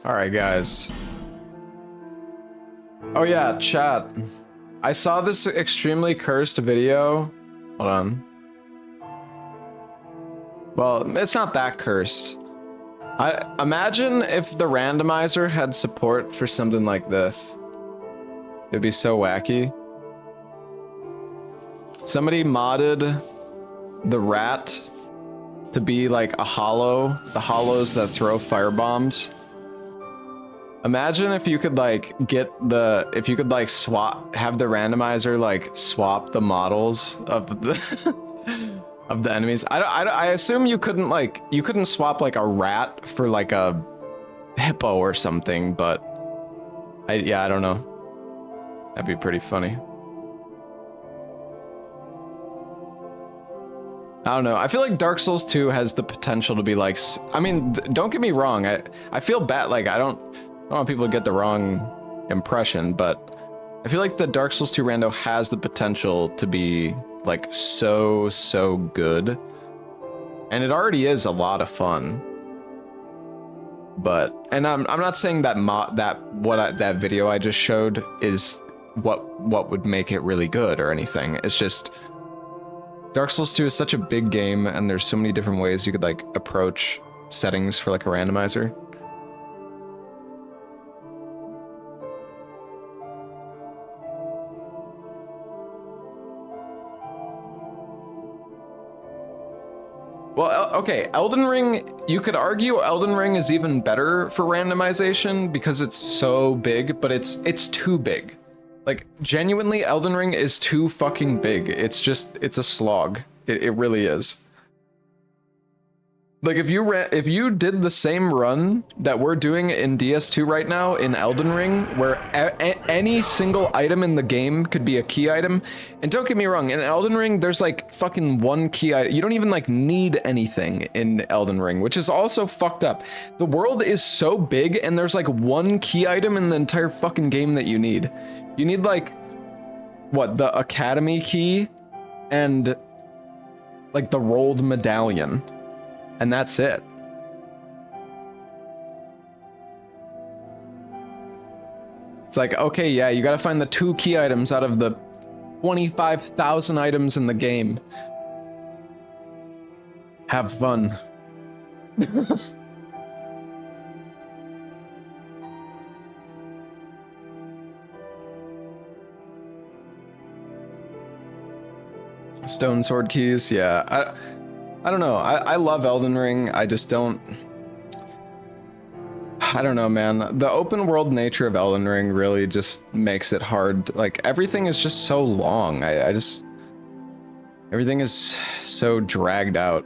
Alright, guys. Oh yeah, chat. I saw this extremely cursed video. Hold on. Well, it's not that cursed. I imagine if the randomizer had support for something like this. It'd be so wacky. Somebody modded the rat to be like a hollow, the hollows that throw firebombs. Imagine if you could like get the, if you could like swap, have the randomizer like swap the models of the of the enemies. I assume you couldn't like, you couldn't swap like a rat for like a hippo or something, but yeah, I don't know. That'd be pretty funny. I don't know. I feel like Dark Souls 2 has the potential to be like, I mean, don't get me wrong. I feel bad. Like, I don't want people to get the wrong impression, but I feel like the Dark Souls 2 rando has the potential to be like so good. And it already is a lot of fun. But, and I'm not saying that that video I just showed is what would make it really good or anything. It's just Dark Souls 2 is such a big game, and there's so many different ways you could like approach settings for like a randomizer. Well, okay, Elden Ring, you could argue Elden Ring is even better for randomization because it's so big, but it's too big. Like, genuinely, Elden Ring is too fucking big. It's just, it's a slog. It really is. Like, if you did the same run that we're doing in DS2 right now in Elden Ring, where any single item in the game could be a key item, and don't get me wrong, in Elden Ring, there's like fucking one key item. You don't even like need anything in Elden Ring, which is also fucked up. The world is so big, and there's like one key item in the entire fucking game that you need. You need like, what, the Academy key, and like the rolled medallion. And that's it. It's like, okay, yeah, you gotta find the 2 key items out of the 25,000 items in the game. Have fun. Stone sword keys, yeah. I don't know. I love Elden Ring. I just don't... I don't know, man. The open world nature of Elden Ring really just makes it hard. Like, everything is just so long. I just... Everything is so dragged out.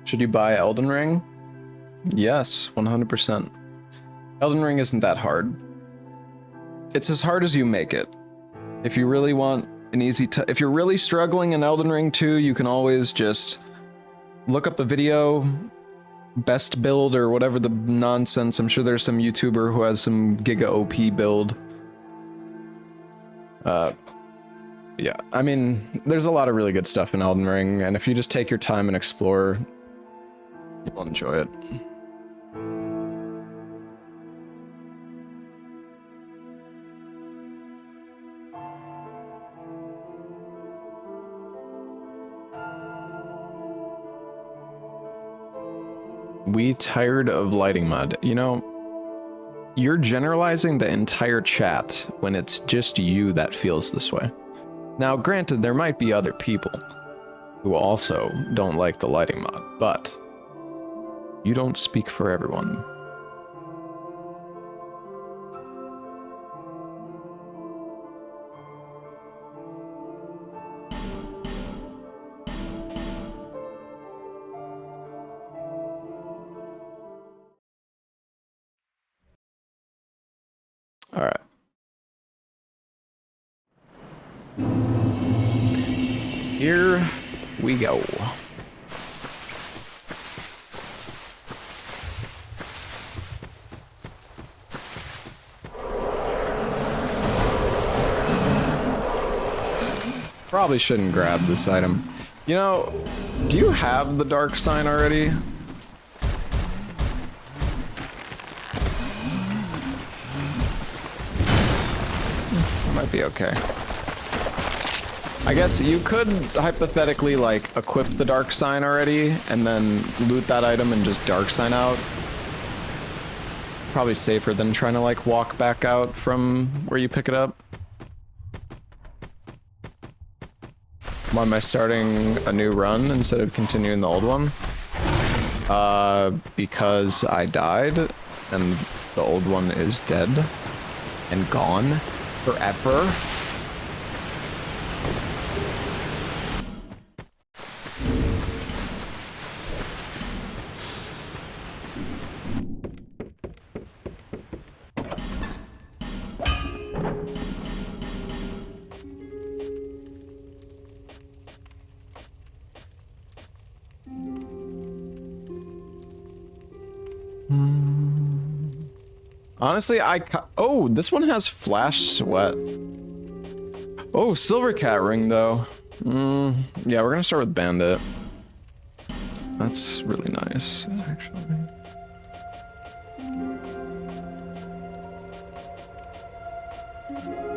Should you buy Elden Ring? Yes, 100%. Elden Ring isn't that hard. It's as hard as you make it. If you really want an easy if you're really struggling in Elden Ring 2, you can always just look up a video, best build or whatever the nonsense. I'm sure there's some YouTuber who has some Giga OP build. Yeah, I mean, there's a lot of really good stuff in Elden Ring, and if you just take your time and explore, you'll enjoy it. We tired of lighting mod. You know, you're generalizing the entire chat when it's just you that feels this way. Now, granted, there might be other people who also don't like the lighting mod, but you don't speak for everyone. All right. Here we go. Probably shouldn't grab this item. You know, do you have the dark sign already? Might be okay. I guess you could hypothetically like equip the dark sign already and then loot that item and just dark sign out. It's probably safer than trying to like walk back out from where you pick it up. Why am I starting a new run instead of continuing the old one? Because I died and the old one is dead and gone forever. Honestly, oh, this one has flash sweat. Oh, silver cat ring though. Yeah, we're gonna start with bandit. That's really nice, actually.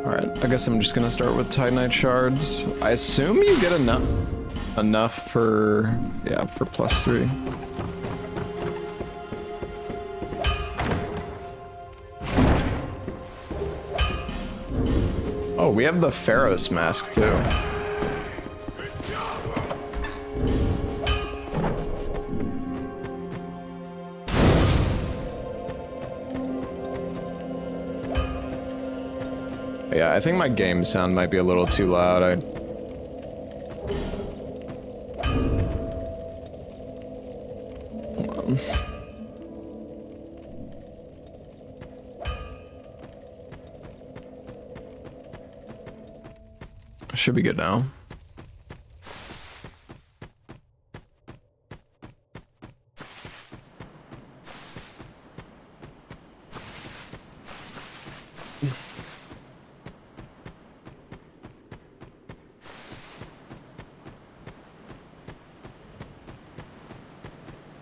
All right, I guess I'm just gonna start with Titanite shards. I assume you get enough for, yeah, for +3. Oh, we have the Pharaoh's mask too. Yeah, I think my game sound might be a little too loud. Hold on. Should be good now.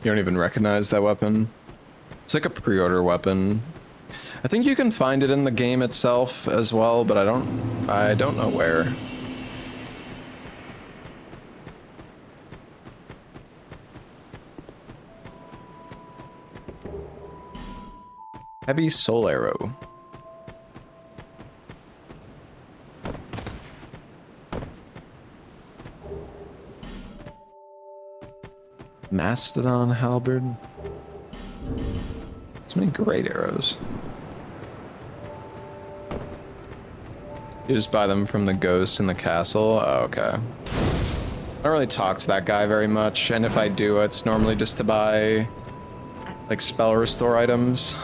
You don't even recognize that weapon. It's like a pre-order weapon. I think you can find it in the game itself as well, but I don't know where. Heavy soul arrow. Mastodon halberd. So many great arrows. You just buy them from the ghost in the castle? Oh, okay. I don't really talk to that guy very much, and if I do, it's normally just to buy like spell restore items.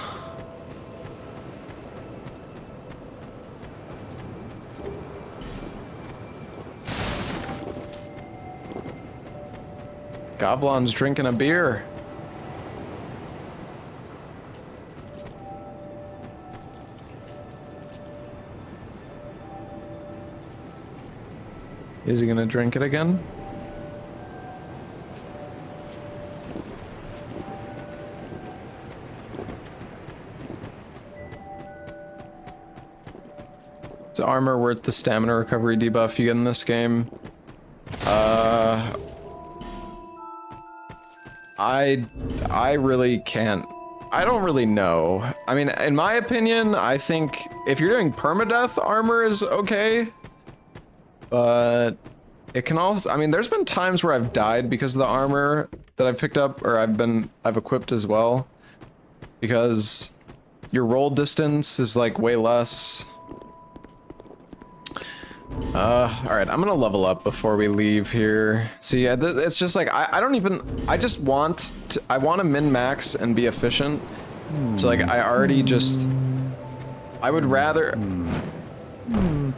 Goblon's drinking a beer. Is he gonna drink it again? Is armor worth the stamina recovery debuff you get in this game? I really can't. I don't really know. I mean, in my opinion, I think if you're doing permadeath, armor is okay. But it can also, I mean, there's been times where I've died because of the armor that I've picked up, or I've equipped as well. Because your roll distance is like way less. Alright, I'm gonna level up before we leave here. See, yeah, it's just like, I don't even, I just want to, I want to min-max and be efficient. So like, I already just, I would rather,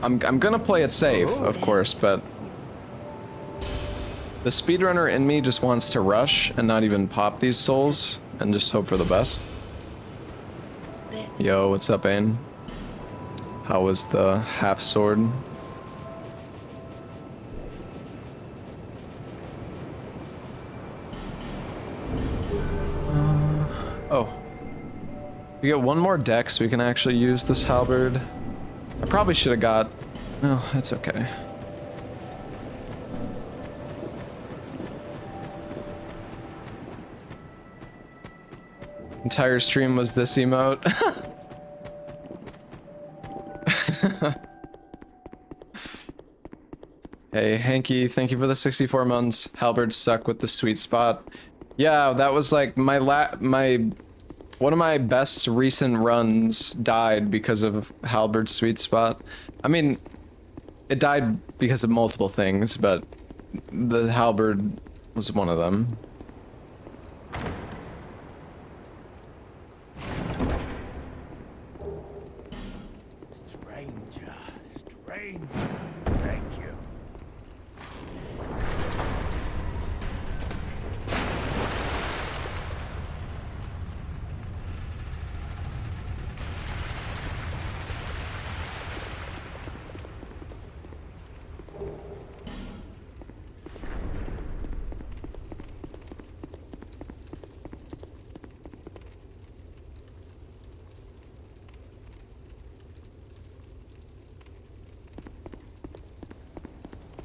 I'm gonna play it safe, of course, but the speedrunner in me just wants to rush and not even pop these souls and just hope for the best. Yo, what's up, Ain? How was the half sword? Oh. We get one more dex, we can actually use this halberd. I probably should have got... No, it's okay. Entire stream was this emote. Hey, Hanky, thank you for the 64 months. Halberds suck with the sweet spot. Yeah, that was like one of my best recent runs died because of Halberd's sweet spot. I mean, it died because of multiple things, but the halberd was one of them. Stranger, stranger, thank you.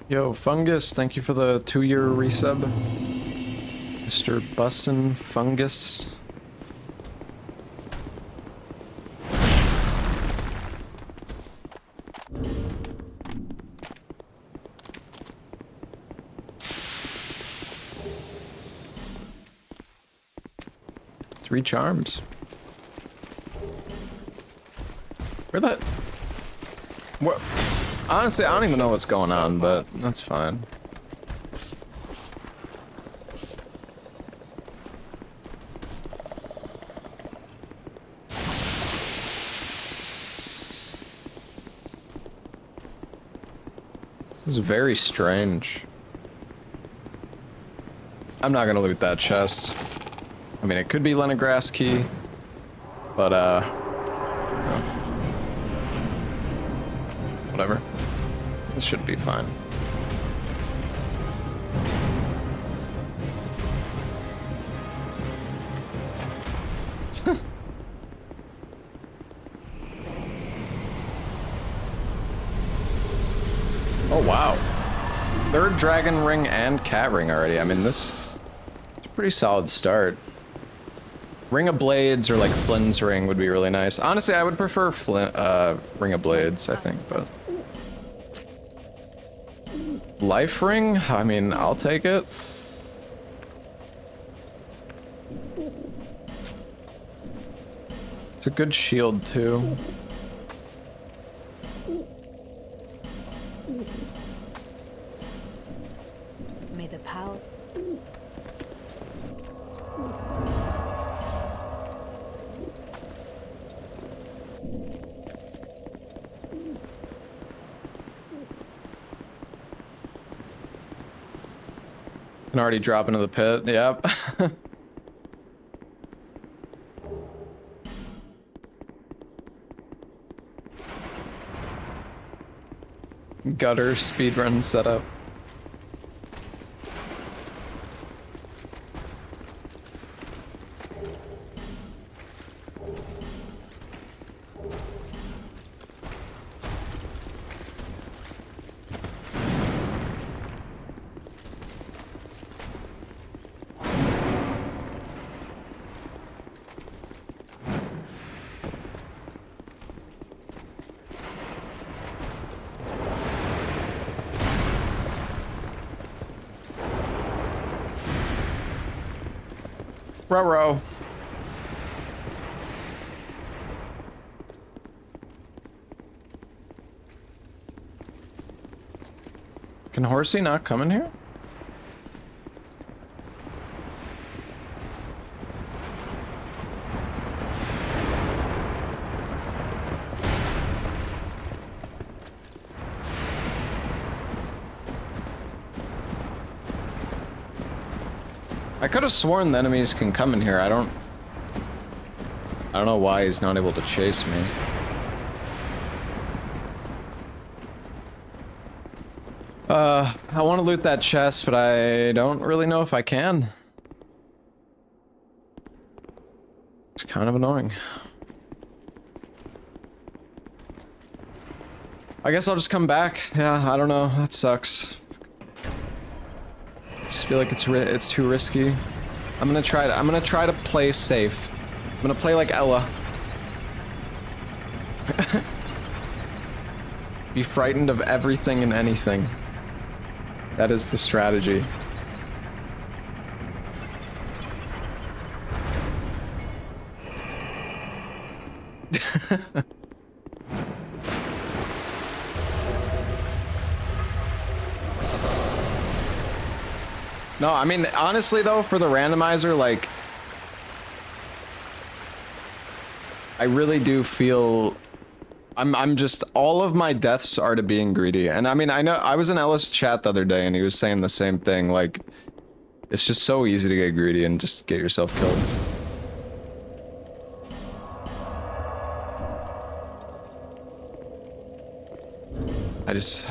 Yo, Fungus, thank you for the 2-year resub. Mr. Bussin' Fungus. Three charms. Where the... What? Honestly, I don't even know what's going on, but that's fine. This is very strange. I'm not gonna loot that chest. I mean, it could be Leningrass key, but no. Whatever. This should be fine. Oh wow. Third dragon ring and cat ring already. I mean, this is a pretty solid start. Ring of Blades or like Flynn's ring would be really nice. Honestly, I would prefer Ring of Blades, I think, but... Life ring? I mean, I'll take it. It's a good shield, too. May the power... Can already drop into the pit, yep. Gutter speedrun setup. Row. Can Horsey not come in here? I could have sworn the enemies can come in here. I don't know why he's not able to chase me. I want to loot that chest, but I don't really know if I can. It's kind of annoying. I guess I'll just come back. Yeah, I don't know. That sucks. I just feel like it's too risky. I'm gonna try to play safe. I'm gonna play like Ella. Be frightened of everything and anything. That is the strategy. No, I mean, honestly though, for the randomizer, like, I really do feel I'm just, all of my deaths are to being greedy. And I mean, I know I was in Ella's chat the other day and he was saying the same thing, like, it's just so easy to get greedy and just get yourself killed. I just,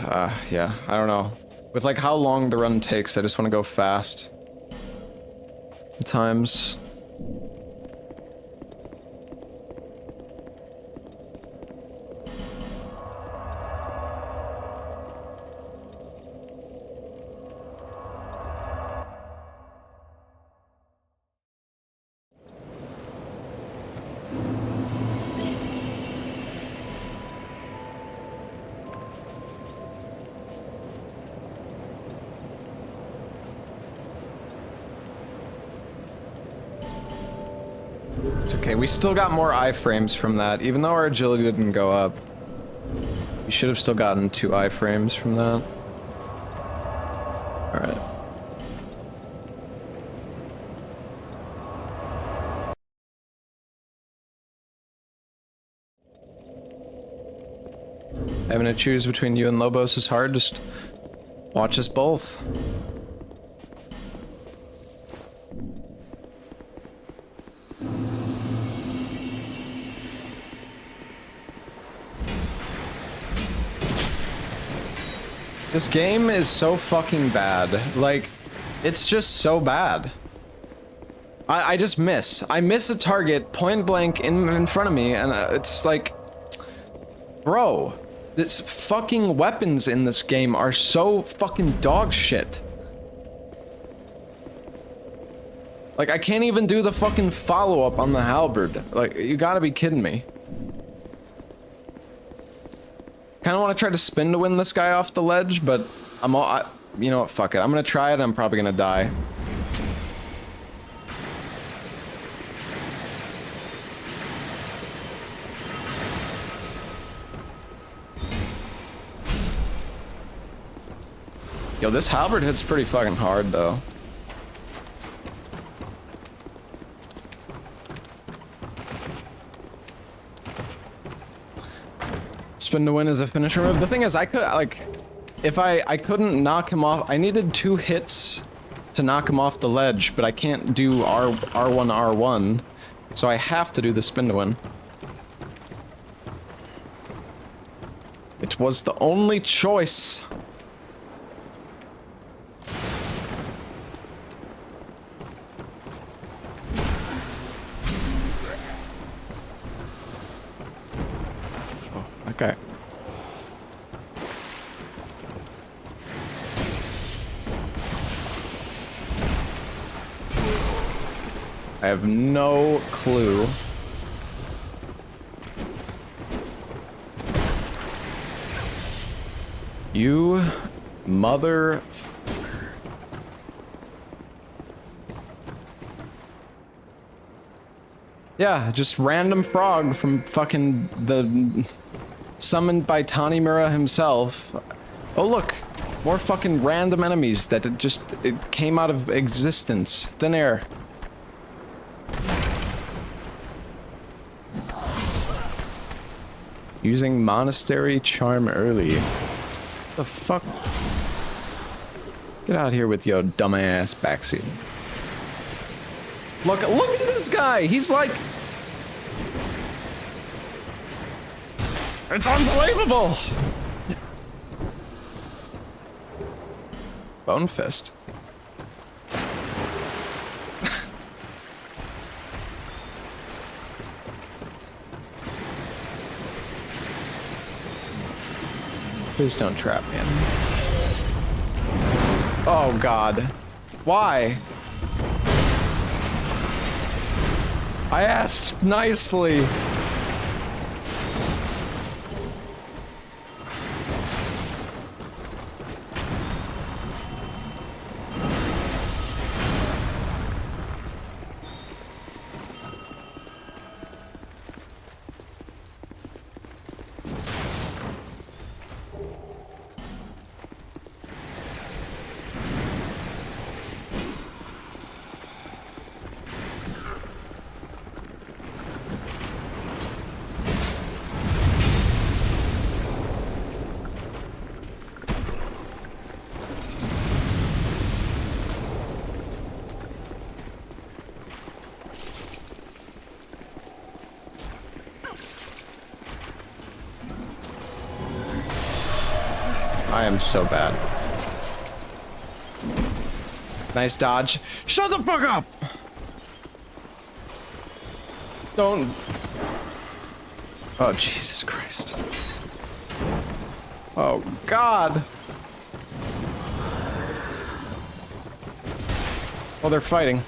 yeah, I don't know. With like how long the run takes, I just want to go fast. At times. It's okay, we still got more iframes from that, even though our agility didn't go up. We should have still gotten 2 iframes from that. Alright. Having to choose between you and Lobos is hard, just watch us both. This game is so fucking bad. Like, it's just so bad. I just miss. I miss a target point blank in front of me, and it's like, bro, this fucking weapons in this game are so fucking dog shit. Like, I can't even do the fucking follow-up on the halberd. Like, you gotta be kidding me. Kind of want to try to spin to win this guy off the ledge, but you know what, fuck it. I'm gonna try it, I'm probably gonna die. Yo, this halberd hits pretty fucking hard, though. Spin to win is a finisher move. The thing is, I could, like, if I couldn't knock him off, I needed 2 hits to knock him off the ledge, but I can't do R1, so I have to do the spin to win. It was the only choice. Okay. I have no clue. You mother... Yeah, just random frog from fucking the... Summoned by Tanimura himself. Oh look, more fucking random enemies that it came out of existence. Thin air. Using Monastery Charm early. What the fuck? Get out of here with your dumbass backseat. Look at this guy! He's like... It's unbelievable! Bone Fist. Please don't trap me in. Oh God. Why? I asked nicely. I am so bad. Nice dodge. Shut the fuck up! Don't. Oh, Jesus Christ. Oh, God. Oh, they're fighting.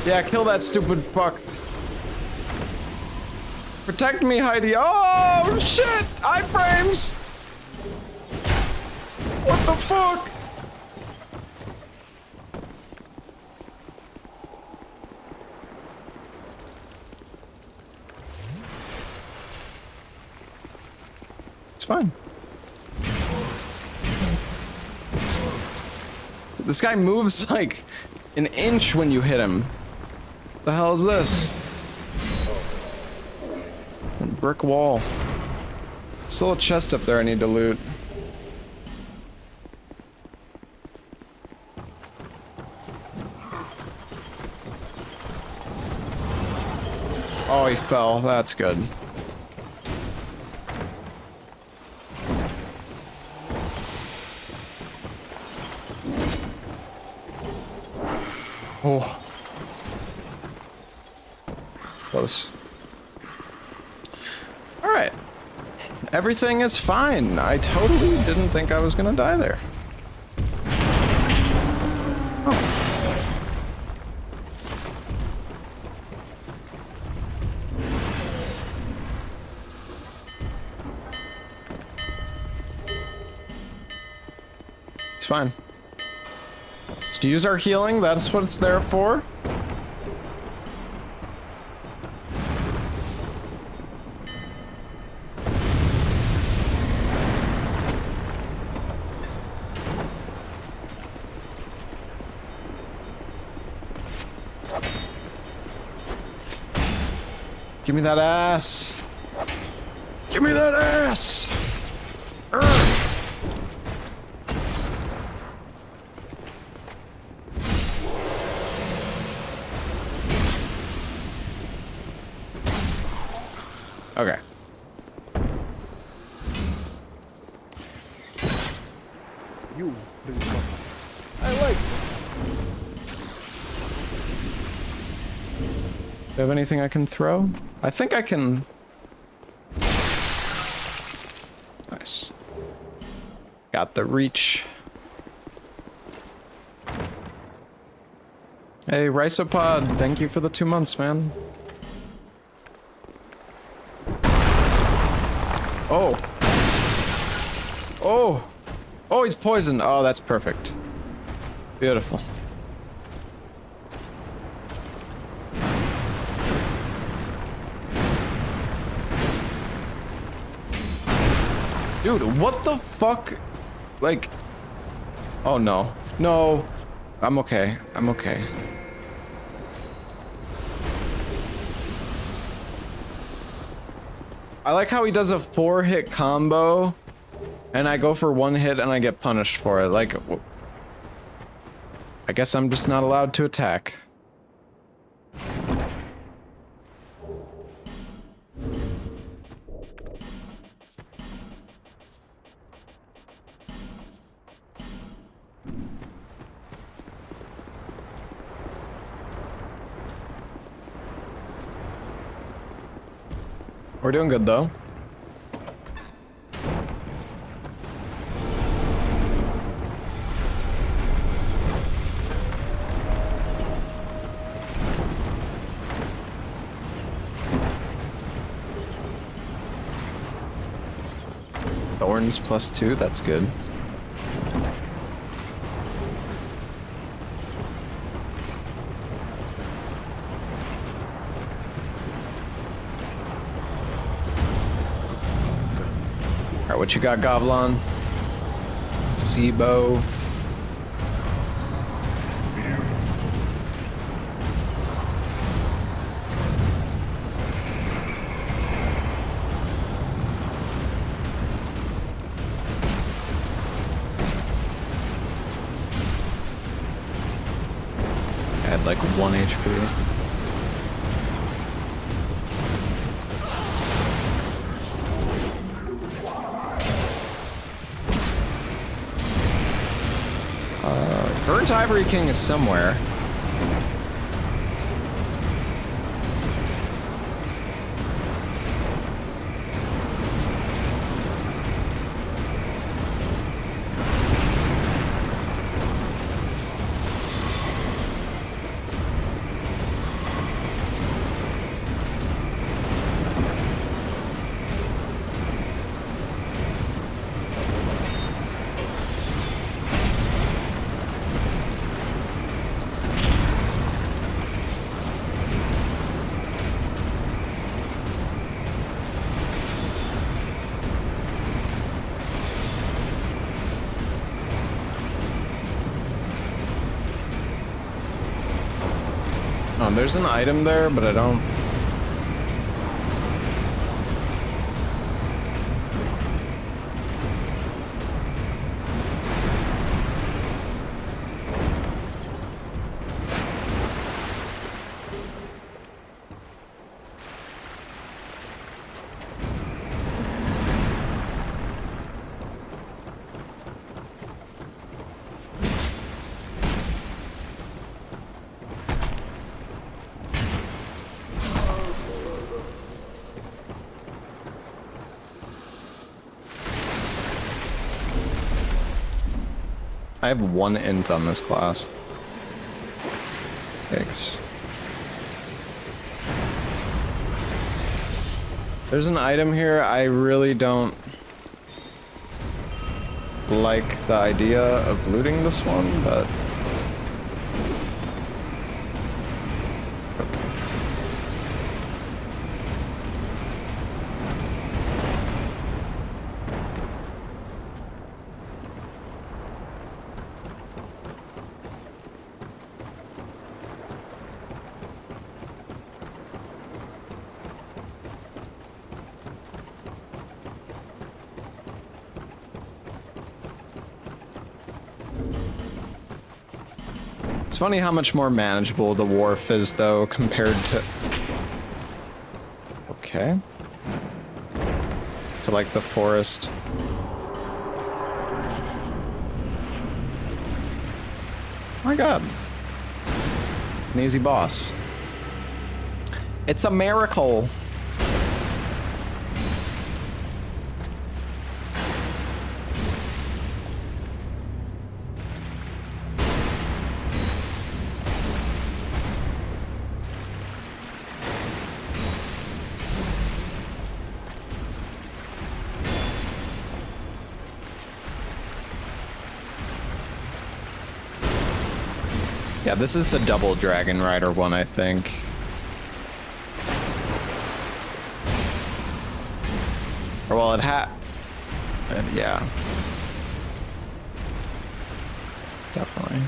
Yeah, kill that stupid fuck. Protect me, Heidi. Oh, shit! Iframes! What the fuck? It's fine. This guy moves like an inch when you hit him. The hell is this? Brick wall. Still a chest up there I need to loot. Oh, he fell. That's good. Oh. Close. Alright. Everything is fine. I totally didn't think I was gonna die there. Oh. It's fine. Just use our healing, that's what it's there for. Give me that ass. Give me that ass. Urgh. Okay. You bring it up. I like. Do you have anything I can throw? I think I can. Nice. Got the reach. Hey, Rhysopod, thank you for the 2 months, man. Oh. Oh. Oh, he's poisoned. Oh, that's perfect. Beautiful. Dude, what the fuck? Like... Oh, no. No. I'm okay. I'm okay. I like how he does a 4-hit combo, and I go for 1 hit and I get punished for it. Like... I guess I'm just not allowed to attack. We're doing good, though. Thorns +2, that's good. Alright, what you got, Goblin? Seabow. Had like 1 HP. Burnt Ivory King is somewhere. There's an item there, but I don't... I have 1 int on this class. Thanks. There's an item here. I really don't like the idea of looting this one, but... It's funny how much more manageable the Wharf is, though, compared to... Okay. To, like, the forest. Oh my god. An easy boss. It's a miracle. Yeah, this is the double Dragon Rider one, I think. Or well, it had... yeah. Definitely.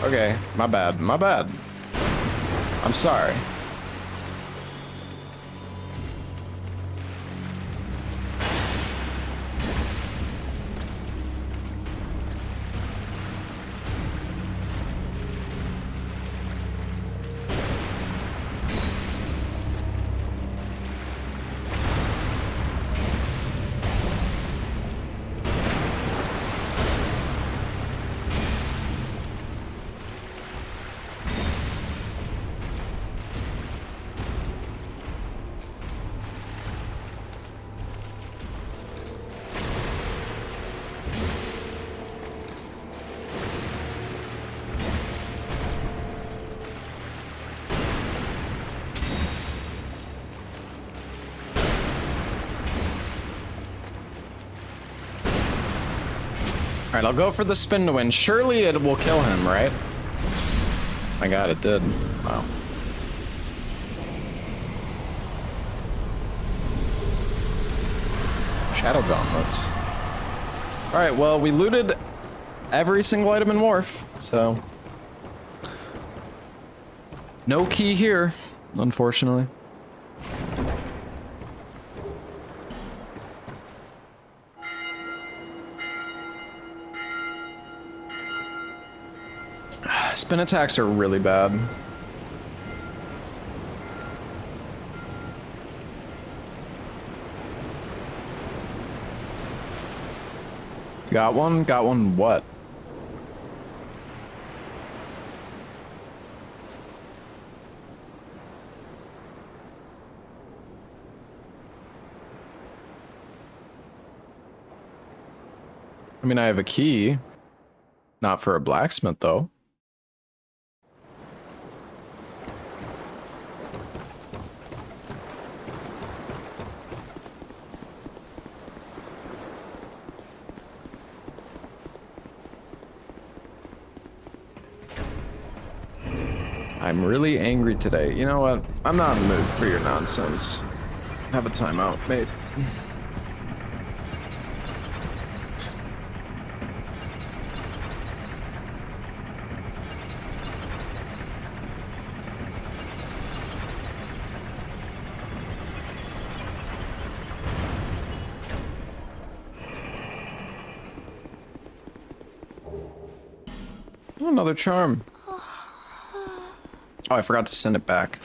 Okay, my bad, my bad. I'm sorry. right, I'll go for the spin to win. Surely it will kill him, right? My god, it did. Wow. Shadow gauntlets. All right, well, we looted every single item in Wharf, so no key here, unfortunately. Spin attacks are really bad. Got one? Got one what? I mean, I have a key. Not for a blacksmith, though. I'm really angry today. You know what? I'm not in the mood for your nonsense. Have a timeout, mate. Another charm. Oh, I forgot to send it back.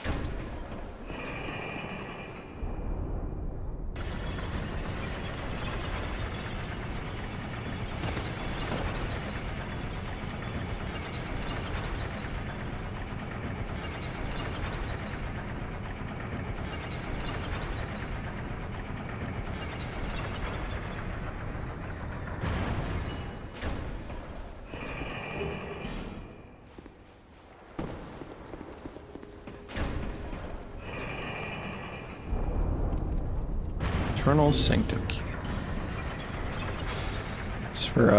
Eternal Sanctum Key. It's for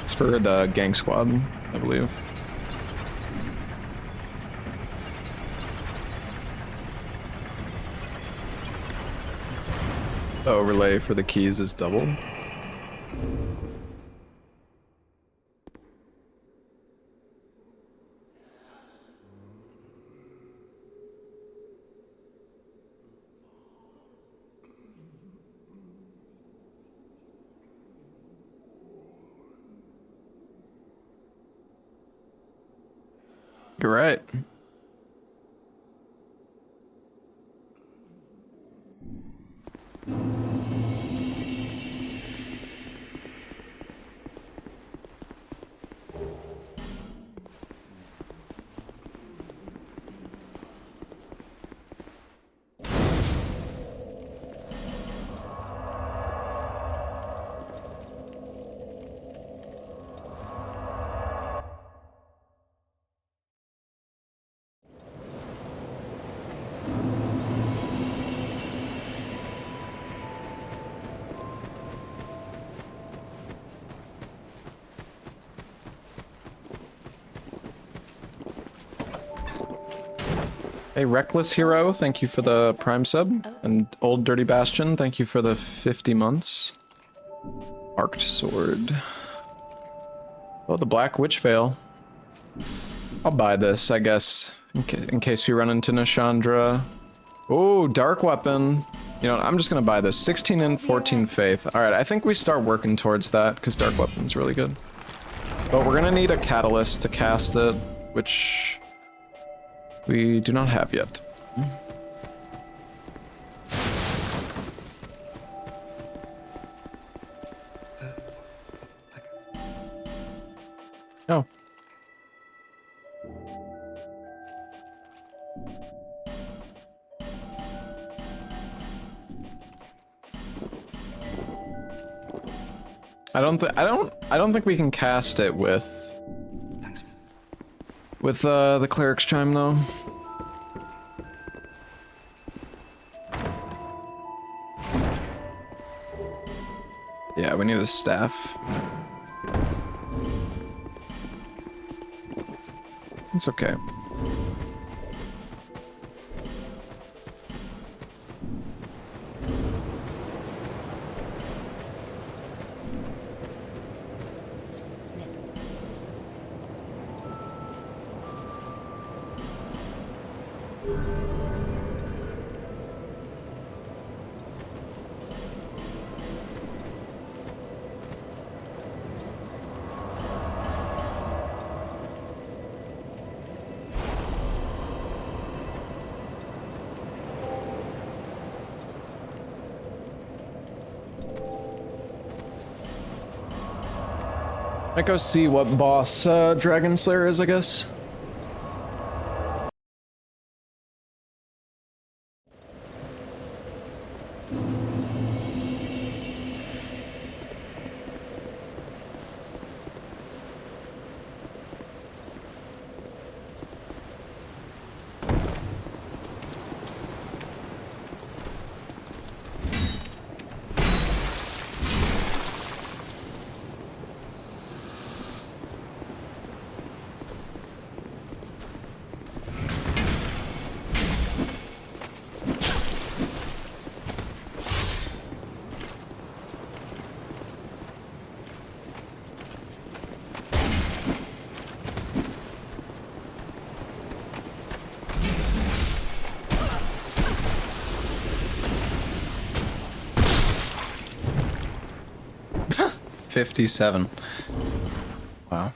it's for the gang squad, I believe. The overlay for the keys is double. You're right. Hey, Reckless Hero, thank you for the Prime sub. And Old Dirty Bastion, thank you for the 50 months. Arced Sword. Oh, the Black Witch Veil. I'll buy this, I guess, in case we run into Nashandra. Oh, Dark Weapon. You know, I'm just gonna buy this. 16 and 14 Faith. Alright, I think we start working towards that, because Dark Weapon's really good. But we're gonna need a Catalyst to cast it, which we do not have yet. Oh. I don't think we can cast it with the Cleric's Chime though. Yeah, we need a staff. It's okay. Might go see what boss Dragon Slayer is, I guess. $57. Wow.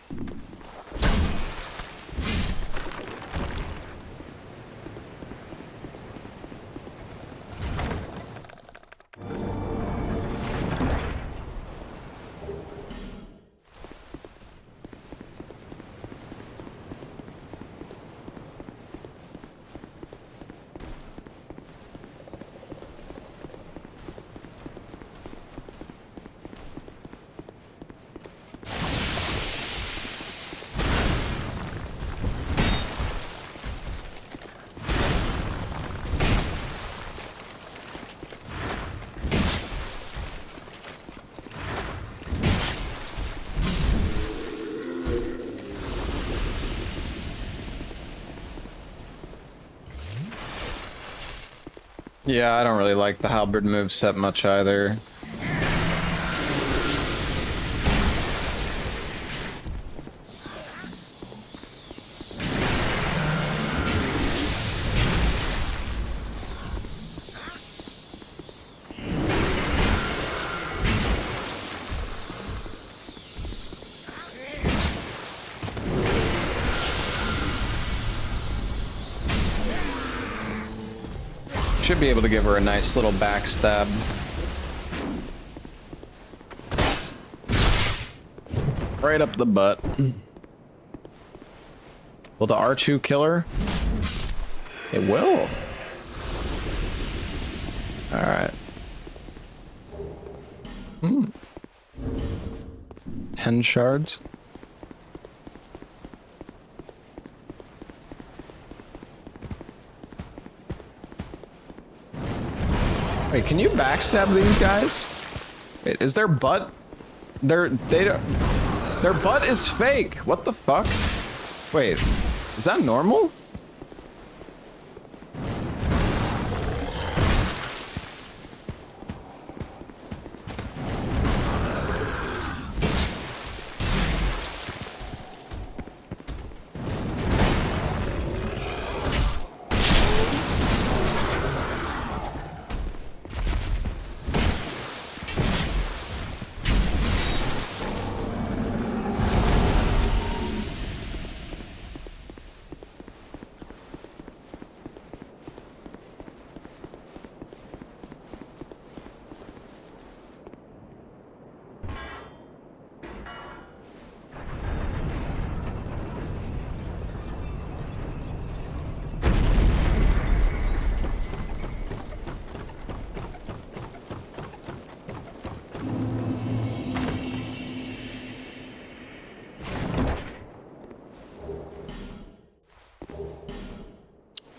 Yeah, I don't really like the halberd moveset much either. Should be able to give her a nice little backstab. Right up the butt. Will the R2 kill her? It will. Alright. 10 shards. Wait, can you backstab these guys? Wait, is their butt? Their butt is fake. What the fuck? Wait, is that normal?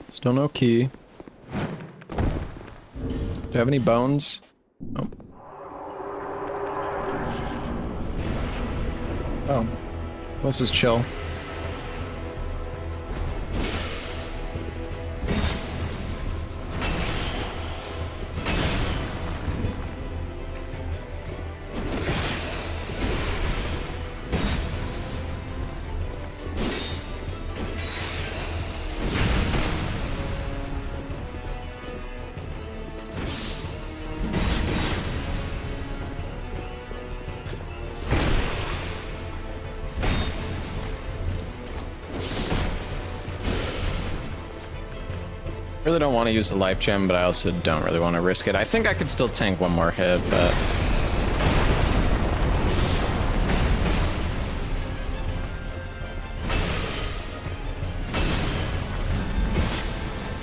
Still no key. Do you have any bones? Nope. Oh, this is chill. Really don't want to use the life gem, but I also don't really want to risk it. I think I could still tank one more hit, but...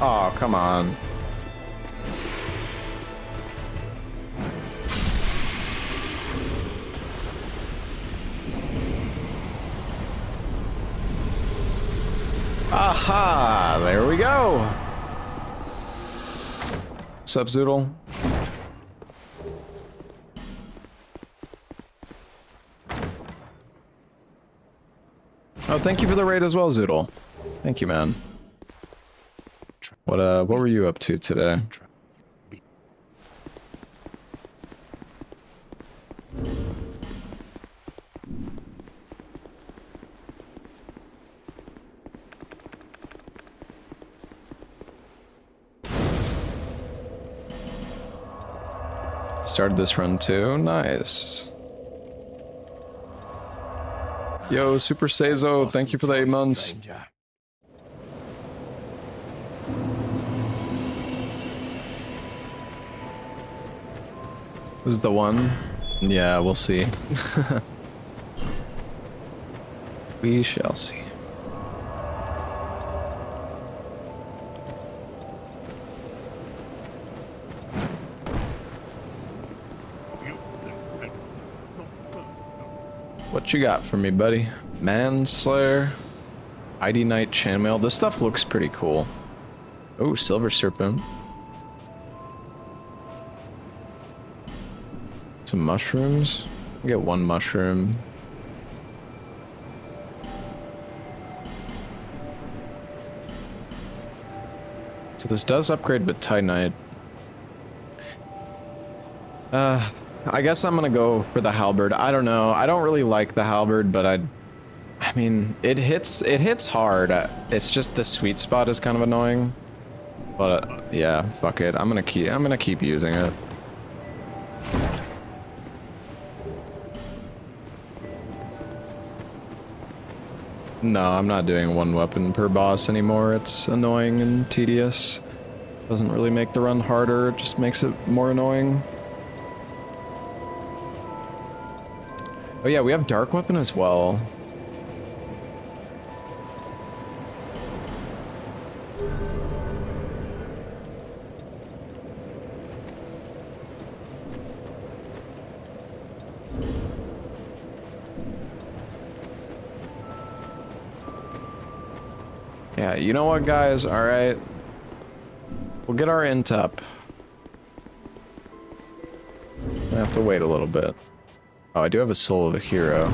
Oh, come on. Aha! There we go! Sup, Zoodle? Oh, thank you for the raid as well, Zoodle. Thank you, man. What were you up to today? Started this run too. Nice. Yo, Super Seizo, thank you for the 8 months. Stranger. This is the one. Yeah, we'll see. We shall see. What you got for me, buddy? Manslayer, ID Knight Chainmail. This stuff looks pretty cool. Oh, Silver Serpent. Some mushrooms. I'll get one mushroom. So this does upgrade with Titanite. I guess I'm gonna go for the halberd. I don't know. I don't really like the halberd, but I mean, it hits hard. It's just the sweet spot is kind of annoying. But yeah, fuck it. I'm gonna keep using it. No, I'm not doing one weapon per boss anymore. It's annoying and tedious. Doesn't really make the run harder, it just makes it more annoying. Oh yeah, we have dark weapon as well. Yeah, you know what, guys? All right. We'll get our int up. I have to wait a little bit. Oh, I do have a soul of a hero.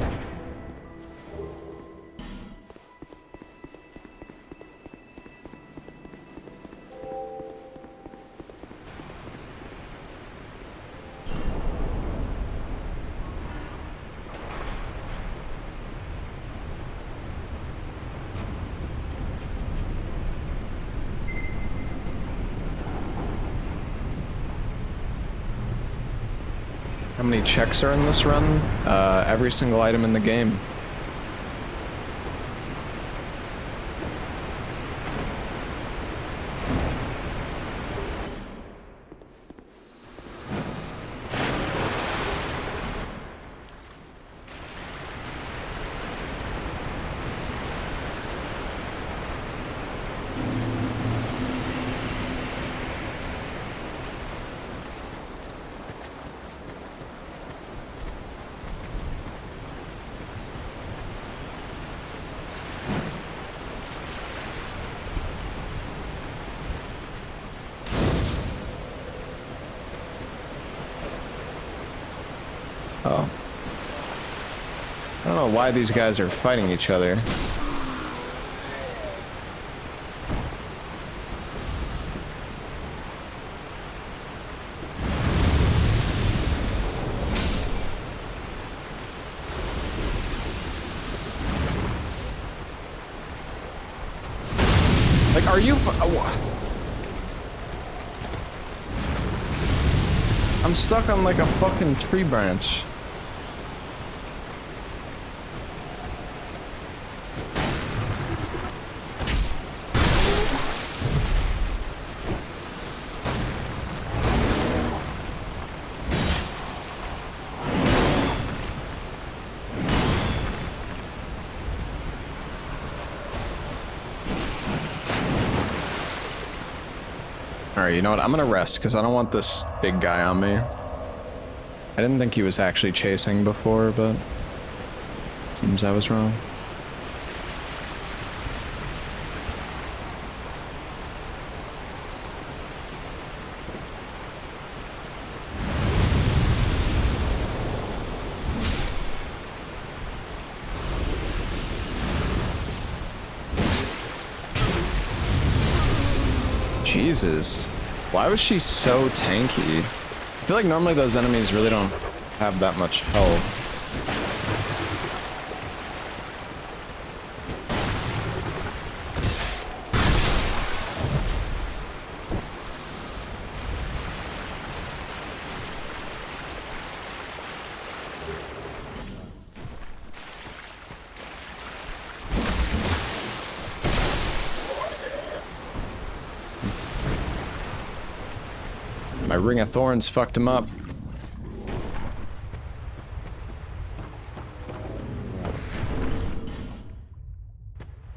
How many checks are in this run? Every single item in the game. Oh. I don't know why these guys are fighting each other. Like, are you... I'm stuck on like a fucking tree branch. Alright, you know what? I'm gonna rest, because I don't want this big guy on me. I didn't think he was actually chasing before, but... seems I was wrong. Jesus. Why was she so tanky? I feel like normally those enemies really don't have that much health. My Ring of Thorns fucked him up.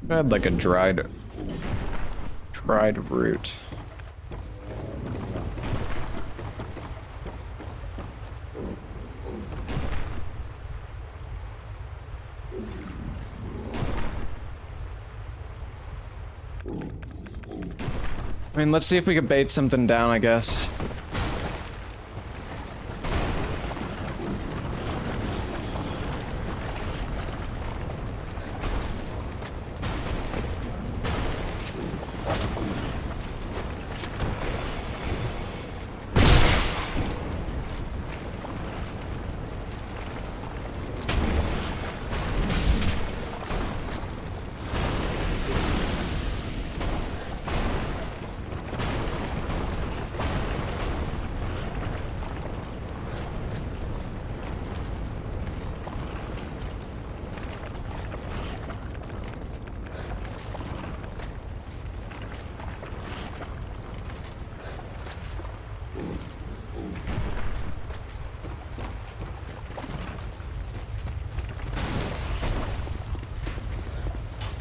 I had like a dried root. I mean, let's see if we can bait something down, I guess.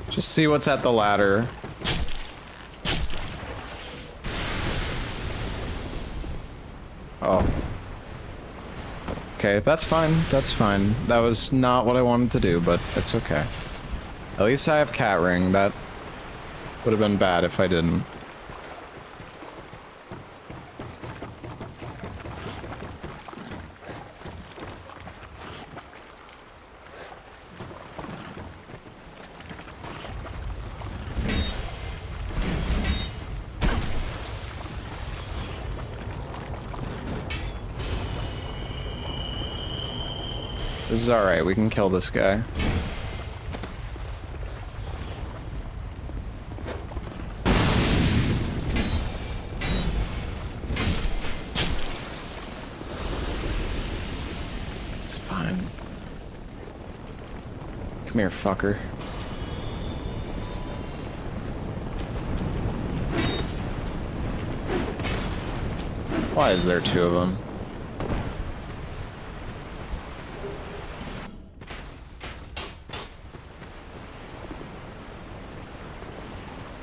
Just see what's at the ladder. Oh. Okay, that's fine. That's fine. That was not what I wanted to do, but it's okay. At least I have cat ring. That would have been bad if I didn't. This is alright, we can kill this guy. It's fine. Come here, fucker. Why is there two of them?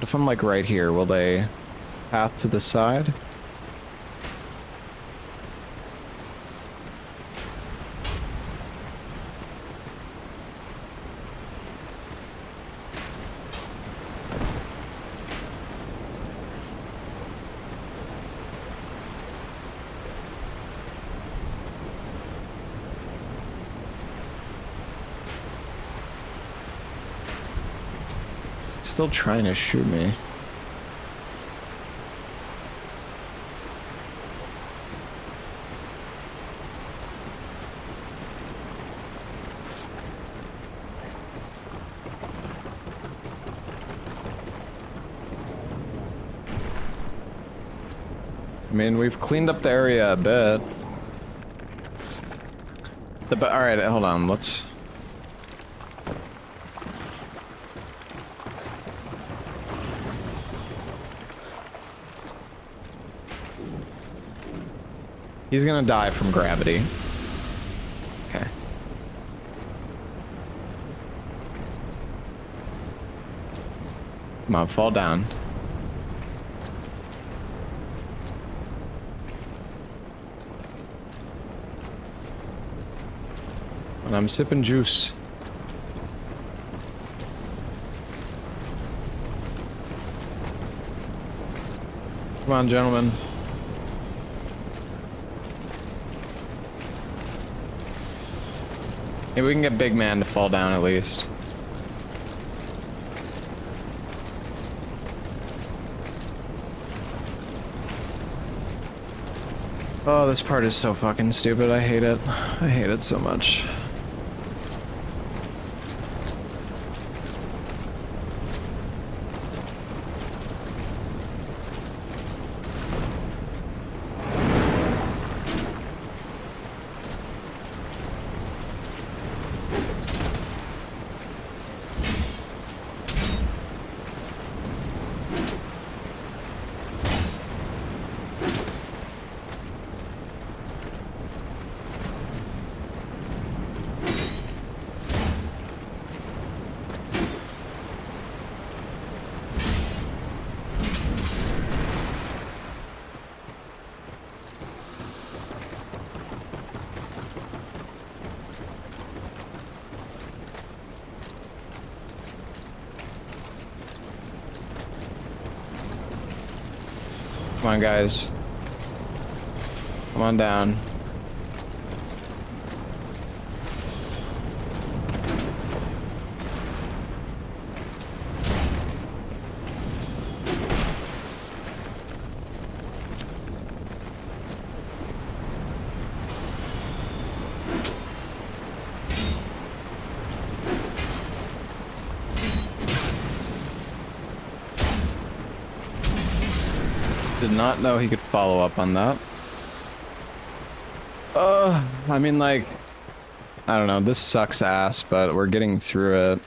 If I'm like right here, will they path to the side? still trying to shoot me. I mean, we've cleaned up the area a bit. All right, hold on. Let's. He's gonna die from gravity. Okay. Come on, fall down. And I'm sipping juice. Come on, gentlemen. Maybe we can get Big Man to fall down at least. Oh, this part is so fucking stupid. I hate it. I hate it so much. Come on, guys. Come on down. Did not know he could follow up on that. I mean, like, I don't know, this sucks ass, but we're getting through it.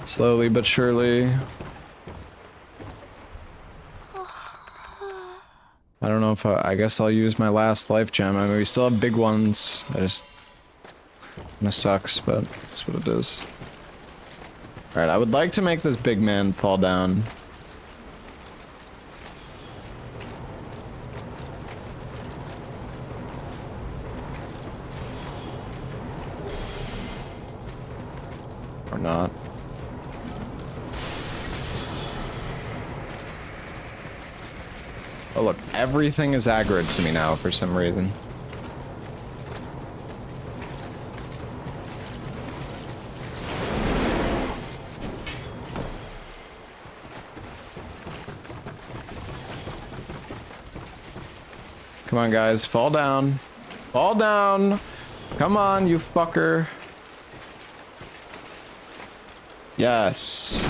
Slowly but surely. I don't know if I guess I'll use my last life gem. I mean, we still have big ones. It sucks, but that's what it is. Alright, I would like to make this big man fall down. Or not. Oh look, everything is aggroed to me now for some reason. Come on guys, fall down. Fall down! Come on, you fucker. Yes.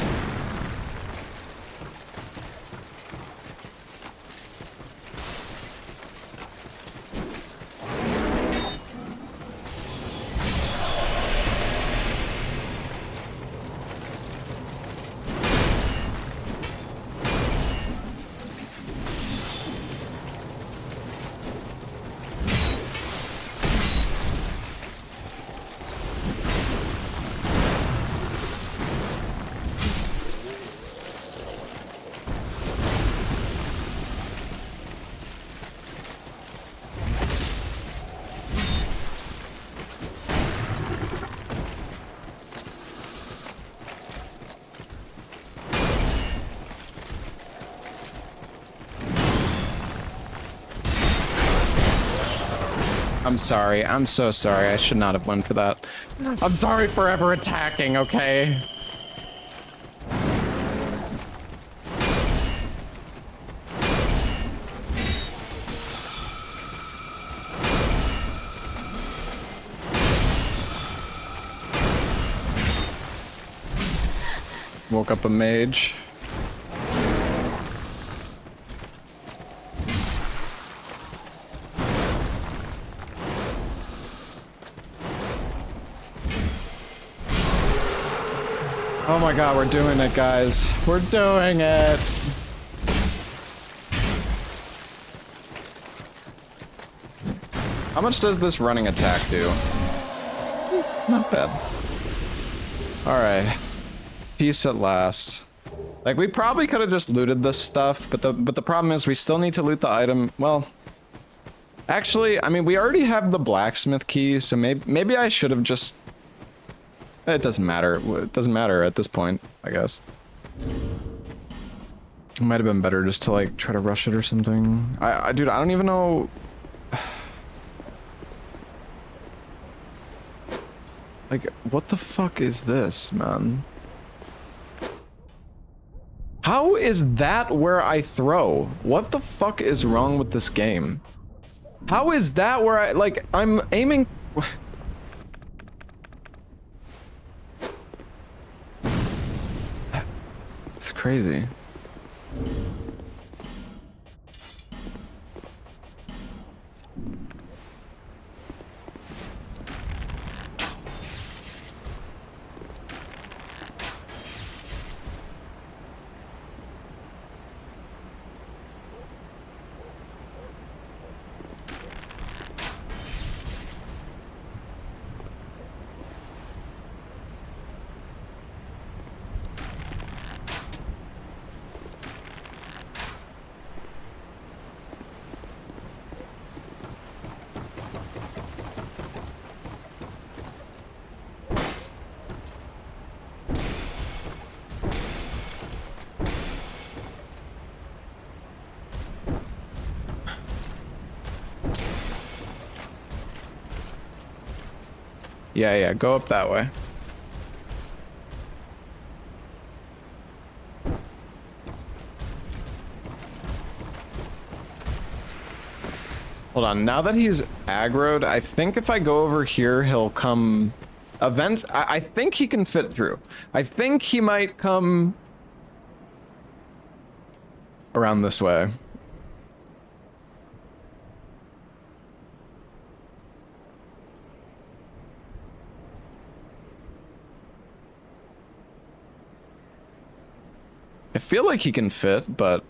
I'm sorry. I'm so sorry. I should not have went for that. I'm sorry for ever attacking, okay? woke up a mage. Oh my god, we're doing it, guys. We're doing it. How much does this running attack do? Not bad. Alright. Peace at last. Like, we probably could have just looted this stuff, but the problem is we still need to loot the item. Well, actually, I mean, we already have the blacksmith key, so maybe I should have just... It doesn't matter. It doesn't matter at this point, I guess. It might have been better just to, like, try to rush it or something. Dude, I don't even know... Like, what the fuck is this, man? How is that where I throw? What the fuck is wrong with this game? How is that where I, like, I'm aiming... It's crazy. Yeah, go up that way. Hold on, now that he's aggroed, I think if I go over here, he'll come... I think he can fit through. I think he might come... around this way. I feel like he can fit, but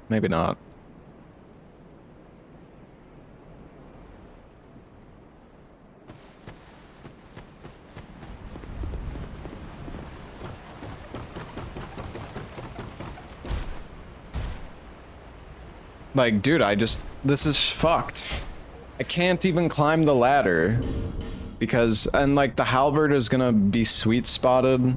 maybe not. Like, dude, this is fucked. I can't even climb the ladder because, and like the halberd is gonna be sweet spotted.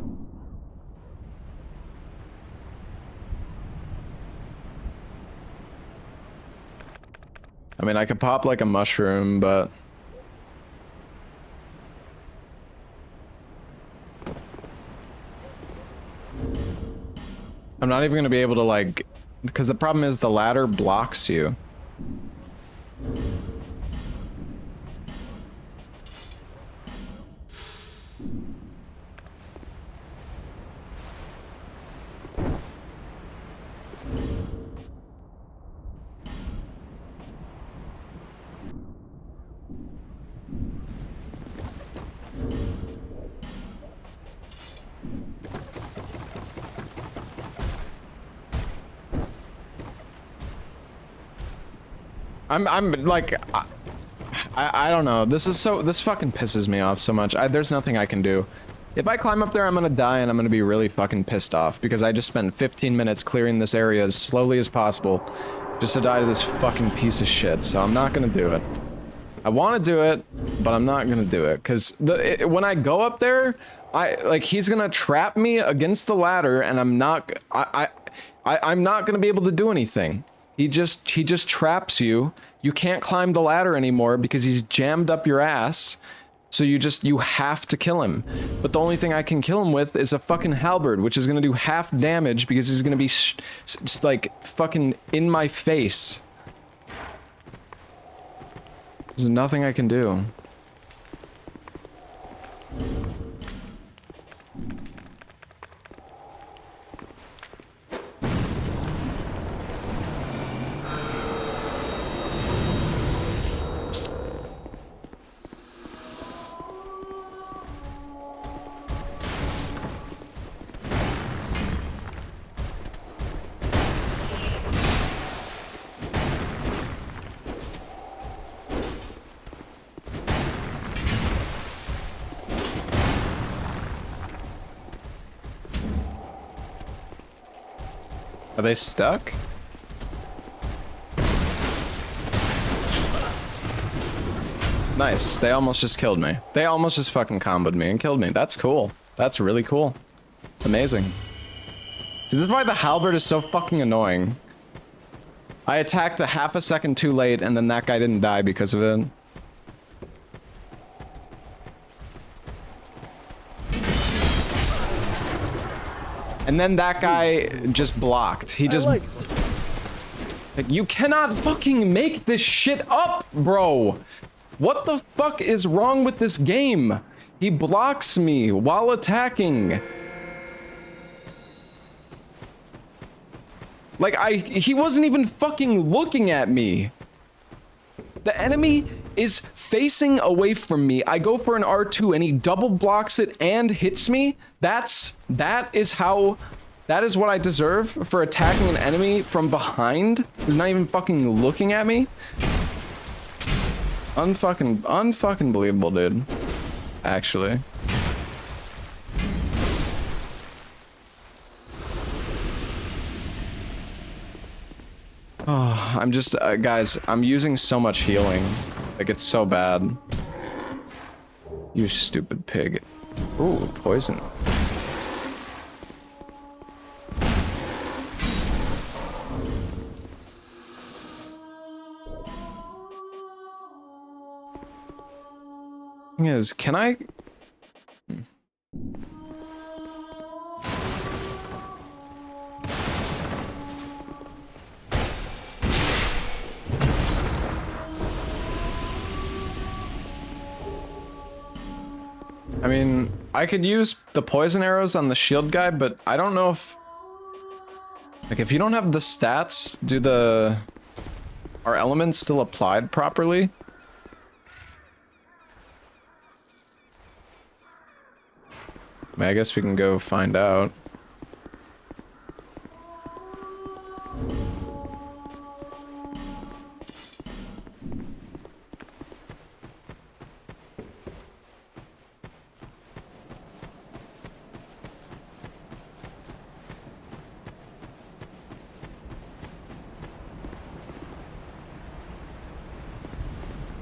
I mean, I could pop like a mushroom, but... I'm not even gonna be able to like... Because the problem is the ladder blocks you. I'm like, I don't know. This fucking pisses me off so much. There's nothing I can do. If I climb up there, I'm gonna die and I'm gonna be really fucking pissed off because I just spent 15 minutes clearing this area as slowly as possible just to die to this fucking piece of shit. So I'm not gonna do it. I want to do it, but I'm not gonna do it because when I go up there, he's gonna trap me against the ladder and I'm not gonna be able to do anything. He just traps you. You can't climb the ladder anymore because he's jammed up your ass. So you have to kill him. But the only thing I can kill him with is a fucking halberd, which is gonna do half damage because he's gonna be like fucking in my face. There's nothing I can do. Are they stuck? Nice. They almost just killed me. They almost just fucking comboed me and killed me. That's cool. That's really cool. Amazing. See, this is why the halberd is so fucking annoying. I attacked a half a second too late, and then that guy didn't die because of it. And then that guy just blocked. He just... Like, you cannot fucking make this shit up, bro! What the fuck is wrong with this game? He blocks me while attacking. Like, he wasn't even fucking looking at me. The enemy is facing away from me. I go for an R2 and he double blocks it and hits me. That is what I deserve for attacking an enemy from behind who's not even fucking looking at me. Unfucking believable, dude. Actually. Oh, I'm just, guys, I'm using so much healing. Like, it's so bad. You stupid pig. Ooh, poison. Thing is, can I... I mean, I could use the poison arrows on the shield guy, but I don't know if... Like, if you don't have the stats, are elements still applied properly? I mean, I guess we can go find out.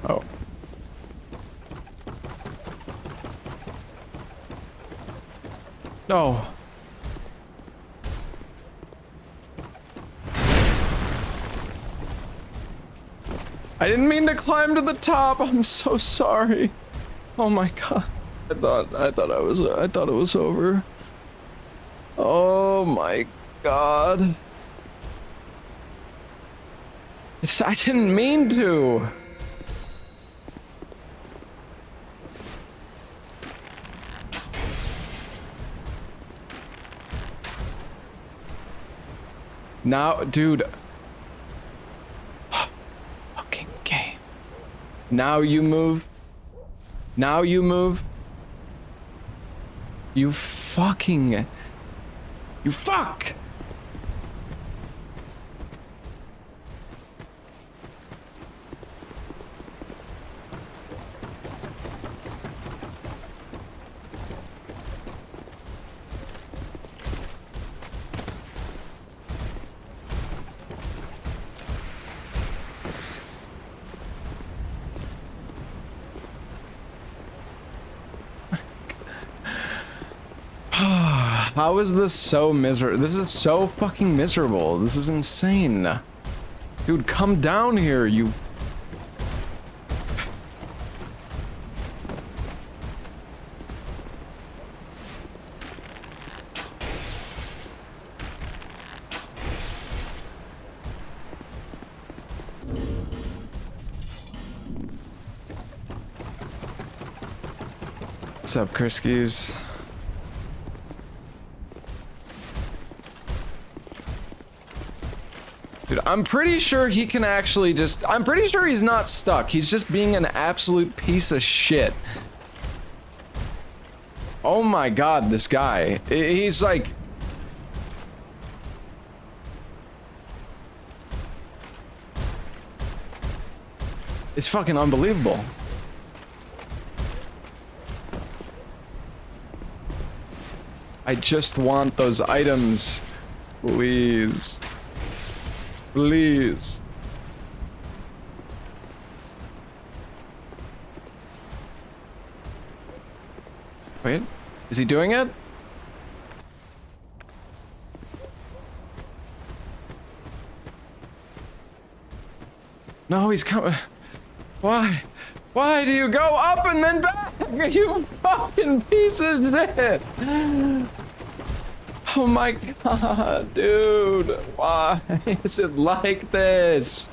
Oh. No. I didn't mean to climb to the top. I'm so sorry. Oh my god. I thought it was over. Oh my god. I didn't mean to. Now, dude. Fucking game. Now you move. Now you move. You fucking... You fuck! How is this so miserable? This is so fucking miserable. This is insane. Dude, come down here, you... What's up, Kriskies? Dude, I'm pretty sure he can actually just... I'm pretty sure he's not stuck. He's just being an absolute piece of shit. Oh my god, this guy. He's like... It's fucking unbelievable. I just want those items. Please. Please. Wait, is he doing it? No, he's coming. Why? Why do you go up and then back? You fucking piece of shit. Oh my god, dude. Why is it like this?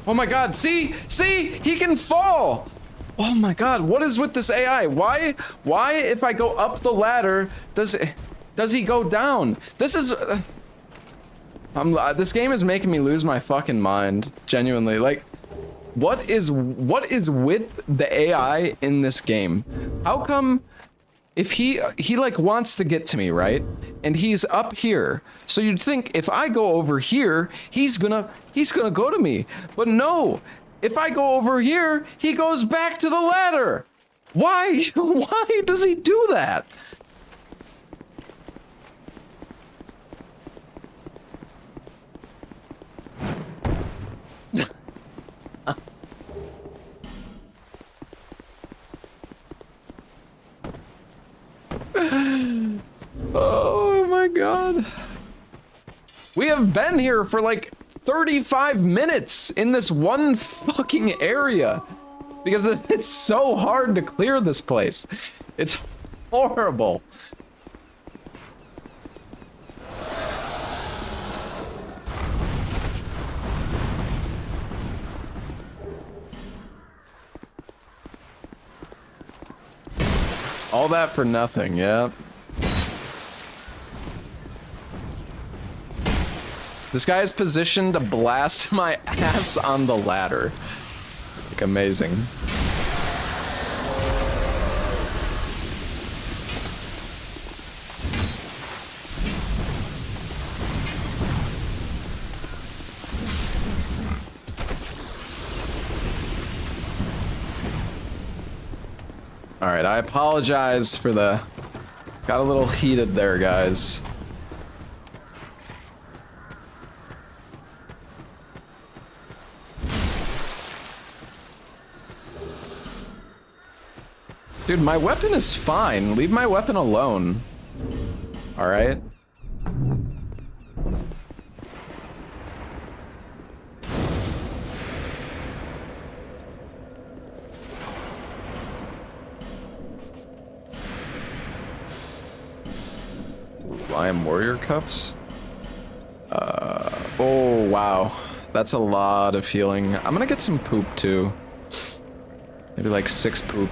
Oh my god, see? See? He can fall! Oh my god, what is with this AI? Why if I go up the ladder, does he go down? This is... this game is making me lose my fucking mind, genuinely. Like, what is with the AI in this game? How come... If he like wants to get to me, right? And he's up here. So you'd think if I go over here, he's gonna go to me. But no, if I go over here, he goes back to the ladder. Why? Why does he do that? Oh my god. We have been here for like 35 minutes in this one fucking area because it's so hard to clear this place. It's horrible. All that for nothing, yeah. This guy is positioned to blast my ass on the ladder. Like, amazing. Alright, I apologize for the... Got a little heated there, guys. Dude, my weapon is fine. Leave my weapon alone. Alright? Lion warrior cuffs? Oh, wow. That's a lot of healing. I'm gonna get some poop, too. Maybe like 6 poop.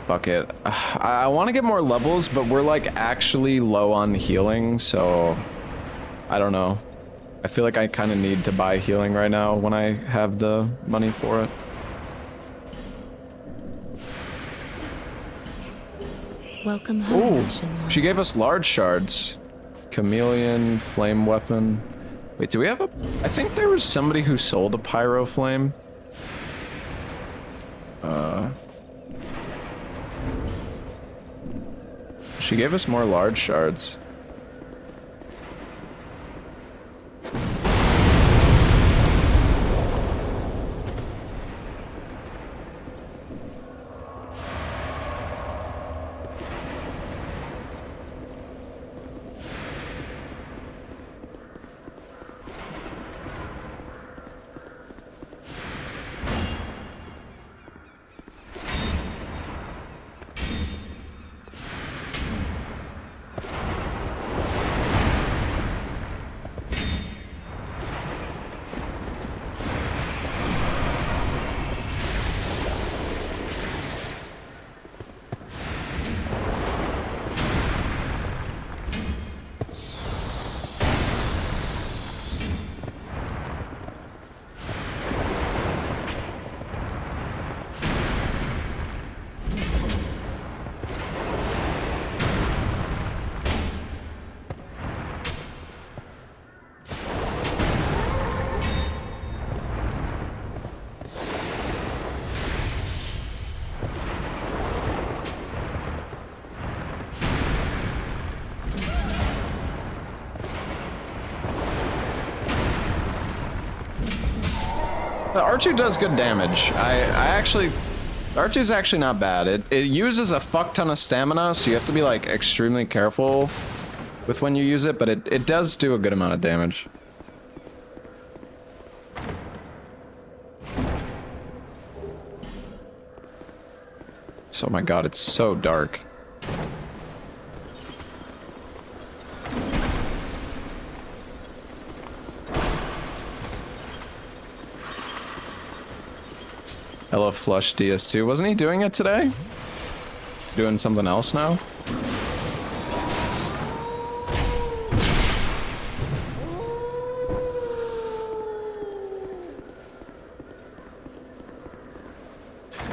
Fuck it. I want to get more levels, but we're like actually low on healing, so I don't know. I feel like I kind of need to buy healing right now when I have the money for it. Welcome home, Ooh, Mission One. she gave us large shards. Chameleon, flame weapon. Wait, do we have a... I think there was somebody who sold a pyro flame. She gave us more large shards. The Archer does good damage. Archer's actually not bad. It uses a fuck ton of stamina, so you have to be like extremely careful with when you use it, but it does do a good amount of damage. So, oh my god, it's so dark. Hello, Flush DS2. Wasn't he doing it today? Doing something else now?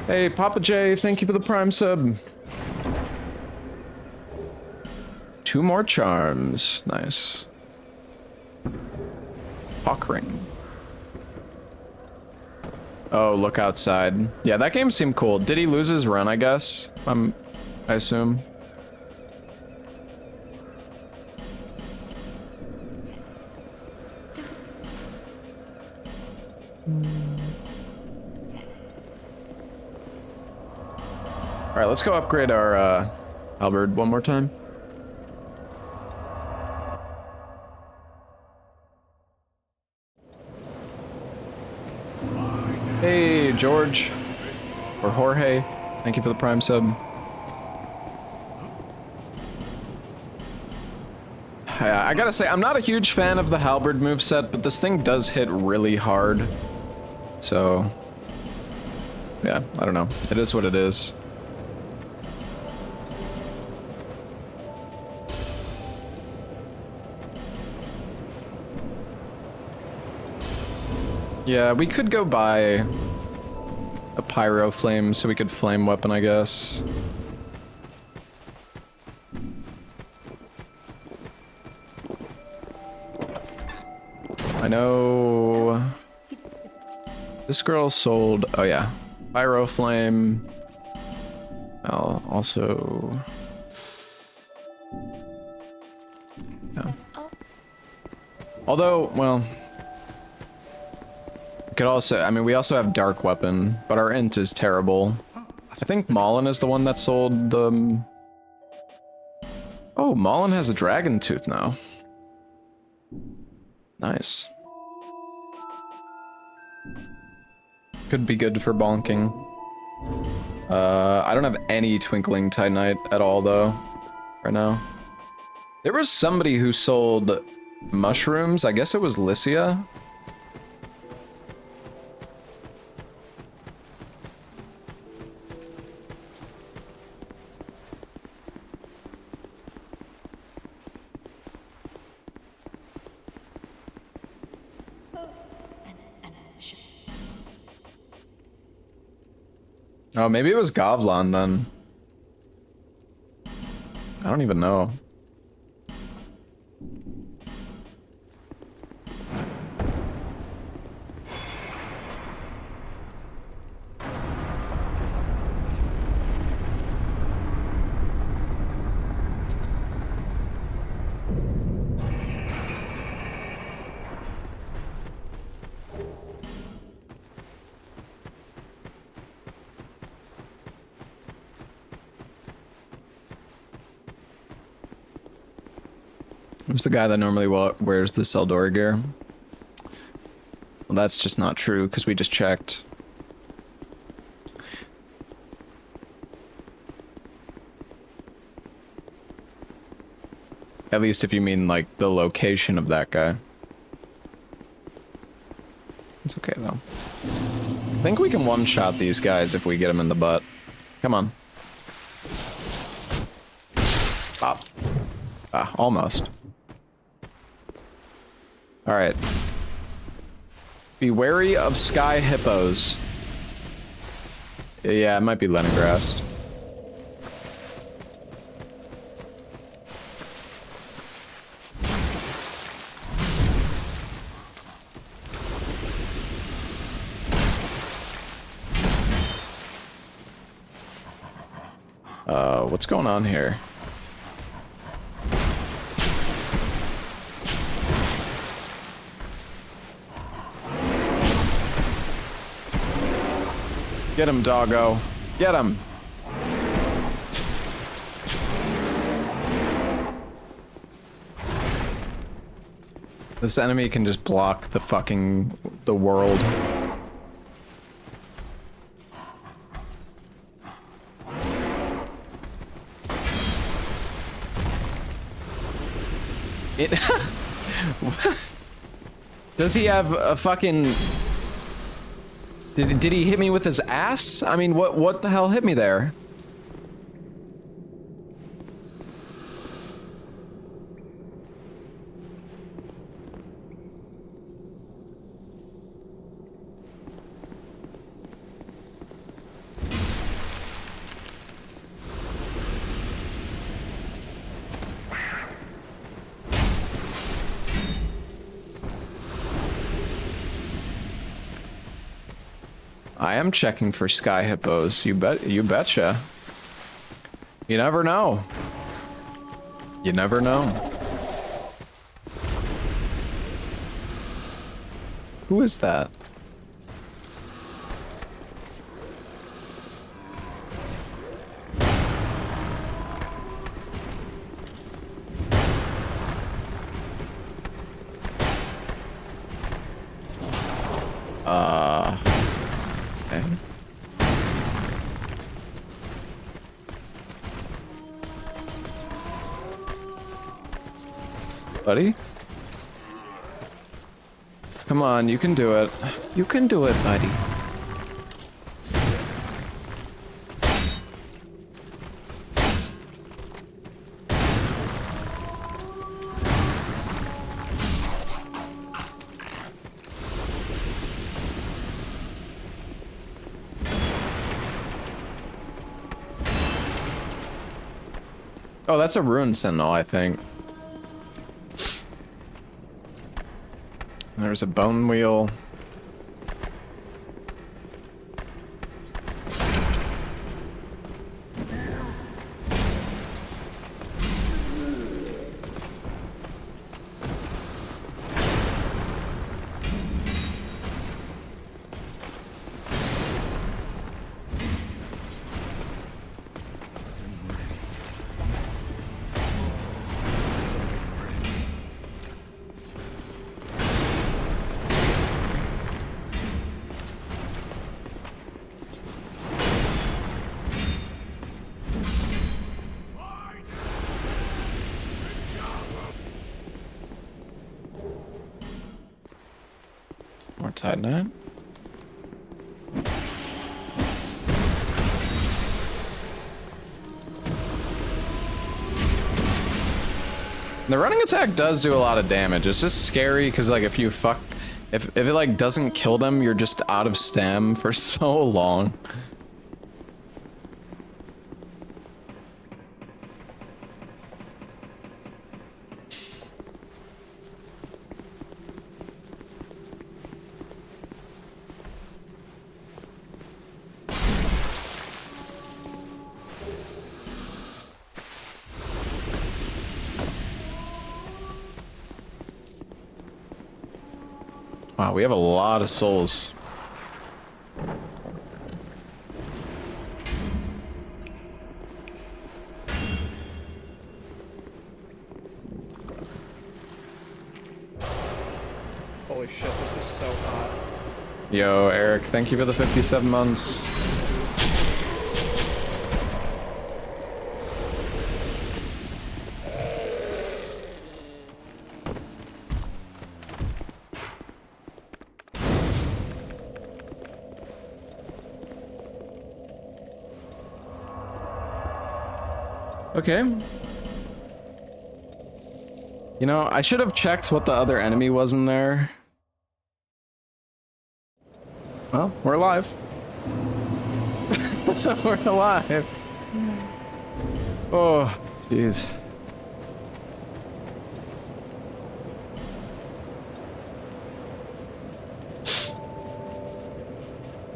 Hey, Papa J, thank you for the Prime sub. 2 more charms. Nice. Hawk ring. Oh, look outside. Yeah, that game seemed cool. Did he lose his run, I guess? I assume. All right, let's go upgrade our halberd one more time. Hey, George. Or Jorge. Thank you for the Prime sub. I gotta say, I'm not a huge fan of the halberd moveset, but this thing does hit really hard. So, yeah, I don't know. It is what it is. Yeah, we could go buy a pyro flame so we could flame weapon, I guess. I know this girl sold, oh yeah, pyro flame. I'll also, yeah. Although, well, could also, I mean, we also have dark weapon, but our int is terrible. I think Malin is the one that sold the... Oh, Malin has a dragon tooth now. Nice. Could be good for bonking. I don't have any Twinkling Titanite at all, though, right now. There was somebody who sold mushrooms. I guess it was Lycia. Oh, maybe it was Govlon then. I don't even know. Who's the guy that normally wears the Seldora gear? Well, that's just not true, because we just checked. At least if you mean, like, the location of that guy. It's okay, though. I think we can one-shot these guys if we get them in the butt. Come on. Pop. Ah, almost. Alright. Be wary of sky hippos. Yeah, it might be Lenigrast. What's going on here? Get him, doggo. Get him. This enemy can just block the world. It Does he have a fucking... Did he hit me with his ass? I mean, what the hell hit me there? I am checking for sky hippos. You betcha. You never know. You never know. Who is that? Okay. Buddy? Come on, you can do it. You can do it, buddy. Oh, that's a rune sentinel, I think. There's a bone wheel. More tight knot. The running attack does do a lot of damage. It's just scary because like if it like doesn't kill them, you're just out of stam for so long. Wow, we have a lot of souls. Holy shit, this is so hot. Yo, Eric, thank you for the 57 months. Okay. You know, I should have checked what the other enemy was in there. Well, we're alive. We're alive. Oh, jeez.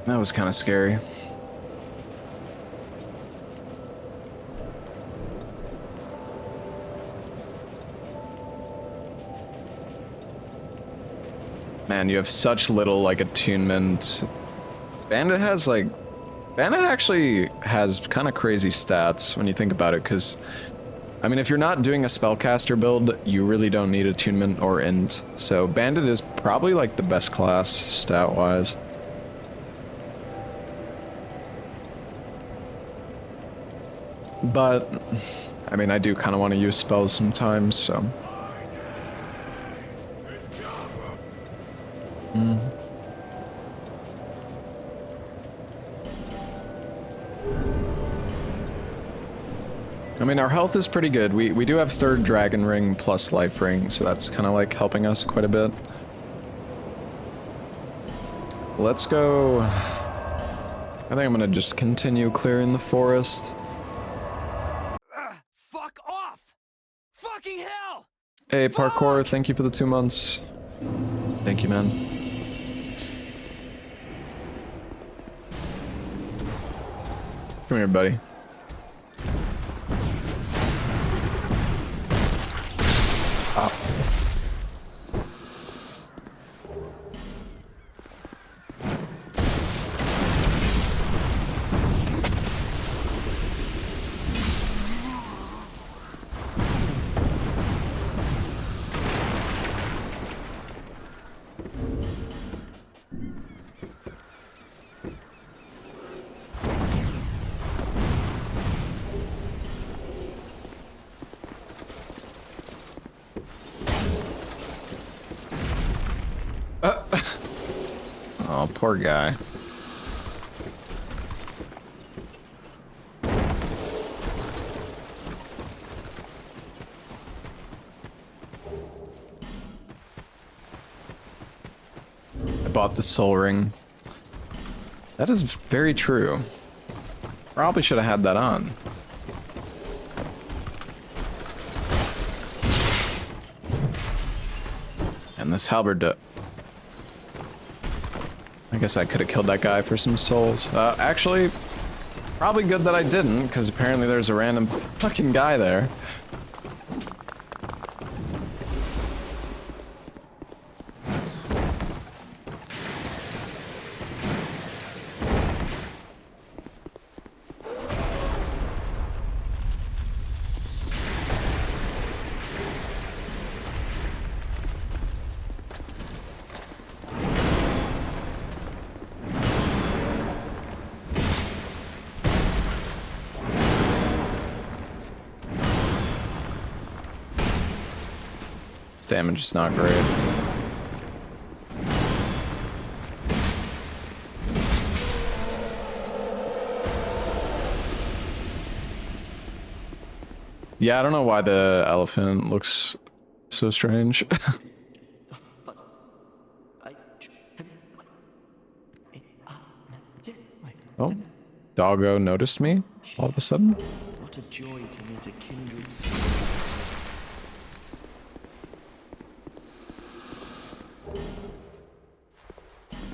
That was kind of scary. Man, you have such little, like, attunement. Bandit has, like, Bandit actually has kind of crazy stats when you think about it, because, I mean, if you're not doing a spellcaster build, you really don't need attunement or int. So Bandit is probably like the best class stat-wise. But, I mean, I do kind of want to use spells sometimes, so. I mean, our health is pretty good. We do have 3rd Dragon Ring plus Life Ring, so that's kind of like helping us quite a bit. Let's go. I think I'm gonna just continue clearing the forest. Fuck off! Fucking hell! Hey, Parkour, thank you for the 2 months. Thank you, man. Come here, buddy. Oh, poor guy. I bought the soul ring. That is very true. Probably should have had that on. And this halberd. I guess I could have killed that guy for some souls. Actually, probably good that I didn't, because apparently there's a random fucking guy there. Damage is not great. Yeah, I don't know why the elephant looks so strange. Oh, doggo noticed me all of a sudden. What a joy to meet a kindred.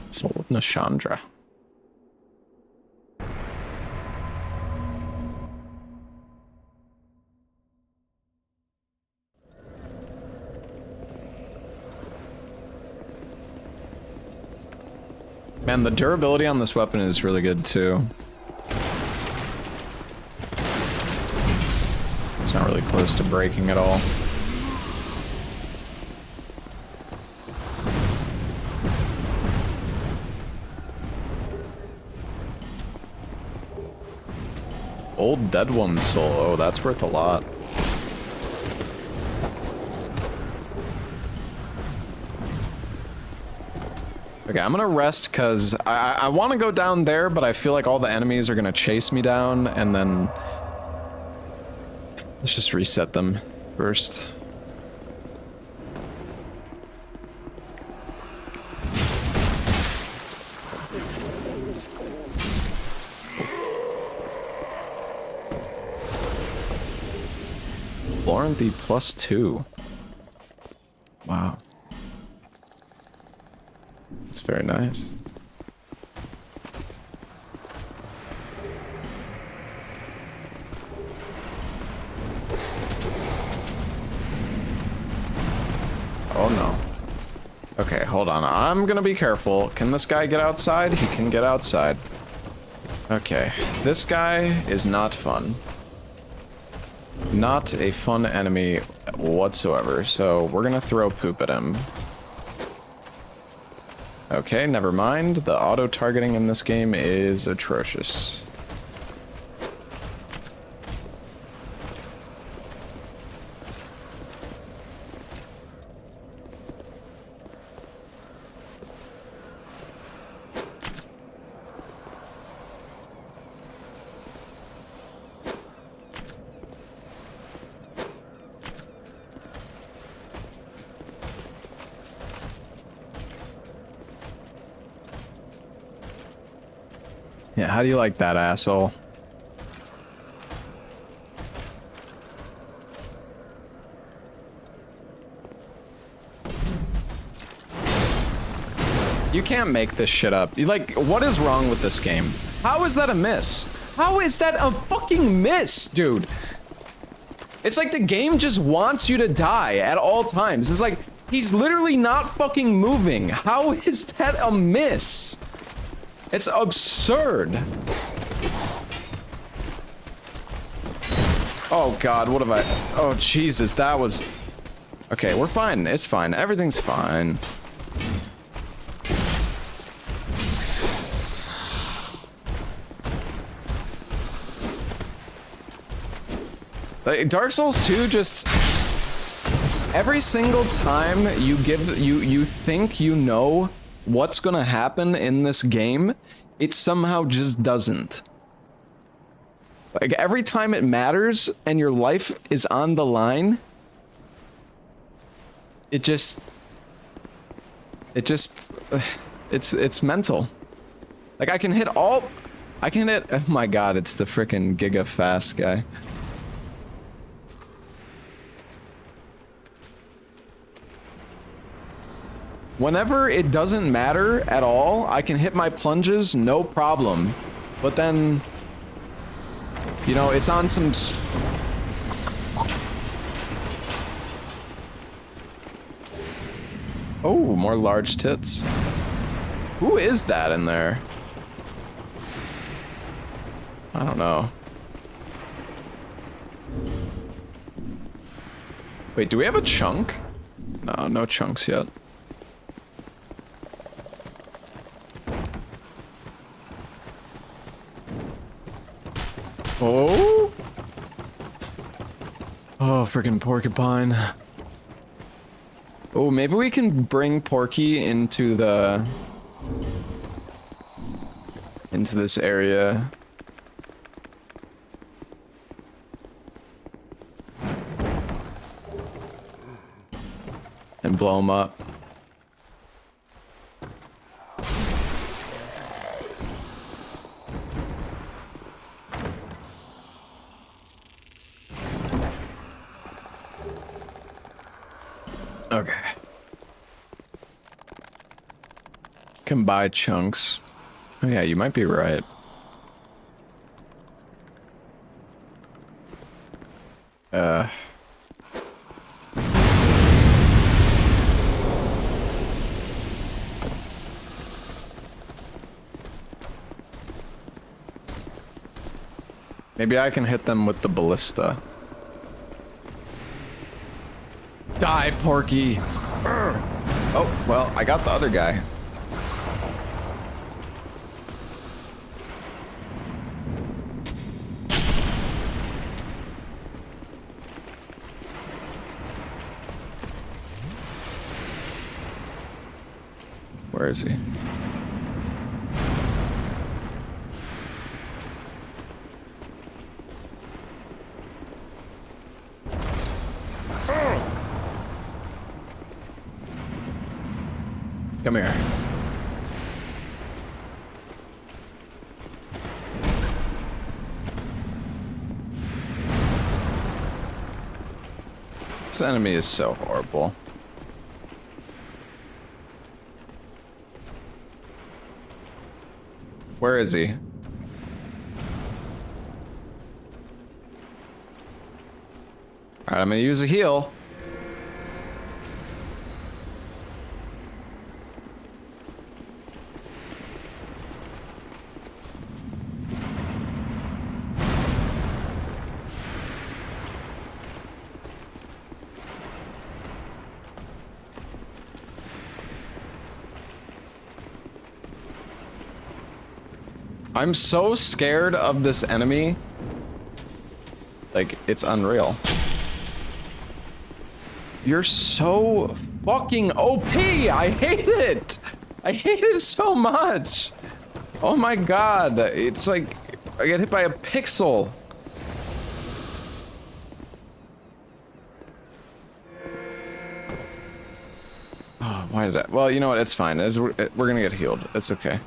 Soul of Nashandra. Man, the durability on this weapon is really good too. It's not really close to breaking at all. Old Dead One soul. Oh, that's worth a lot. Okay, I'm gonna rest because I want to go down there, but I feel like all the enemies are gonna chase me down, and then let's just reset them first. Florent the +2. Wow. That's very nice. Oh no. Okay, hold on. I'm gonna be careful. Can this guy get outside? He can get outside. Okay, this guy is not fun. Not a fun enemy whatsoever, so we're gonna throw poop at him. Okay, never mind. The auto-targeting in this game is atrocious. Yeah, how do you like that, asshole? You can't make this shit up. Like, what is wrong with this game? How is that a miss? How is that a fucking miss, dude? It's like the game just wants you to die at all times. It's like, he's literally not fucking moving. How is that a miss? It's absurd. Oh god, what have I... Oh Jesus, that was... Okay, we're fine. It's fine. Everything's fine. Like, Dark Souls 2 just... Every single time you think you know what's gonna happen in this game, it somehow just doesn't. Like, every time it matters and your life is on the line, it's mental. Like, I can hit, oh my god, it's the frickin' Giga Fast guy. Whenever it doesn't matter at all, I can hit my plunges, no problem. But then, you know, it's on some... Oh, more large tits. Who is that in there? I don't know. Wait, do we have a chunk? No, no chunks yet. Oh! Oh, freaking porcupine. Oh, maybe we can bring Porky into this area. And blow him up. Okay. Can buy chunks. Oh yeah, you might be right. Maybe I can hit them with the ballista. Die, Porky! Urgh. Oh, well, I got the other guy. Where is he? Come here. This enemy is so horrible. Where is he? Alright, I'm gonna use a heal. I'm so scared of this enemy. Like, it's unreal. You're so fucking OP! I hate it! I hate it so much! Oh my god, it's like I get hit by a pixel. Oh, why did that? Well, you know what? It's fine. We're gonna get healed. It's okay.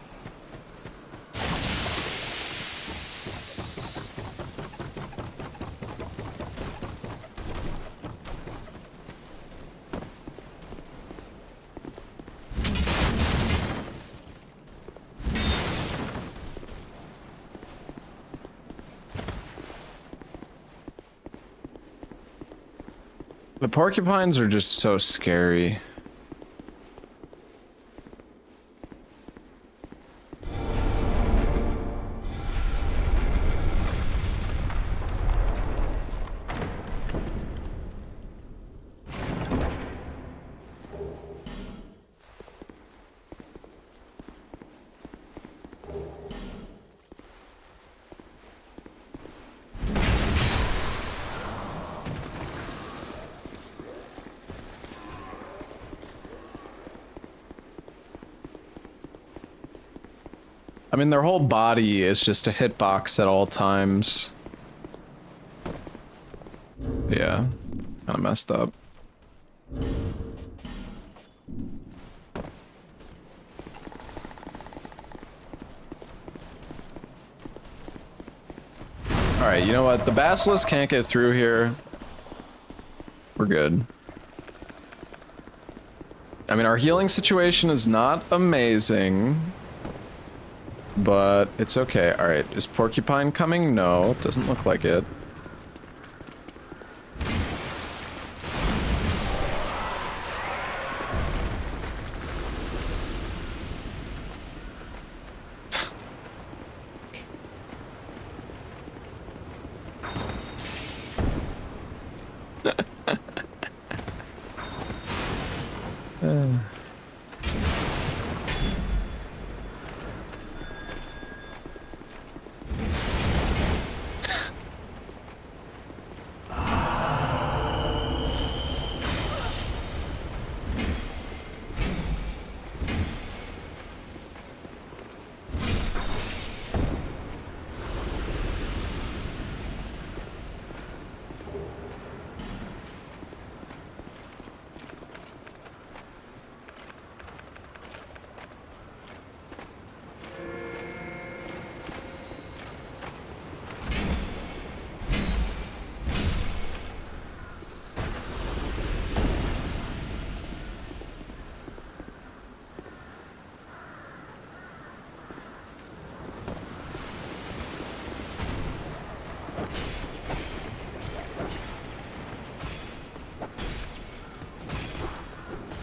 The porcupines are just so scary. I mean, their whole body is just a hitbox at all times. Yeah, kind of messed up. Alright, you know what? The Basilisk can't get through here. We're good. I mean, our healing situation is not amazing. But it's okay. Alright, is Porcupine coming? No, it doesn't look like it.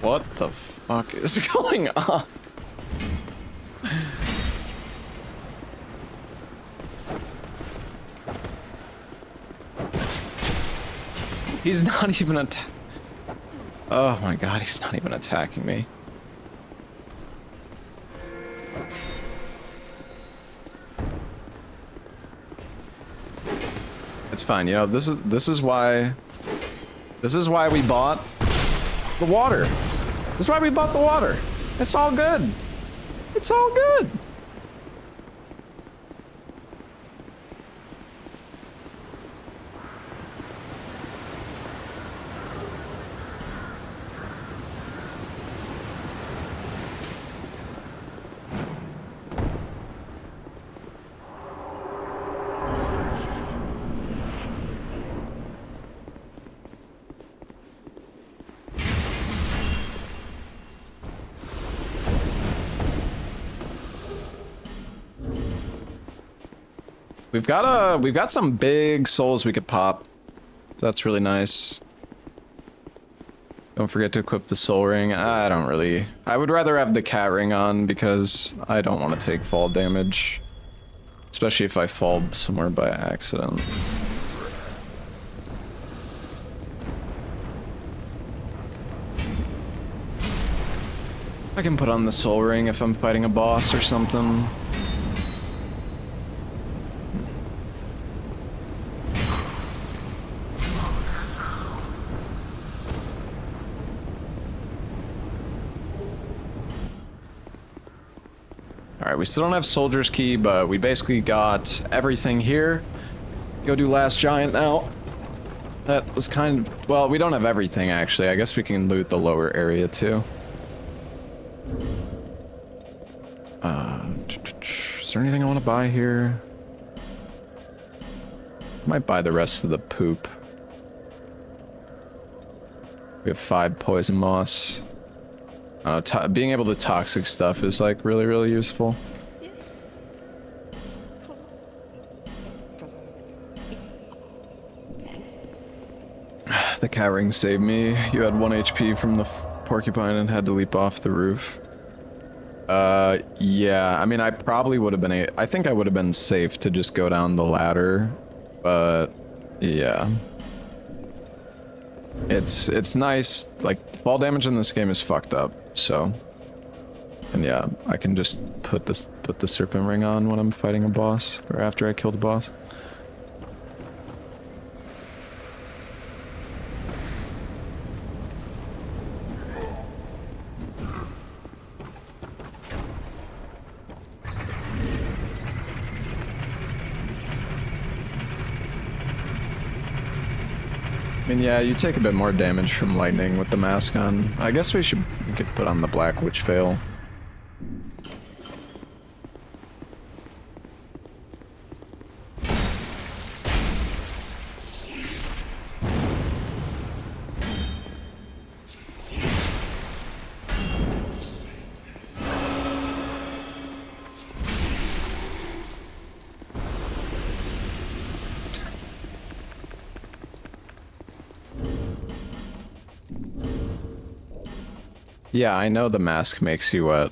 What the fuck is going on? He's not even attacking. Oh my god, he's not even attacking me. It's fine, you know, this is why we bought the water. This is why we bought the water. It's all good. It's all good. We've got some big souls we could pop. So that's really nice. Don't forget to equip the soul ring. I would rather have the cat ring on because I don't want to take fall damage. Especially if I fall somewhere by accident. I can put on the soul ring if I'm fighting a boss or something. Alright, we still don't have Soldier's Key, but we basically got everything here. Go do Last Giant now. That was kind of... Well, we don't have everything, actually. I guess we can loot the lower area, too. Is there anything I want to buy here? Might buy the rest of the poop. We have 5 poison moss. Being able to toxic stuff is like really, really useful. The cat ring saved me. You had 1 HP from the porcupine and had to leap off the roof. Yeah, I mean, I probably would have been I think I would have been safe to just go down the ladder, but yeah. It's nice, like, fall damage in this game is fucked up, so. And yeah, I can just put the serpent ring on when I'm fighting a boss, or after I kill the boss. I mean, yeah, you take a bit more damage from lightning with the mask on. I guess we could put on the Black Witch Veil. Yeah, I know the mask makes you wet.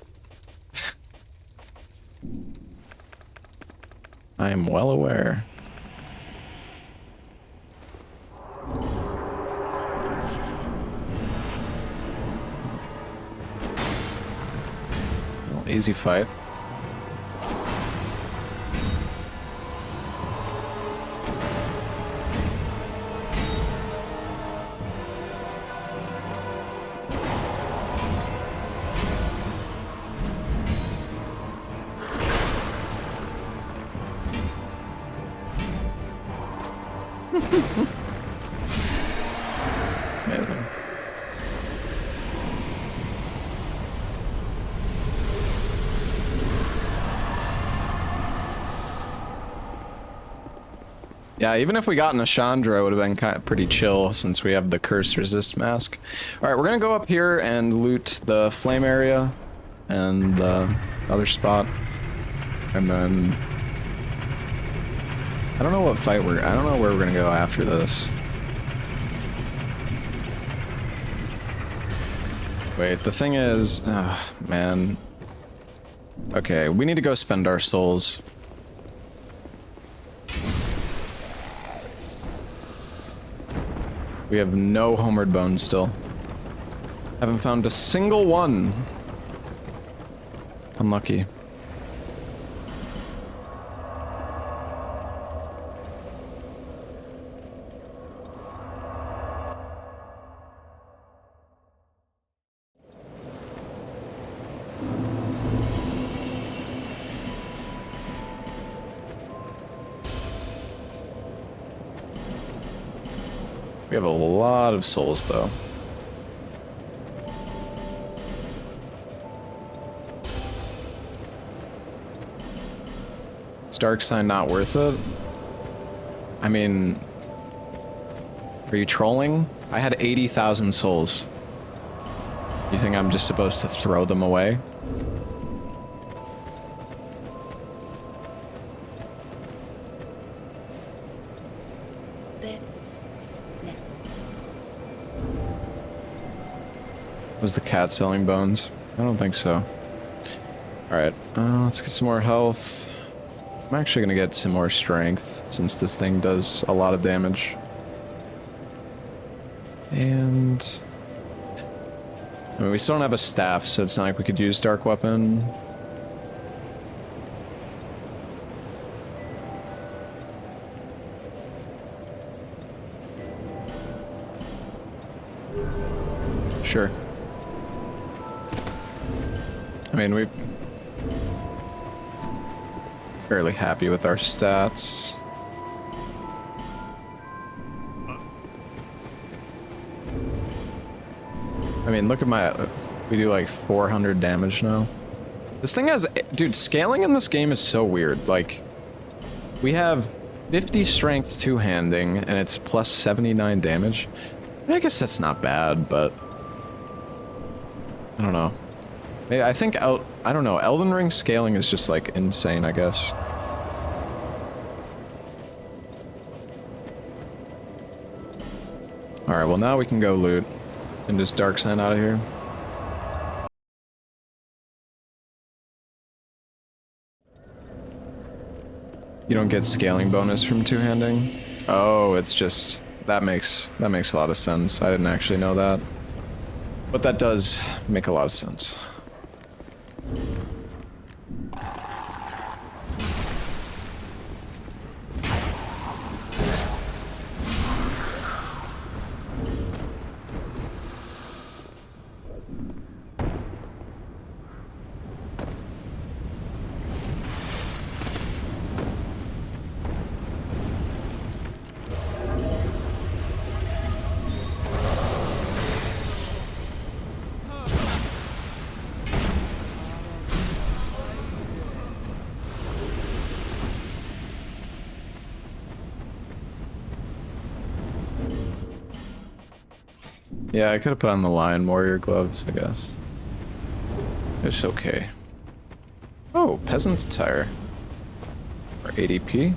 I am well aware. Well, easy fight. Amazing. Yeah, even if we got an Ashandra, it would have been kind of pretty chill since we have the curse resist mask. Alright, we're gonna go up here and loot the flame area and the other spot. And then I don't know what fight I don't know where we're gonna go after this. Wait, the thing is, man. Okay, we need to go spend our souls. We have no homeward bones still. Haven't found a single one. Unlucky. We have a lot of souls, though. Is Dark Sign not worth it? I mean, are you trolling? I had 80,000 souls. You think I'm just supposed to throw them away? Was the cat selling bones? I don't think so. Alright, let's get some more health. I'm actually gonna get some more strength, since this thing does a lot of damage. And I mean, we still don't have a staff, so it's not like we could use Dark Weapon. Sure. I mean, fairly happy with our stats. I mean, look at my... We do like 400 damage now. This thing has... Dude, scaling in this game is so weird. Like, we have 50 strength two-handing, and it's plus 79 damage. I guess that's not bad, but... I don't know. Maybe, I think... I don't know. Elden Ring scaling is just, like, insane, I guess. Alright, well now we can go loot. And just dark sign out of here. You don't get scaling bonus from two-handing? Oh, it's just... That makes a lot of sense. I didn't actually know that. But that does make a lot of sense. Yeah, I could have put on the Lion Warrior gloves, I guess. It's okay. Oh, peasant attire. Or ADP.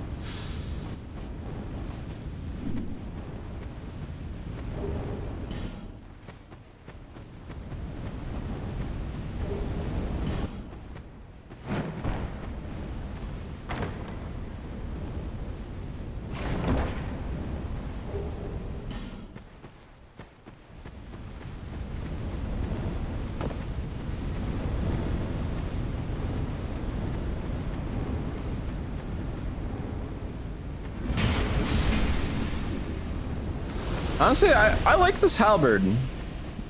Honestly, I like this halberd.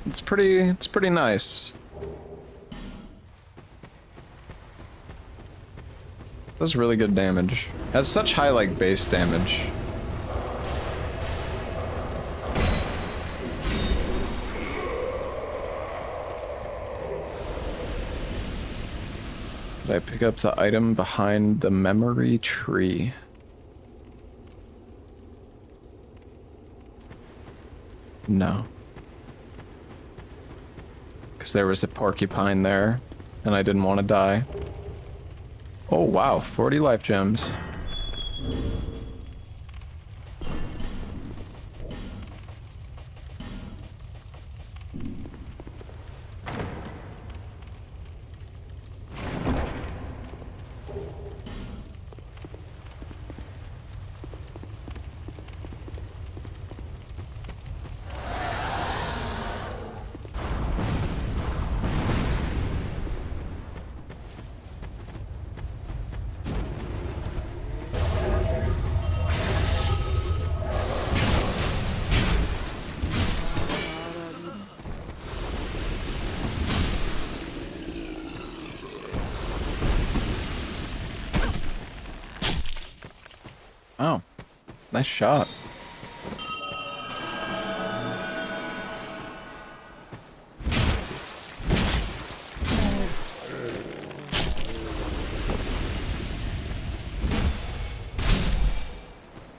It's pretty nice. Does really good damage. Has such high, like, base damage. Did I pick up the item behind the memory tree? No. Because there was a porcupine there, and I didn't want to die. Oh wow, 40 life gems. Oh, nice shot.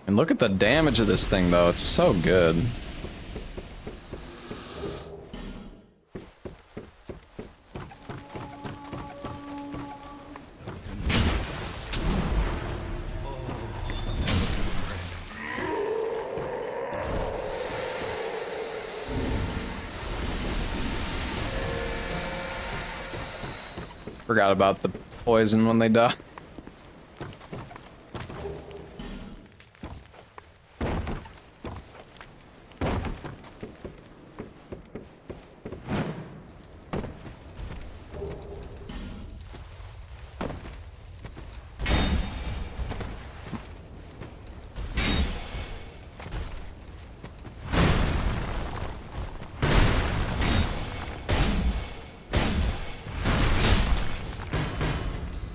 And look at the damage of this thing, though. It's so good. Forgot about the poison when they die.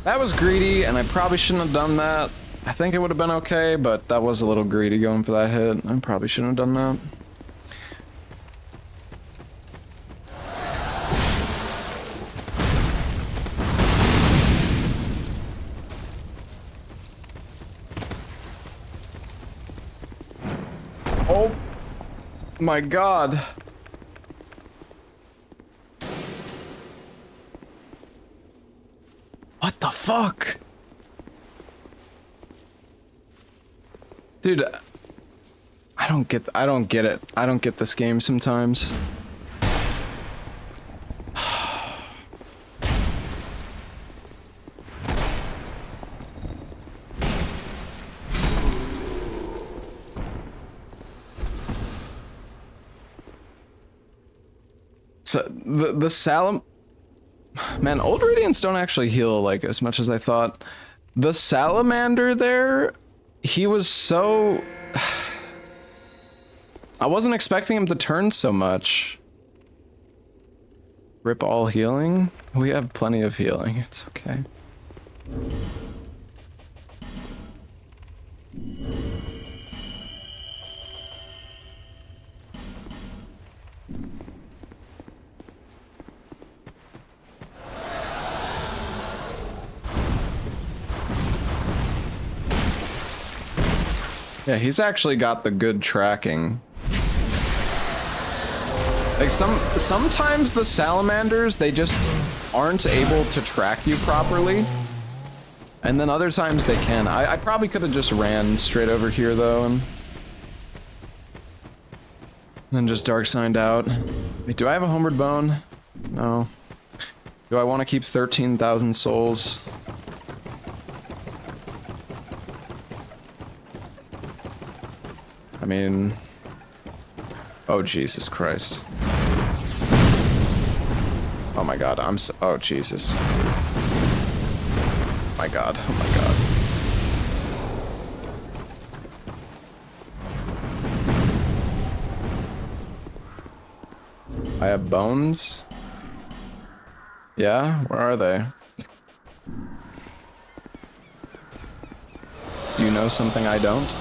That was greedy, and I probably shouldn't have done that. I think it would have been okay, but that was a little greedy going for that hit. I probably shouldn't have done that. Oh my god. What the fuck? Dude, I don't get it. I don't get this game sometimes. So the Salam, man, old Radiants don't actually heal like as much as I thought. The Salamander there, he was so, I wasn't expecting him to turn so much. Rip all healing? We have plenty of healing, it's okay. Yeah, he's actually got the good tracking. Like sometimes the salamanders, they just aren't able to track you properly. And then other times they can. I probably could have just ran straight over here though and then just dark signed out. Wait, do I have a homeward bone? No. Do I want to keep 13,000 souls? I mean, oh Jesus Christ. Oh my god, oh Jesus. My god, oh my god. I have bones? Yeah, where are they? Do you know something I don't?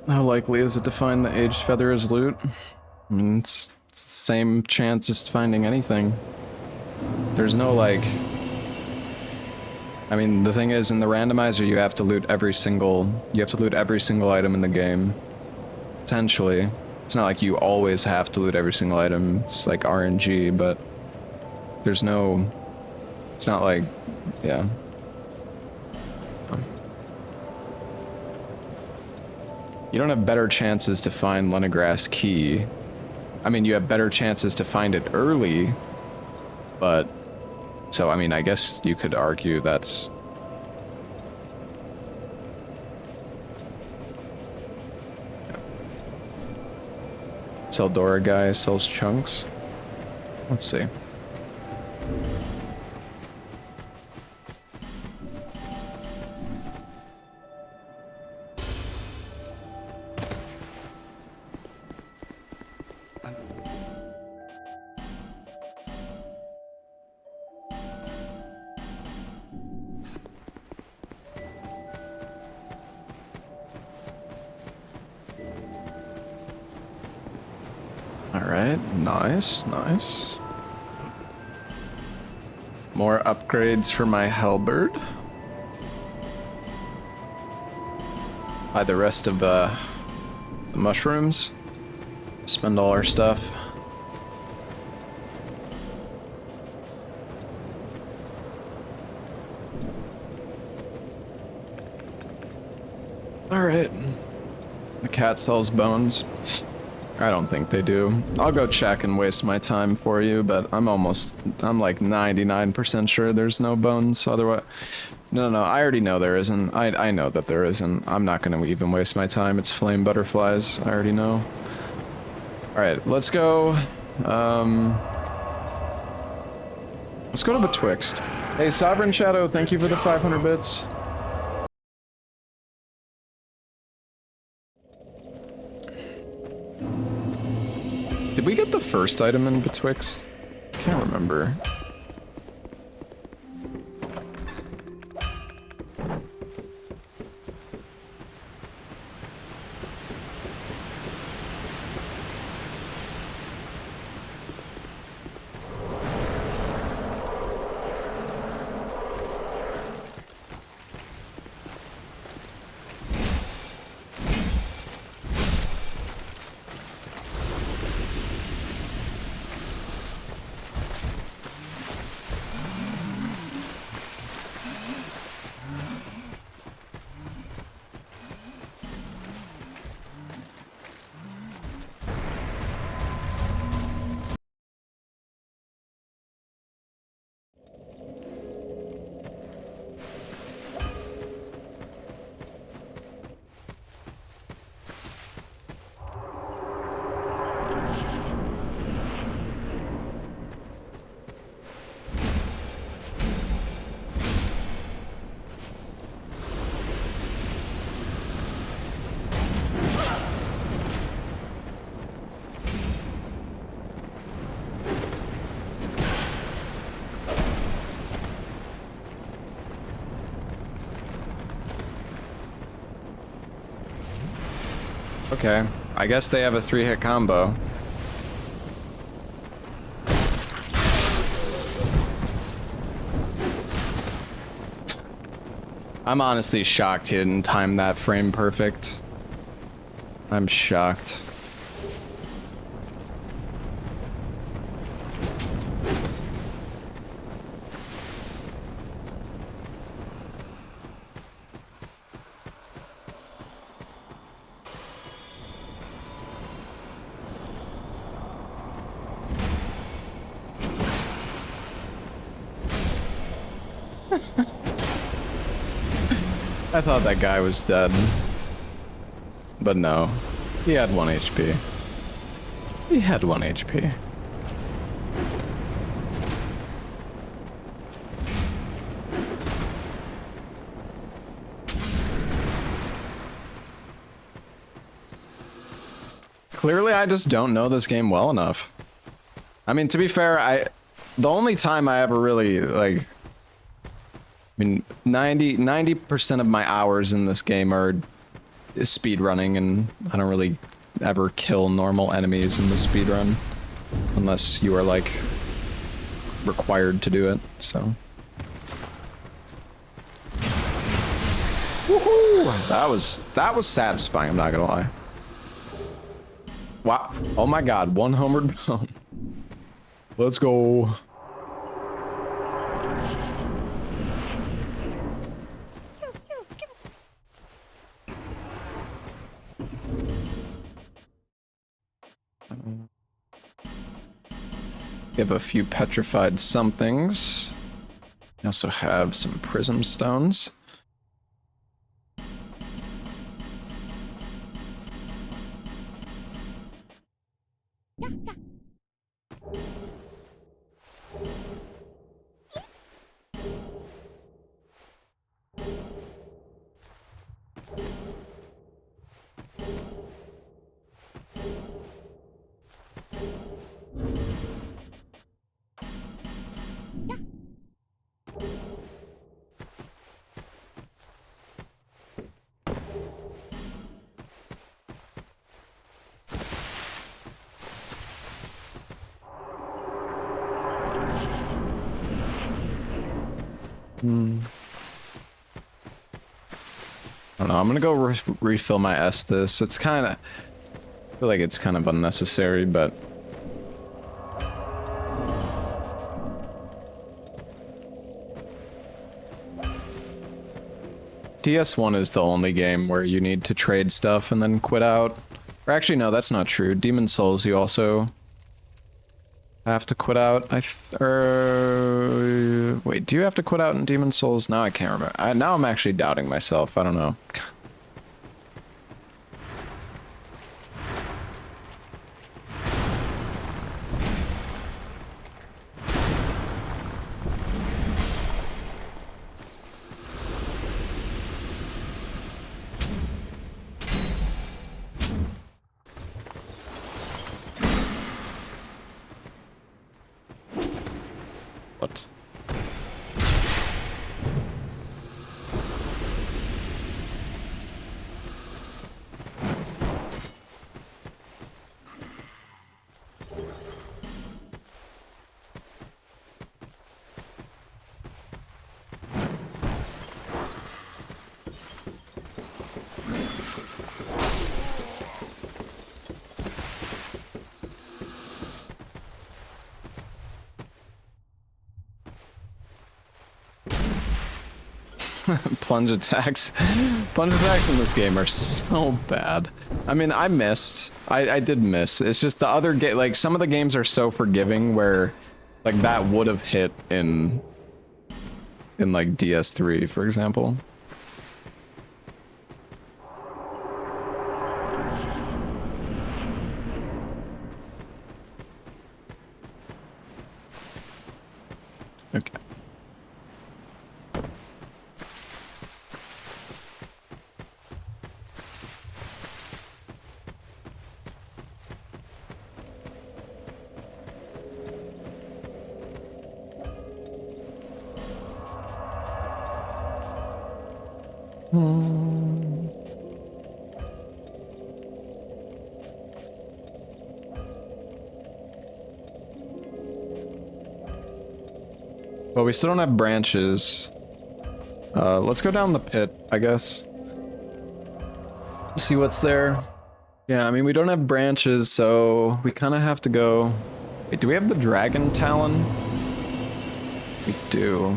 How likely is it to find the aged feather as loot? I mean, it's the same chance as finding anything. There's no like... I mean, the thing is, in the randomizer, you have to loot every single item in the game. Potentially. It's not like you always have to loot every single item. It's like RNG, but there's no... It's not like... Yeah. You don't have better chances to find Leningrass Key. I mean, you have better chances to find it early, but... So, I mean, I guess you could argue that's... Yeah. Seldora guy sells chunks. Let's see. Nice, nice. More upgrades for my halberd. Buy the rest of the mushrooms. Spend all our stuff. Alright. The cat sells bones. I don't think they do. I'll go check and waste my time for you, but I'm like 99% sure there's no bones. Otherwise, No, I already know there isn't. I know that there isn't. I'm not gonna even waste my time. It's flame butterflies. I already know. Alright, let's go. Let's go to Betwixt. Hey, Sovereign Shadow, thank you for the 500 bits. Did we get the first item in Betwixt? I can't remember. Okay, I guess they have a 3-hit combo. I'm honestly shocked he didn't time that frame perfect. I'm shocked. I thought that guy was dead. But no. He had 1 HP. He had 1 HP. Clearly, I just don't know this game well enough. I mean, to be fair, the only time I ever really, like... I mean, 90% of my hours in this game are speed running, and I don't really ever kill normal enemies in the speed run unless you are like required to do it. So, woohoo! That was satisfying. I'm not gonna lie. Wow! Oh my God! 1 homered bone. Let's go. We have a few petrified somethings. We also have some prism stones. I don't know, I'm gonna go refill my Estus. It's kind of... I feel like it's kind of unnecessary, but... DS1 is the only game where you need to trade stuff and then quit out. Or actually, no, that's not true. Demon Souls, you also... I have to quit out. Wait, do you have to quit out in Demon Souls? Now I can't remember. Now I'm actually doubting myself. I don't know. What? Plunge attacks. Plunge attacks in this game are so bad. I mean, I missed. I did miss. It's just the other game, like some of the games are so forgiving where like that would have hit in like DS3, for example. Okay. Well, we still don't have branches. Let's go down the pit, I guess. See what's there. Yeah, I mean, we don't have branches, so we kind of have to go... Wait, do we have the dragon talon? We do.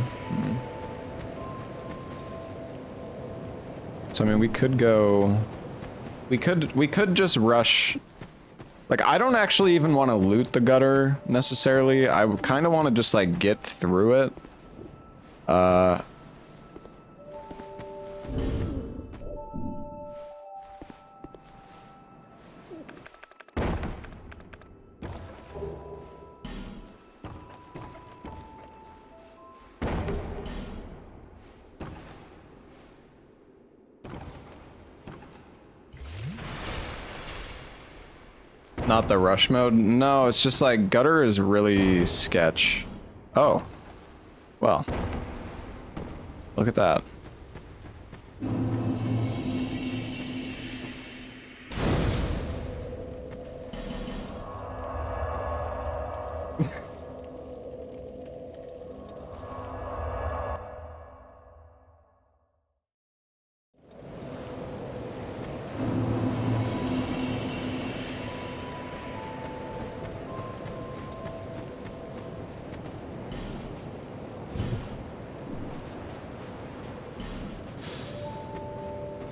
So, I mean, we could go... We could just rush... Like, I don't actually even want to loot the gutter, necessarily. I kind of want to just, like, get through it. Not the rush mode? No, it's just like gutter is really sketch. Oh. Well. Look at that.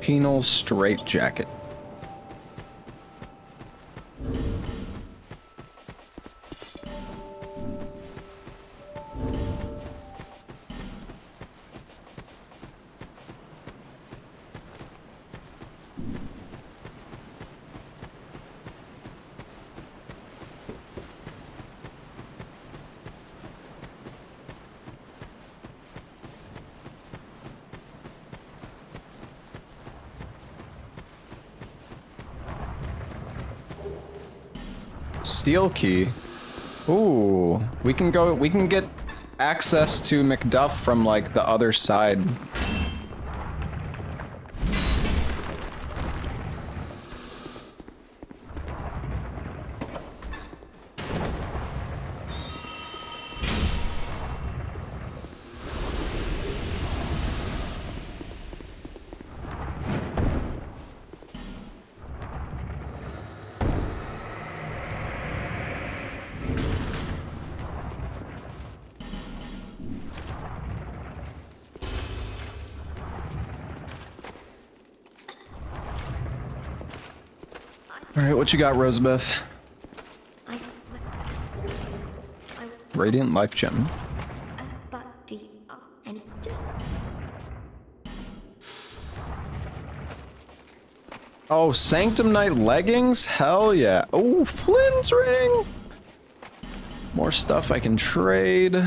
Penal straitjacket. Steel key. Ooh, we can get access to McDuff from like the other side. All right, what you got, Rosebeth? Radiant Life Gem. And just Oh, Sanctum Knight leggings? Hell yeah. Oh, Flynn's ring. More stuff I can trade.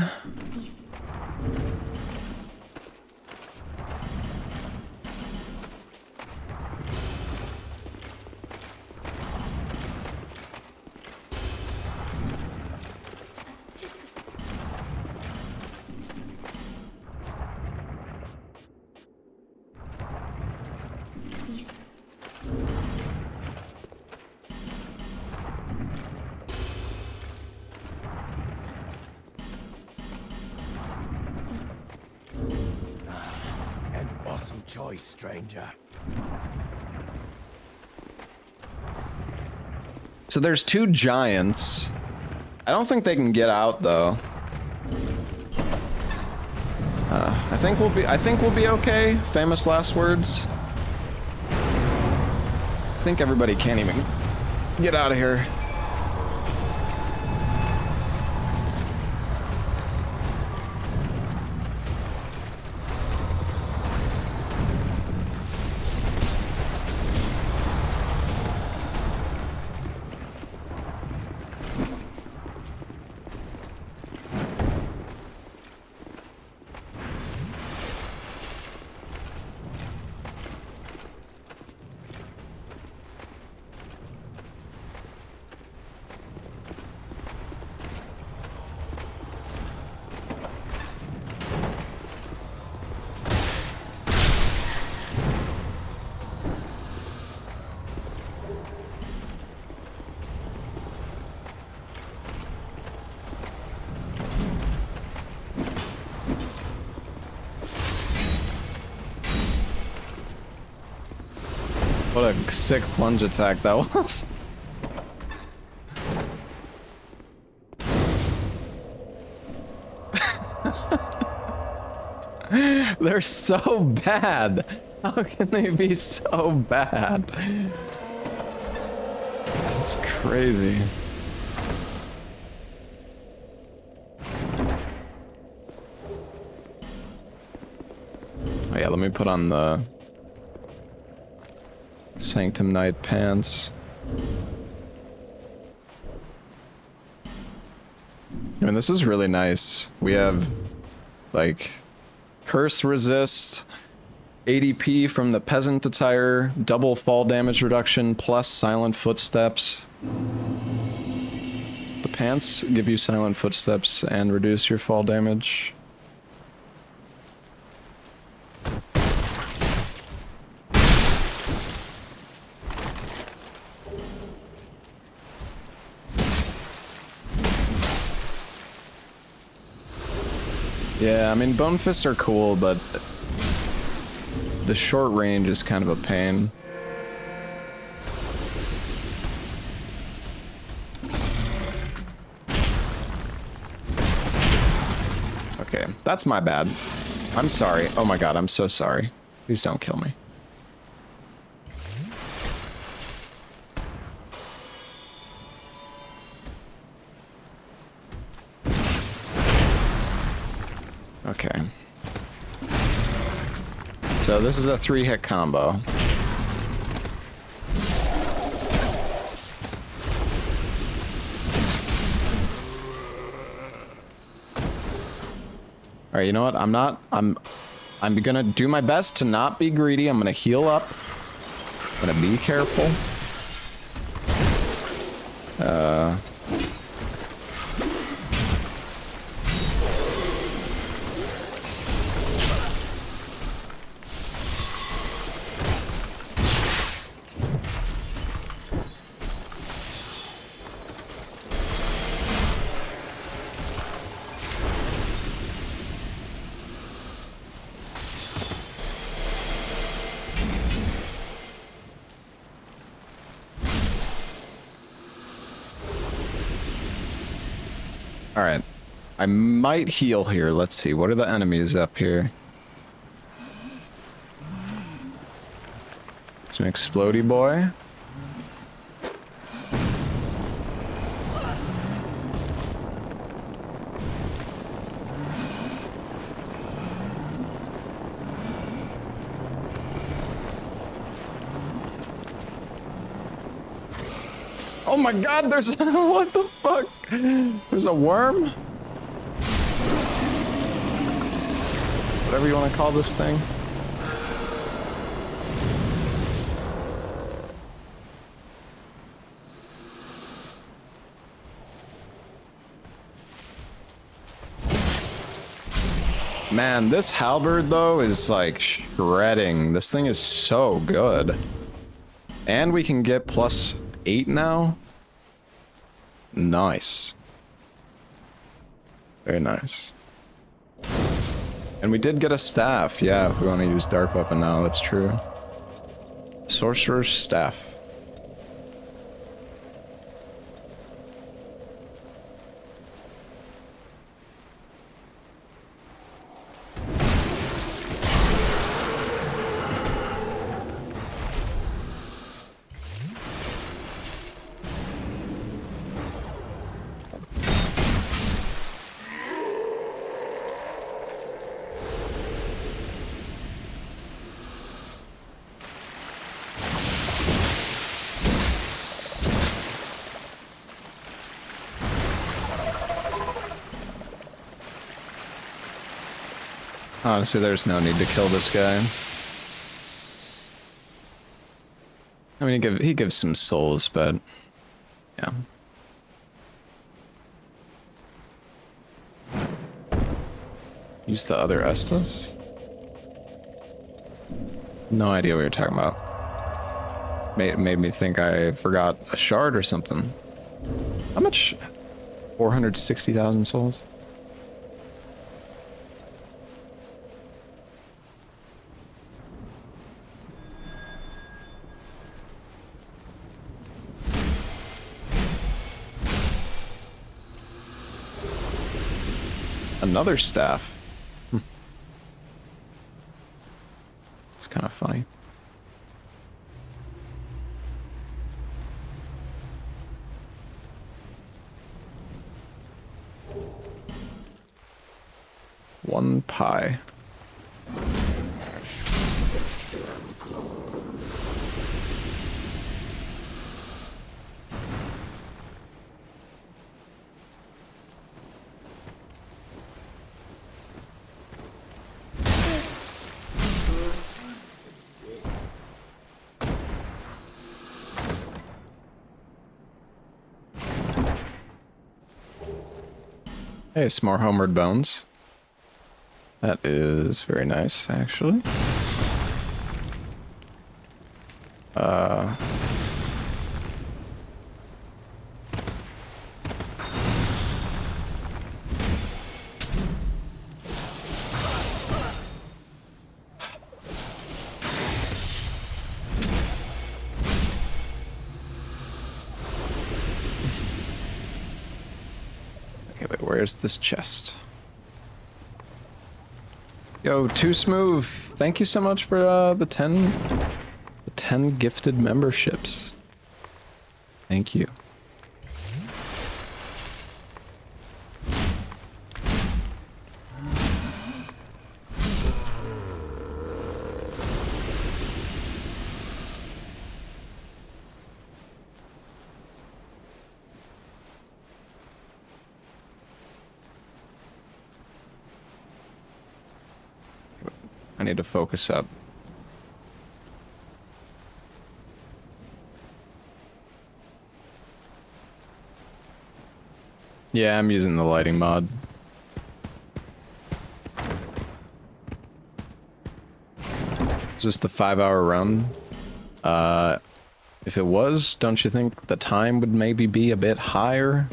An awesome choice, stranger. So there's 2 giants. I don't think they can get out though. I think we'll be okay. Famous last words. I think everybody can't even get out of here. What a sick plunge attack that was. They're so bad. How can they be so bad? It's crazy. Oh yeah, let me put on the Sanctum Knight pants. I mean, this is really nice. We have, like, Curse Resist, ADP from the Peasant attire, double fall damage reduction, plus Silent Footsteps. The pants give you Silent Footsteps and reduce your fall damage. Yeah, I mean, Bone Fists are cool, but the short range is kind of a pain. Okay, that's my bad. I'm sorry. Oh my god, I'm so sorry. Please don't kill me. Okay. So this is a 3-hit combo. Alright, you know what? I'm gonna do my best to not be greedy. I'm gonna heal up. I'm gonna be careful. Alright. I might heal here. Let's see. What are the enemies up here? It's an explodey boy. Oh my god, there's what the fuck? There's a worm? Whatever you want to call this thing. Man, this halberd though is like shredding. This thing is so good. And we can get +8 now. Nice. Very nice. And we did get a staff. Yeah, if we want to use dark weapon now, that's true. Sorcerer's staff. Honestly, there's no need to kill this guy. I mean, he gives some souls, but yeah. Use the other Estus? No idea what you're talking about. Made me think I forgot a shard or something. How much? 460,000 souls? Another staff. It's kind of funny. One pie. Hey, some more homeward bones. That is very nice, actually. Where's this chest? Yo, Too Smooth, thank you so much for the 10 gifted memberships. Thank you. I need to focus up. Yeah, I'm using the lighting mod. Is this the 5-hour run? If it was, don't you think the time would maybe be a bit higher?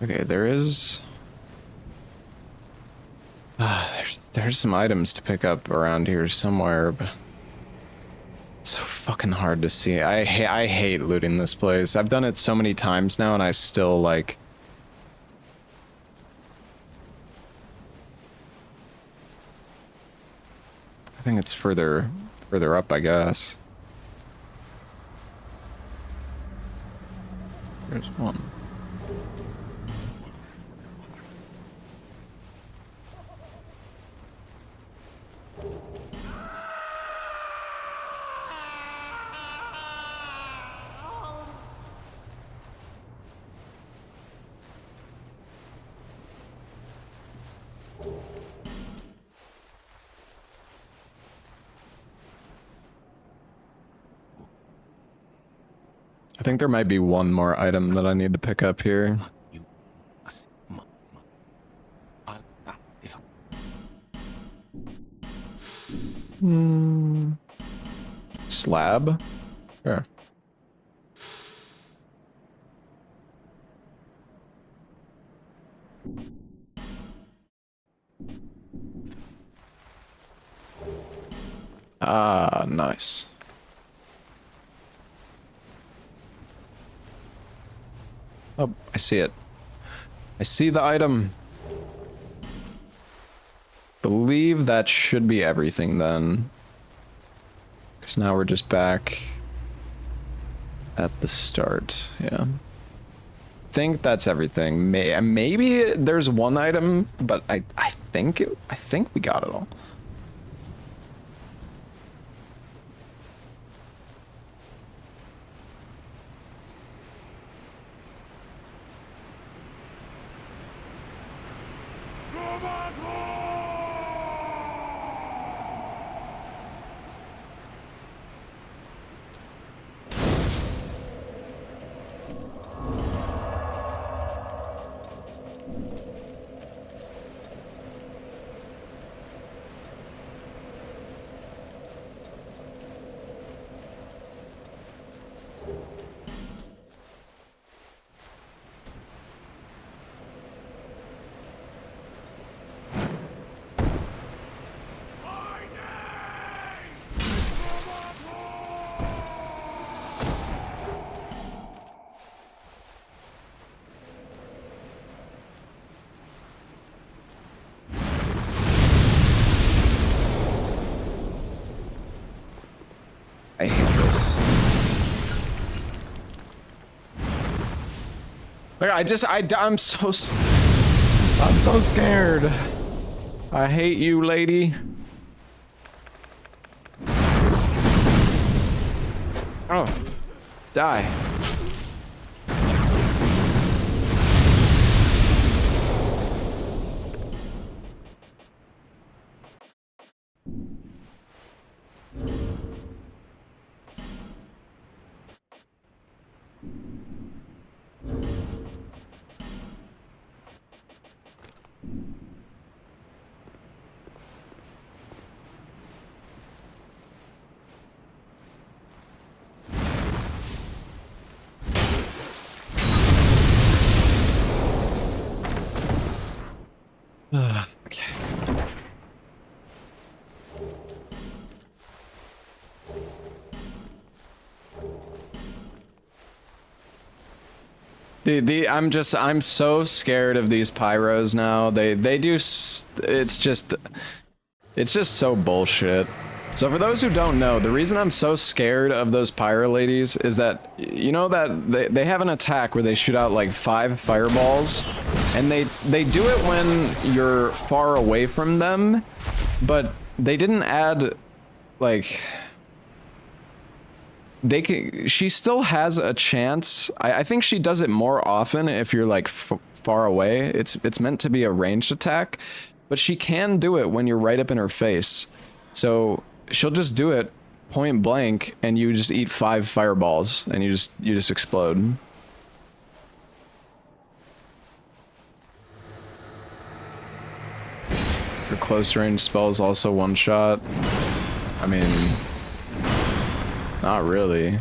Okay, there is... there's some items to pick up around here somewhere, but... it's so fucking hard to see. I hate looting this place. I've done it so many times now, and I still, like... I think it's further up, I guess. I think there might be one more item that I need to pick up here. Slab? Sure. Ah, nice. Oh, I see it. I see the item. Believe that should be everything then. Because now we're just back at the start. Yeah. Think that's everything. Maybe there's one item, but I think we got it all. I hate this. Like I'm so scared. I hate you, lady. Oh, die. Okay. I'm so scared of these pyros now. They do, it's just so bullshit. So for those who don't know, the reason I'm so scared of those pyro ladies is that, you know that they have an attack where they shoot out like 5 fireballs, and they do it when you're far away from them, but they didn't add, like, she still has a chance. I think she does it more often if you're like far away. It's meant to be a ranged attack, but she can do it when you're right up in her face. So she'll just do it point blank, and you just eat 5 fireballs, and you just explode. Her close range spells also one shot. I mean, not really.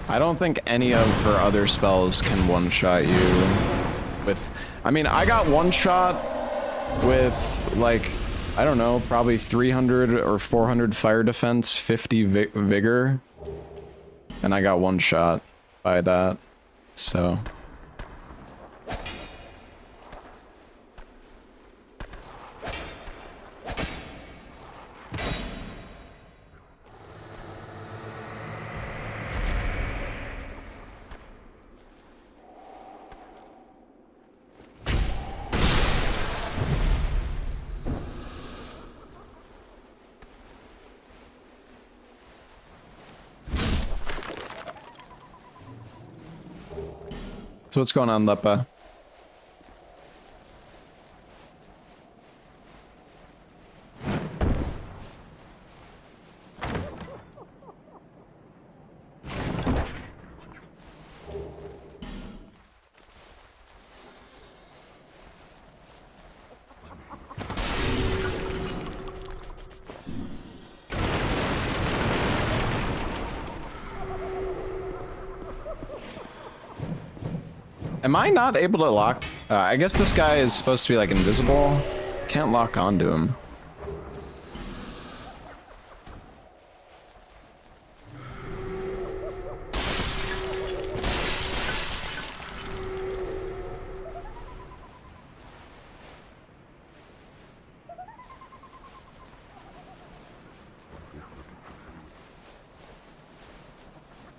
I don't think any of her other spells can one-shot you with... I mean, I got one-shot with, like, I don't know, probably 300 or 400 fire defense, 50 vigor, and I got one shot by that, so... So what's going on, Lepa? Am I not able to lock? I guess this guy is supposed to be like invisible. Can't lock onto him.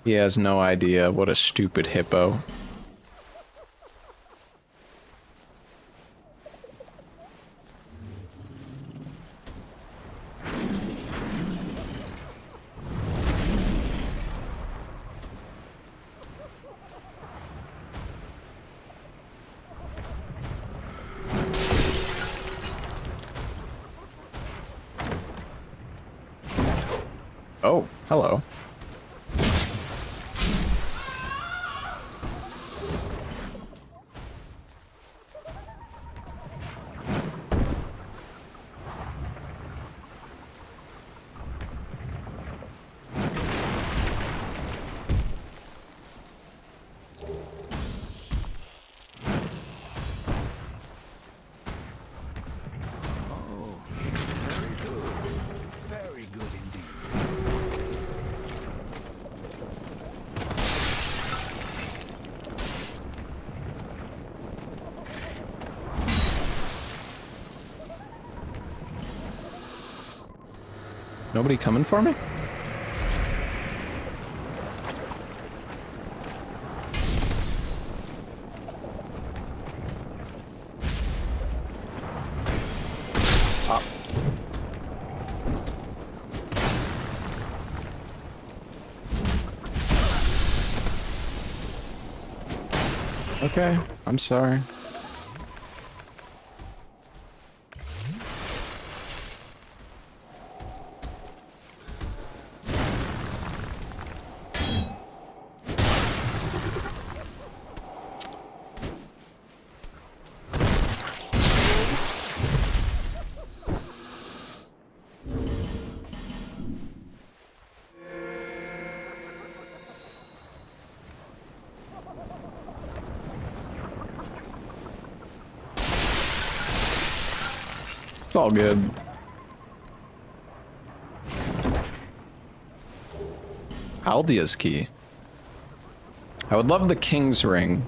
He has no idea. What a stupid hippo. Oh, hello. Very good indeed. Nobody coming for me? Ah. Okay, I'm sorry. It's all good. Aldia's key. I would love the King's ring,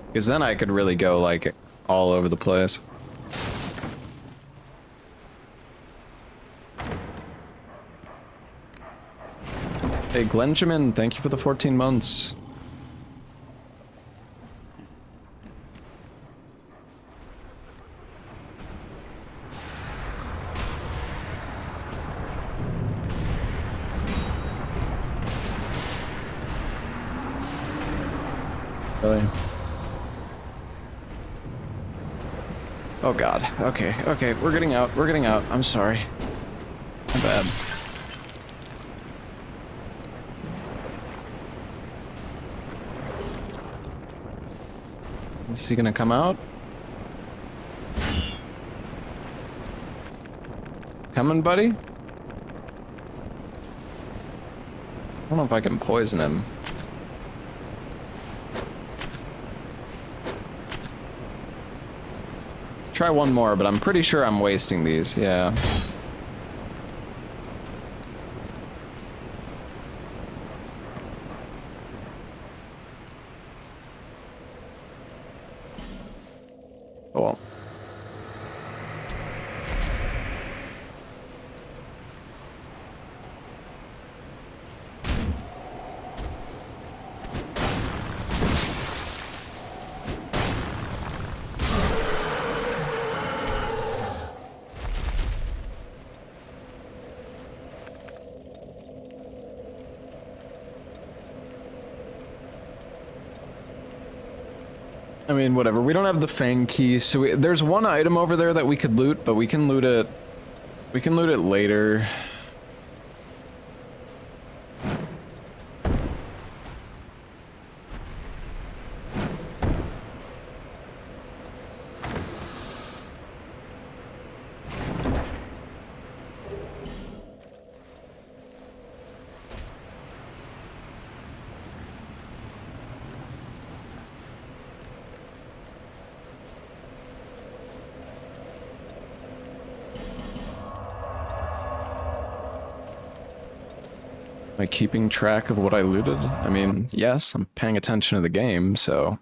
because then I could really go like all over the place. Hey Glenjamin, thank you for the 14 months. Really? Oh god. Okay, okay, we're getting out. We're getting out. I'm sorry. My bad. Is he gonna come out? Coming, buddy? I don't know if I can poison him. Try one more, but I'm pretty sure I'm wasting these, yeah. Oh well. I mean, whatever. We don't have the Fang key, so there's one item over there that we could loot, but we can loot it. We can loot it later. I keeping track of what I looted? I mean, yes, I'm paying attention to the game, so...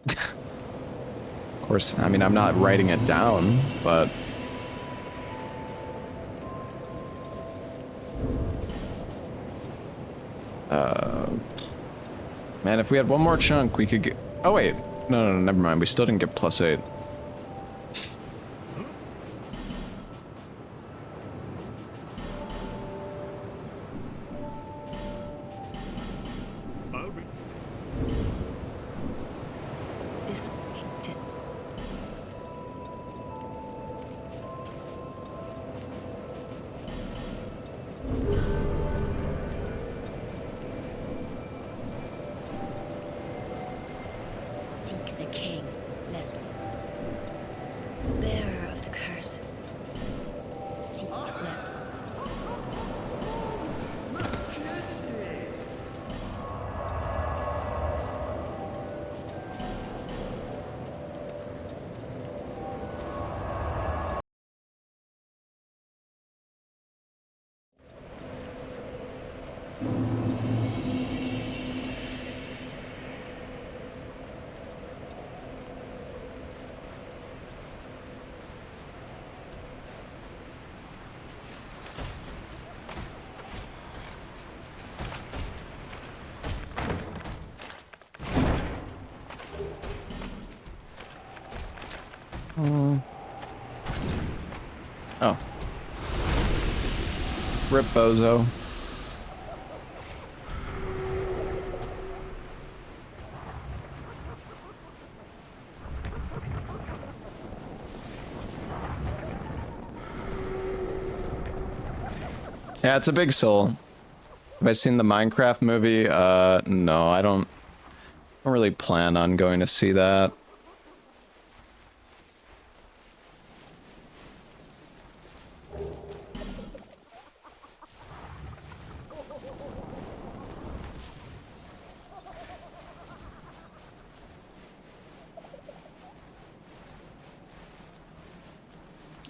Of course, I mean, I'm not writing it down, but... Man, if we had one more chunk, we could get... Oh, wait. No, never mind. We still didn't get +8. Seek the king, lest bearer of the curse. Seek lest Oh. Rip Bozo. Yeah, it's a big soul. Have I seen the Minecraft movie? No, I don't really plan on going to see that.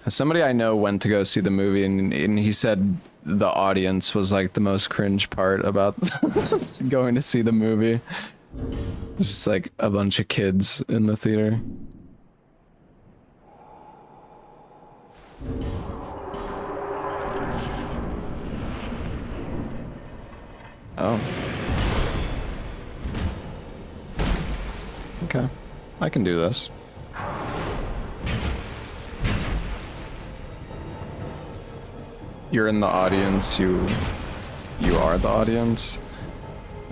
Somebody I know went to go see the movie, and he said the audience was like the most cringe part about going to see the movie. It's just like a bunch of kids in the theater. Oh. Okay. I can do this. You're in the audience, you are the audience?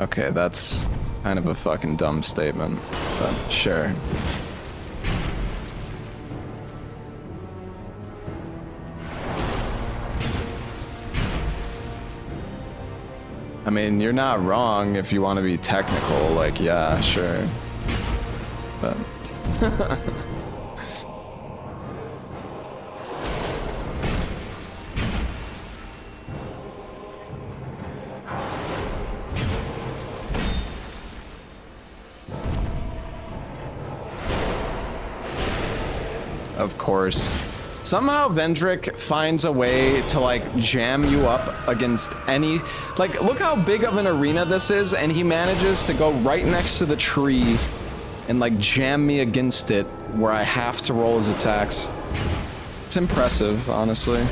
Okay, that's kind of a fucking dumb statement, but sure. I mean, you're not wrong if you want to be technical, like, yeah, sure. But... Of course. Somehow Vendrick finds a way to like jam you up against any, like look how big of an arena this is, and he manages to go right next to the tree and like jam me against it where I have to roll his attacks. It's impressive, honestly.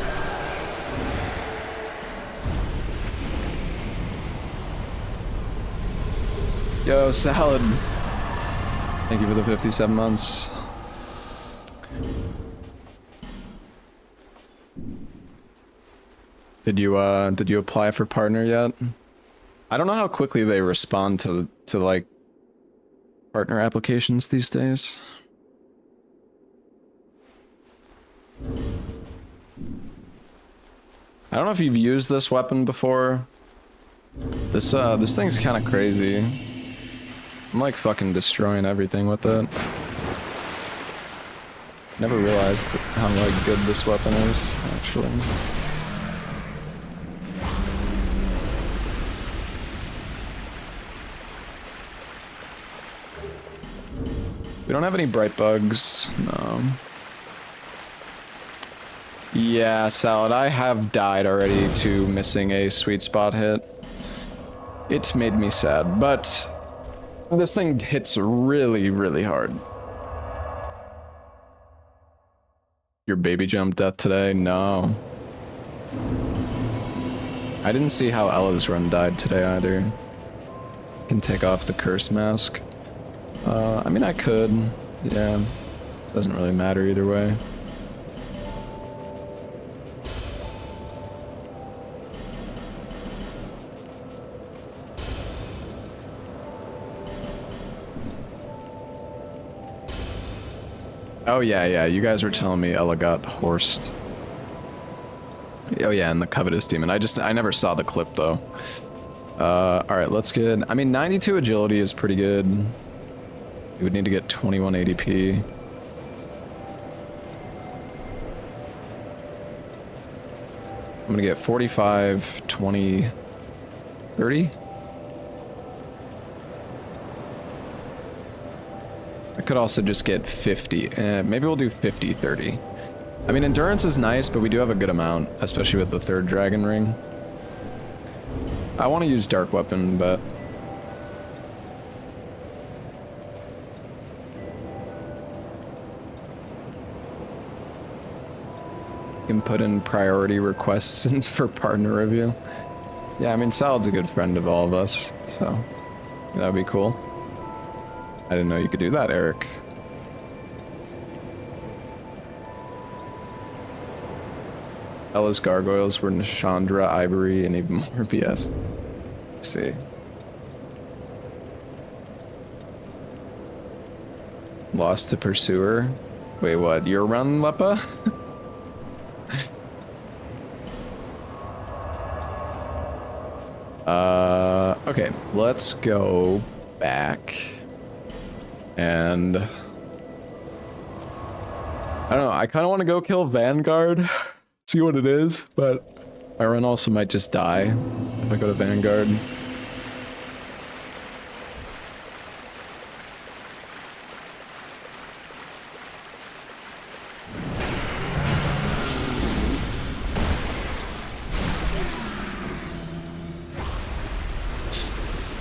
Yo, Salad. Thank you for the 57 months. Did you apply for partner yet? I don't know how quickly they respond to like partner applications these days. I don't know if you've used this weapon before. This thing's kind of crazy. I'm like fucking destroying everything with it. Never realized how like good this weapon is, actually. We don't have any bright bugs, no. Yeah, Salad, I have died already to missing a sweet spot hit. It's made me sad, but this thing hits really, really hard. Your baby jump death today? No. I didn't see how Ella's run died today either. Can take off the curse mask. I mean, I could. Yeah. Doesn't really matter either way. Oh yeah, you guys were telling me Ella got horsed. Oh yeah, and the covetous demon. I never saw the clip though. Alright, let's get, I mean 92 agility is pretty good. You would need to get 21 ADP. I'm gonna get 45, 20, 30. I could also just get 50. Maybe we'll do 50, 30. I mean, endurance is nice, but we do have a good amount, especially with the third dragon ring. I want to use dark weapon, but you can put in priority requests for partner review. Yeah, I mean, Salad's a good friend of all of us, so that'd be cool. I didn't know you could do that, Eric. Ella's gargoyles were Nishandra, Ivory, and even more BS. Let's see. Lost to Pursuer? Wait, what? Your run, Leppa? Okay, let's go back. And I don't know, I kind of want to go kill Vanguard, see what it is, but my run also might just die if I go to Vanguard.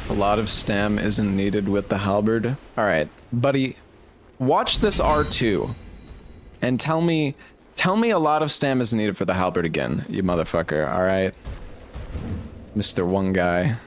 A lot of stam isn't needed with the halberd. All right, buddy, watch this R2 and tell me a lot of stam is needed for the halberd again, you motherfucker. All right, Mr. One Guy.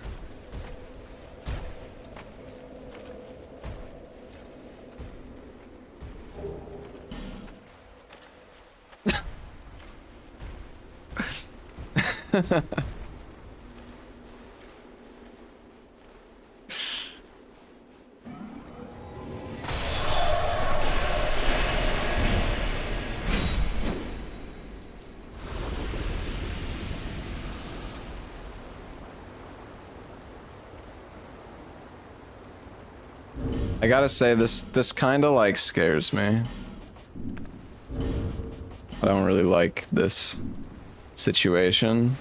I gotta say, this kind of like scares me. I don't really like this situation.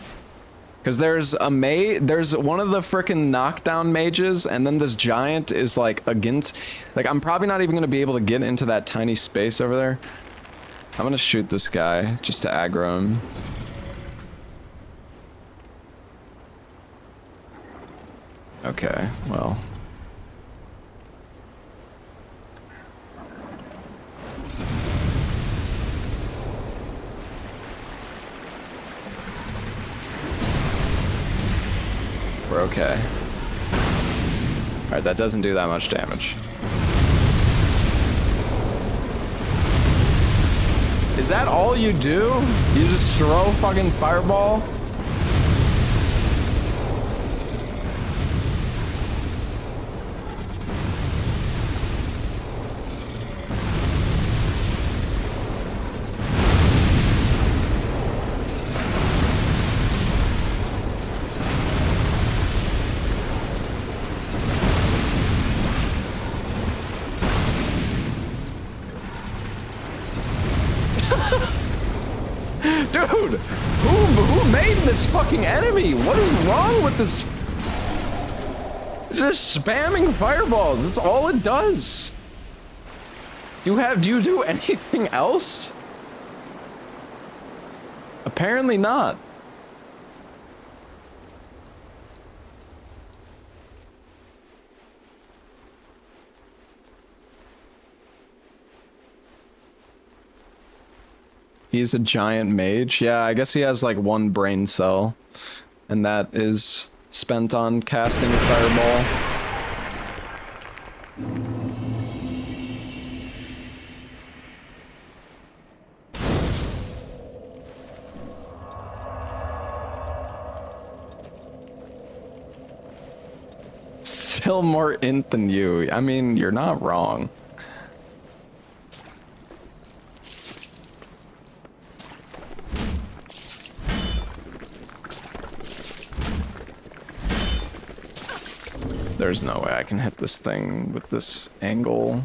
Because there's one of the frickin' knockdown mages, and then this giant is like against, like I'm probably not even gonna be able to get into that tiny space over there. I'm gonna shoot this guy just to aggro him. Okay, well. We're okay. Alright, that doesn't do that much damage. Is that all you do? You just throw fucking fireball? Dude, who made this fucking enemy? What is wrong with this? It's just spamming fireballs. That's all it does. Do you do anything else? Apparently not. He's a giant mage. Yeah, I guess he has like one brain cell. And that is spent on casting Fireball. Still more int than you. I mean, you're not wrong. There's no way I can hit this thing with this angle.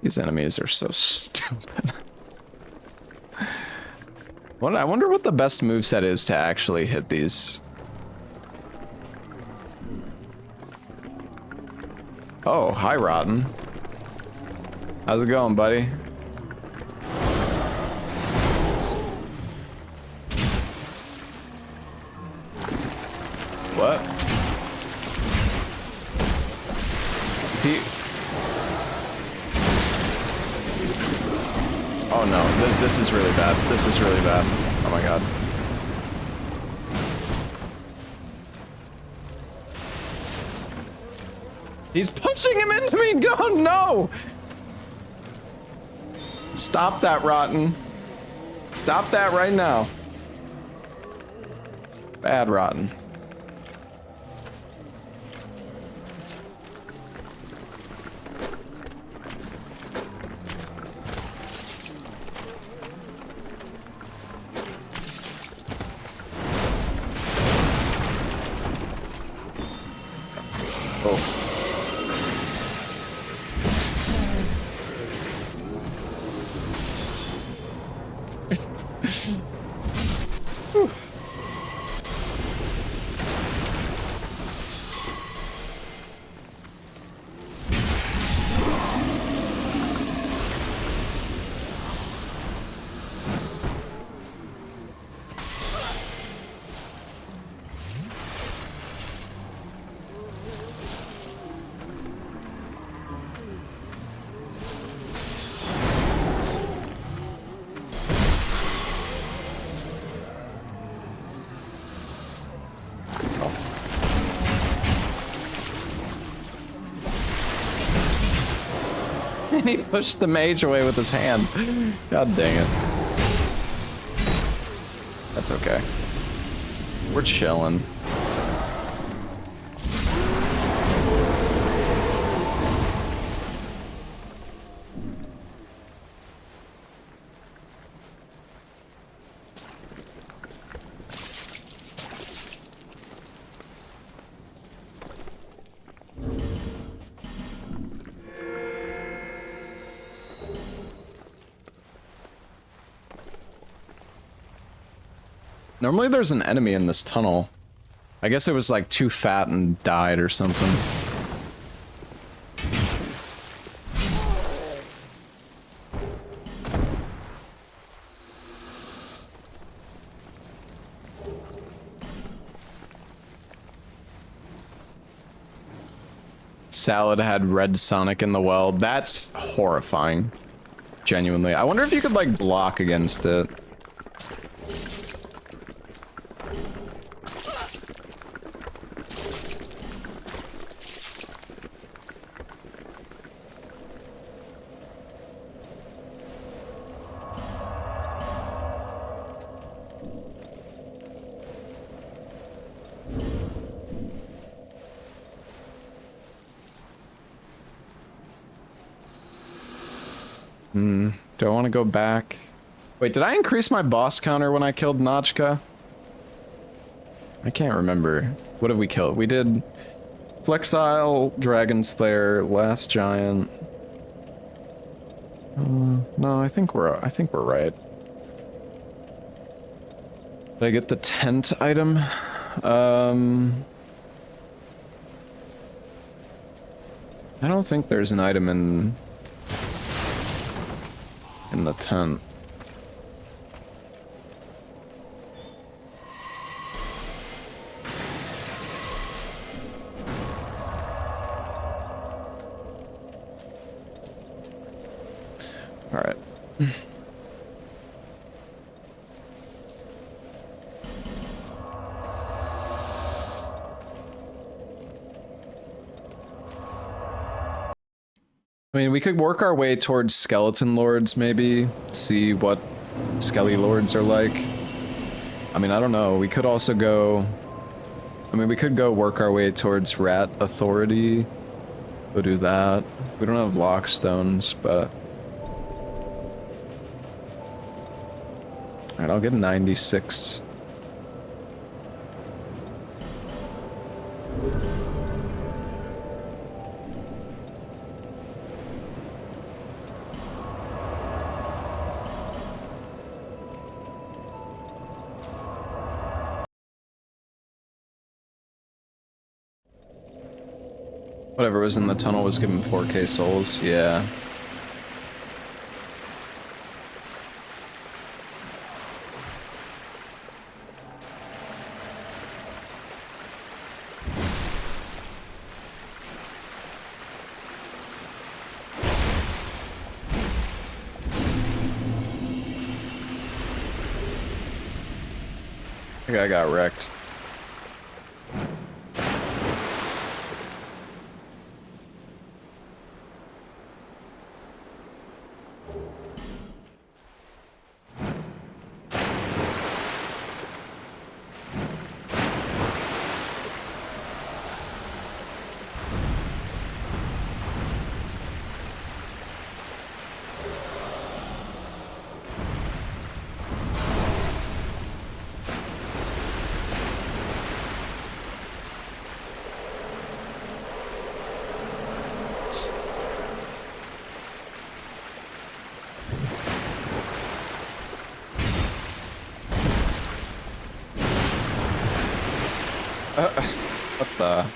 These enemies are so stupid. What, I wonder what the best moveset is to actually hit these. Oh, hi, Rotten. How's it going, buddy? What? Is he? Oh no, this is really bad. This is really bad. Oh my god. He's pushing him into me! Oh no! Stop that, Rotten. Stop that right now. Bad, Rotten. And he pushed the mage away with his hand. God dang it. That's okay. We're chilling. Normally there's an enemy in this tunnel. I guess it was like too fat and died or something. Salad had red Sonic in the well. That's horrifying. Genuinely. I wonder if you could like block against it. Do I want to go back? Wait, did I increase my boss counter when I killed Notchka? I can't remember. What did we kill? We did Flexile, Dragon Slayer, Last Giant. No, I think we're right. Did I get the tent item? I don't think there's an item in the tent. All right. I mean, we could work our way towards skeleton lords, maybe. See what skelly lords are like. I mean, I don't know. We could also go... I mean, we could go work our way towards rat authority. Go do that. We don't have lockstones, but... Alright, I'll get 96. Whatever was in the tunnel was given 4K souls, yeah. I think I got wrecked. What the?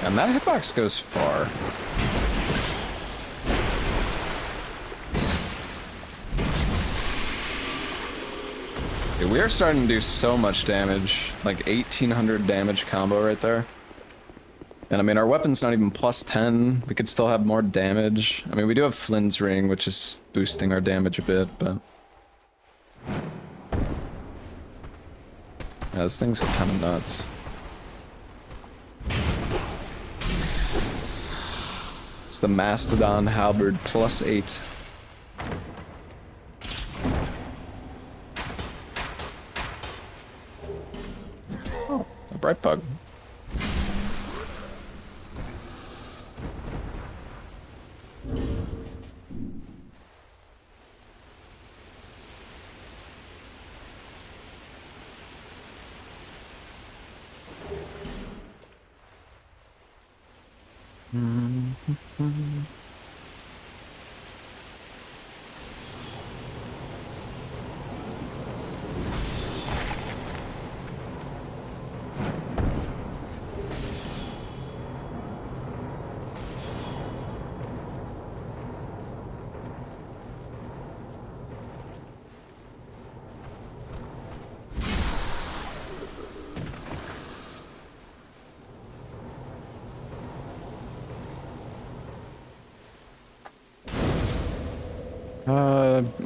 And that hitbox goes far. Dude, we are starting to do so much damage. Like 1800 damage combo right there. And I mean, our weapon's not even plus 10. We could still have more damage. I mean, we do have Flynn's Ring, which is boosting our damage a bit, but... Yeah, this thing's kind of nuts. It's the Mastodon Halberd plus 8. Oh, a bright bug.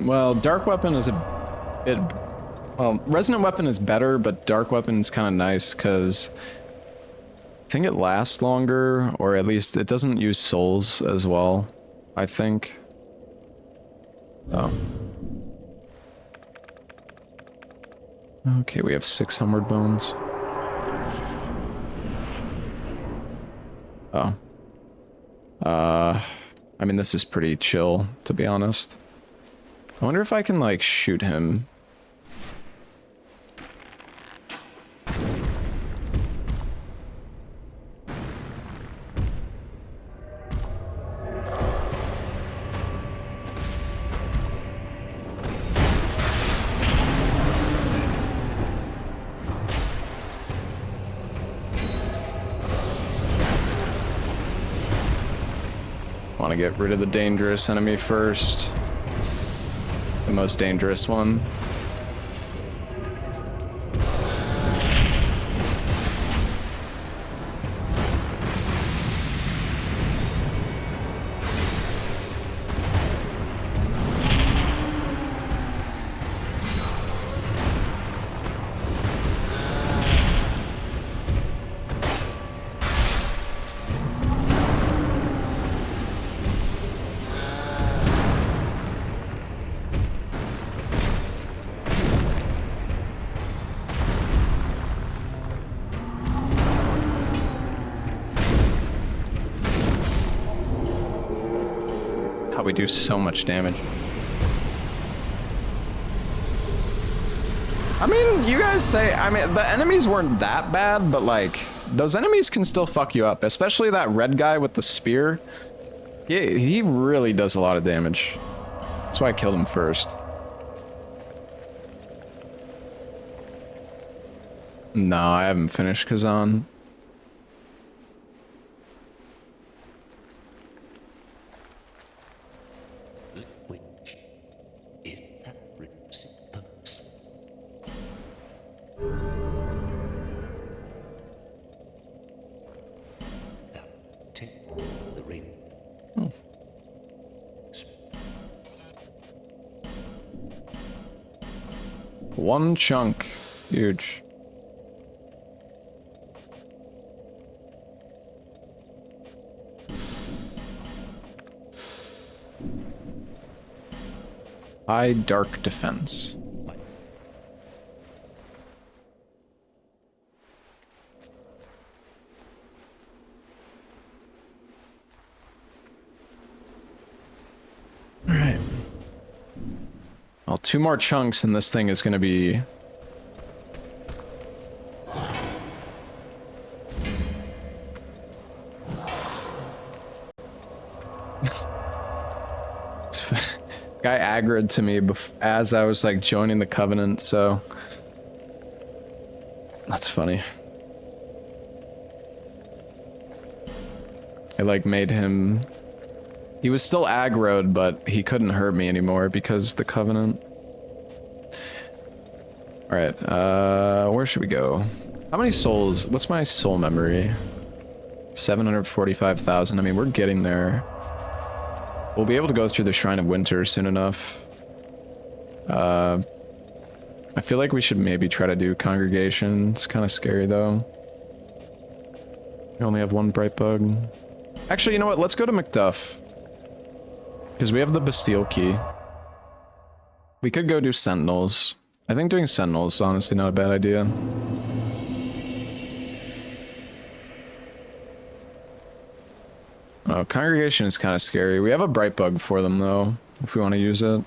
Well, Dark Weapon is a bit... Well, Resonant Weapon is better, but Dark Weapon is kind of nice, because I think it lasts longer, or at least it doesn't use souls as well, I think. Oh. Okay, we have 6 Homeward Bones. Oh. I mean, this is pretty chill, to be honest. I wonder if I can, like, shoot him. Want to get rid of the dangerous enemy first. The most dangerous one. How we do so much damage. I mean, you guys say, I mean, the enemies weren't that bad, but like, those enemies can still fuck you up, especially that red guy with the spear. He really does a lot of damage. That's why I killed him first. No, I haven't finished Kazan. Which, if that rips it purpose. Now, take the ring. One chunk. Huge. High dark defense. All right. Well, 2 more chunks and this thing is going to be... Guy aggroed to me as I was like joining the Covenant, so that's funny. I like made him... He was still aggroed, but he couldn't hurt me anymore because the Covenant. Alright, where should we go? How many souls? What's my soul memory? 745,000. I mean, we're getting there. We'll be able to go through the Shrine of Winter soon enough. I feel like we should maybe try to do Congregation. It's kind of scary, though. We only have 1 bright bug. Actually, you know what? Let's go to Macduff. Because we have the Bastille Key. We could go do Sentinels. I think doing Sentinels is honestly not a bad idea. Oh, Congregation is kind of scary. We have a bright bug for them, though, if we want to use it.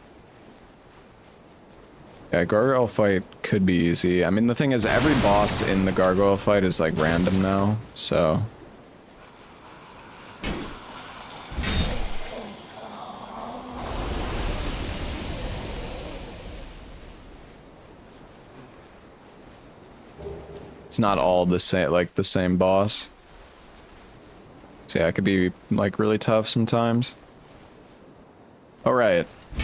Yeah, Gargoyle fight could be easy. I mean, the thing is, every boss in the Gargoyle fight is, like, random now, so... It's not all the same, like, the same boss. So yeah, it could be, like, really tough sometimes. Alright. I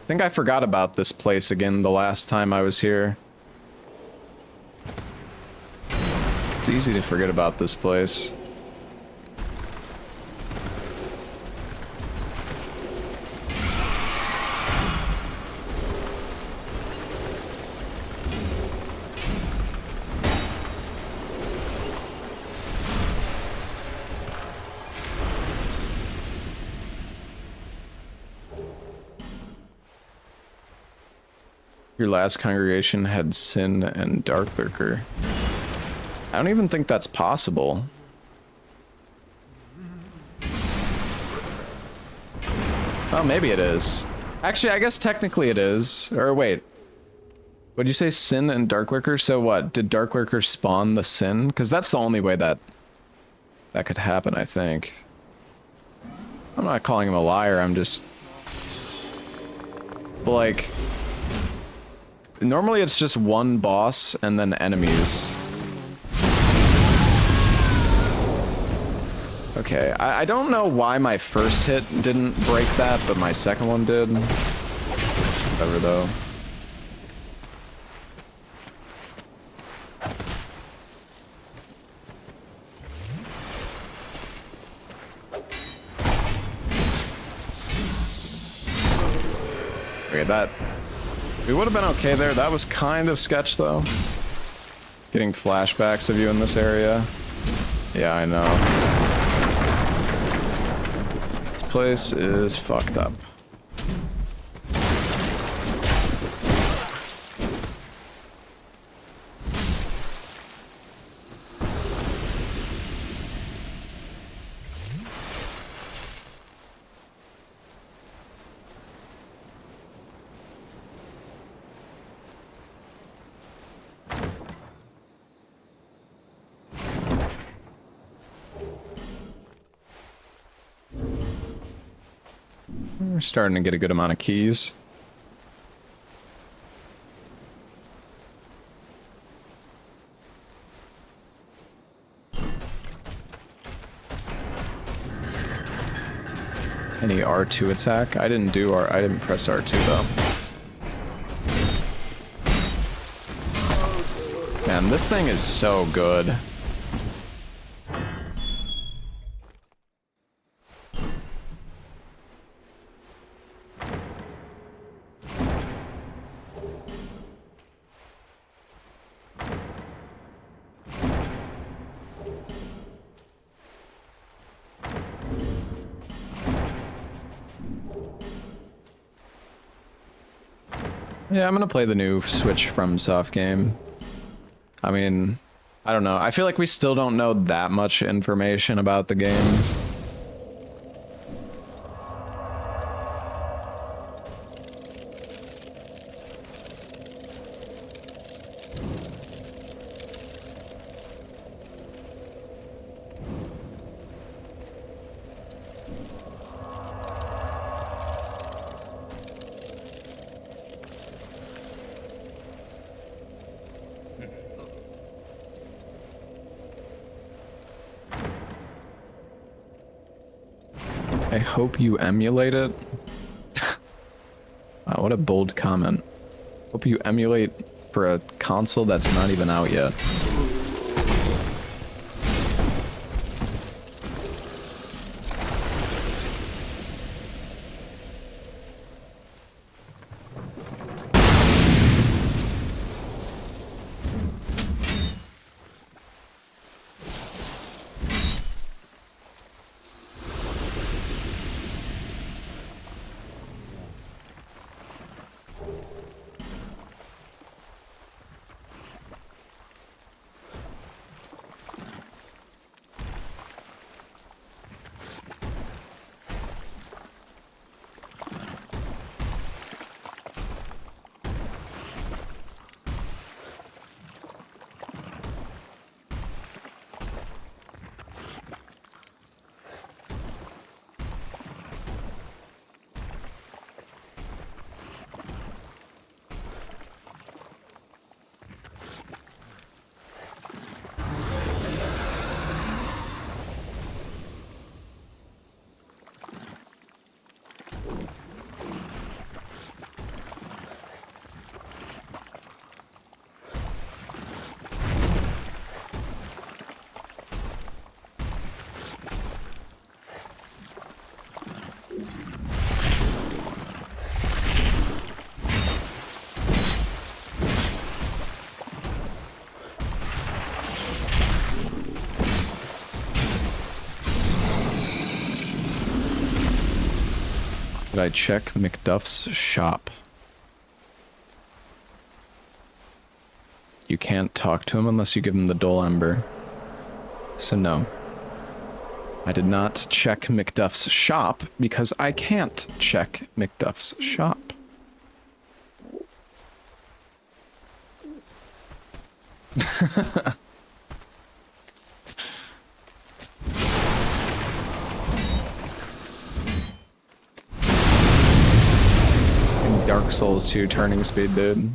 think I forgot about this place again the last time I was here. It's easy to forget about this place. Your last congregation had Sin and Dark Lurker. I don't even think that's possible. Oh, maybe it is. Actually, I guess technically it is. Or wait. Would you say Sin and Dark Lurker? So what? Did Dark Lurker spawn the Sin? Because that's the only way that could happen, I think. I'm not calling him a liar, I'm just... But like... Normally it's just one boss and then enemies. Okay. okay. I don't know why my first hit didn't break that, but my second one did. Whatever, though. Okay, that... We would have been okay there. That was kind of sketch, though. Getting flashbacks of you in this area. Yeah, I know. This place is fucked up. We're starting to get a good amount of keys. Any R2 attack? I didn't press R2 though. Man, this thing is so good. Yeah, I'm gonna play the new Switch from Soft game. I mean, I don't know. I feel like we still don't know that much information about the game. I hope you emulate it. Wow, what a bold comment. Hope you emulate for a console that's not even out yet. Did I check McDuff's shop? You can't talk to him unless you give him the Dull Ember. So no. I did not check McDuff's shop because I can't check McDuff's shop. Dark Souls 2 turning speed, dude.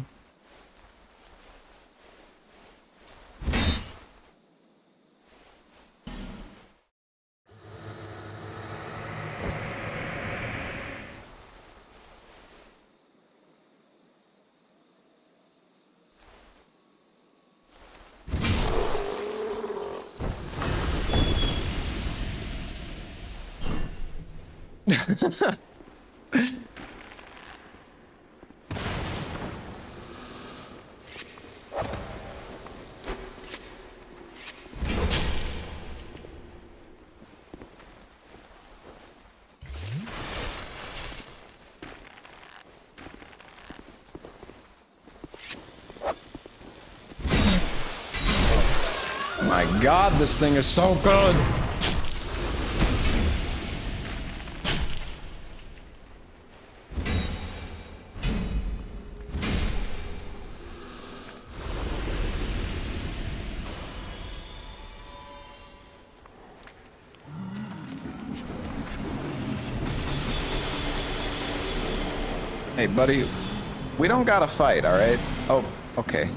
My god, this thing is so good! Hey, buddy, we don't gotta fight, alright? Oh, okay.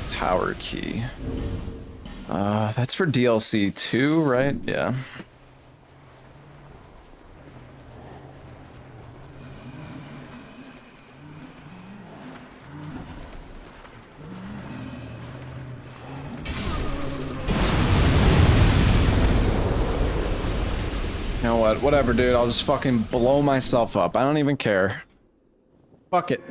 Tower key. That's for DLC 2, right? Yeah. You know what? Whatever, dude. I'll just fucking blow myself up. I don't even care. Fuck it.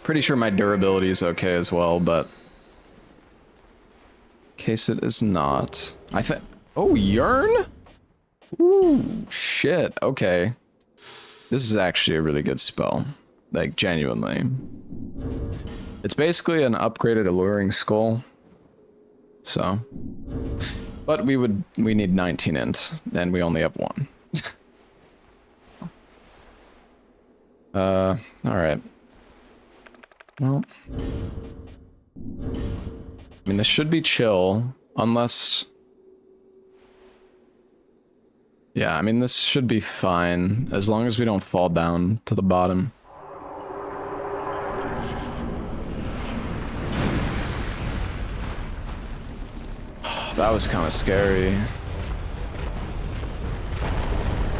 Pretty sure my durability is okay as well, but in case it is not, I think. Oh, Yearn? Ooh, shit. Okay. This is actually a really good spell. Like, genuinely. It's basically an upgraded Alluring Skull. So. But we need 19 int, and we only have 1. Alright. Well. I mean, this should be chill, unless... Yeah, I mean, this should be fine, as long as we don't fall down to the bottom. That was kind of scary.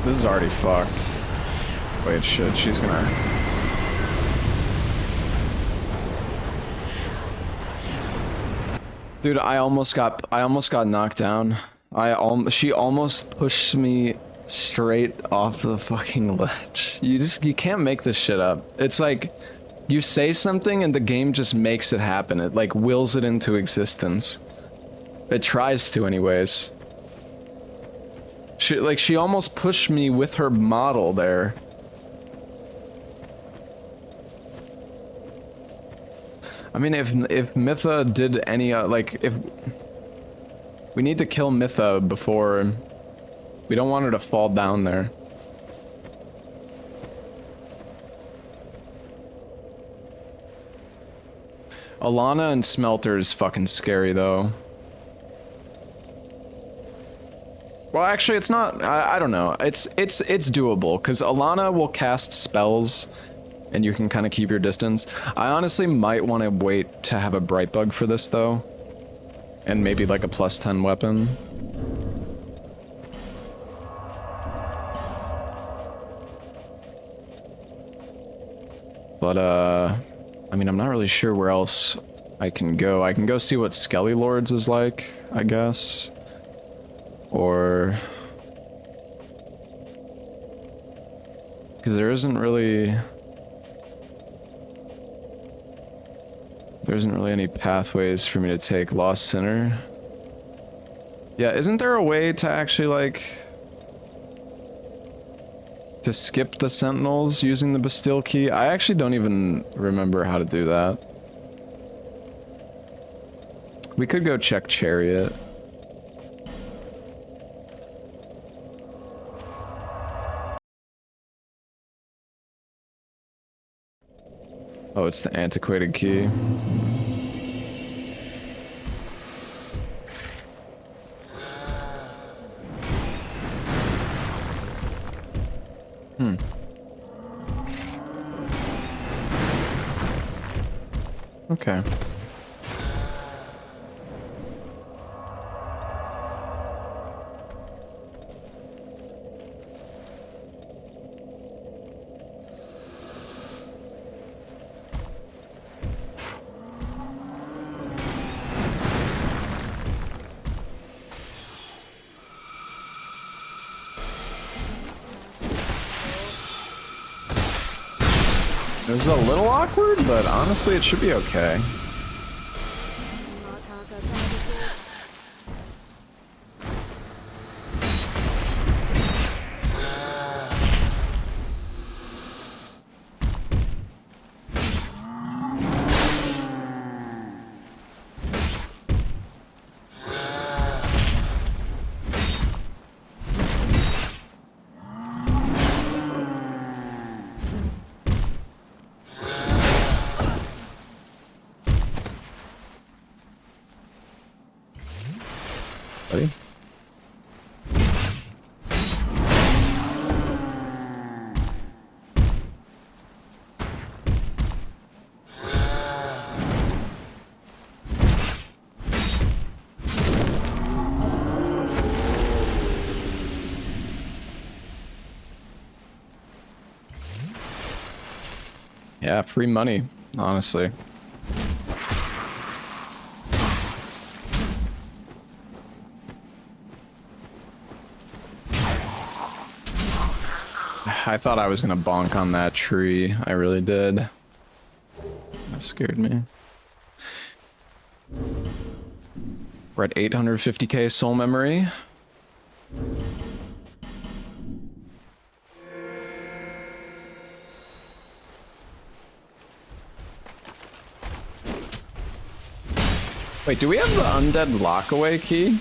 This is already fucked. Wait, shit, she's gonna... Dude, I almost got knocked down. She almost pushed me straight off the fucking ledge. You can't make this shit up. It's like, you say something and the game just makes it happen. It like wills it into existence. It tries to anyways. She almost pushed me with her model there. I mean, if Mytha did any, like, if... We need to kill Mytha before... We don't want her to fall down there. Alana and Smelter is fucking scary, though. Well, actually, it's not... I don't know. It's doable, because Alana will cast spells... And you can kind of keep your distance. I honestly might want to wait to have a bright bug for this though. And maybe like a +10 weapon. But I mean, I'm not really sure where else I can go. I can go see what Skelly Lords is like, I guess. Or... Because there isn't really any pathways for me to take. Lost Sinner. Yeah, isn't there a way to actually, like... to skip the Sentinels using the Bastille Key? I actually don't even remember how to do that. We could go check Chariot. Oh, it's the antiquated key. Okay. This is a little awkward, but honestly, it should be okay. Buddy? Yeah, free money, honestly. I thought I was gonna bonk on that tree. I really did. That scared me. We're at 850k soul memory. Wait, do we have the undead lockaway key?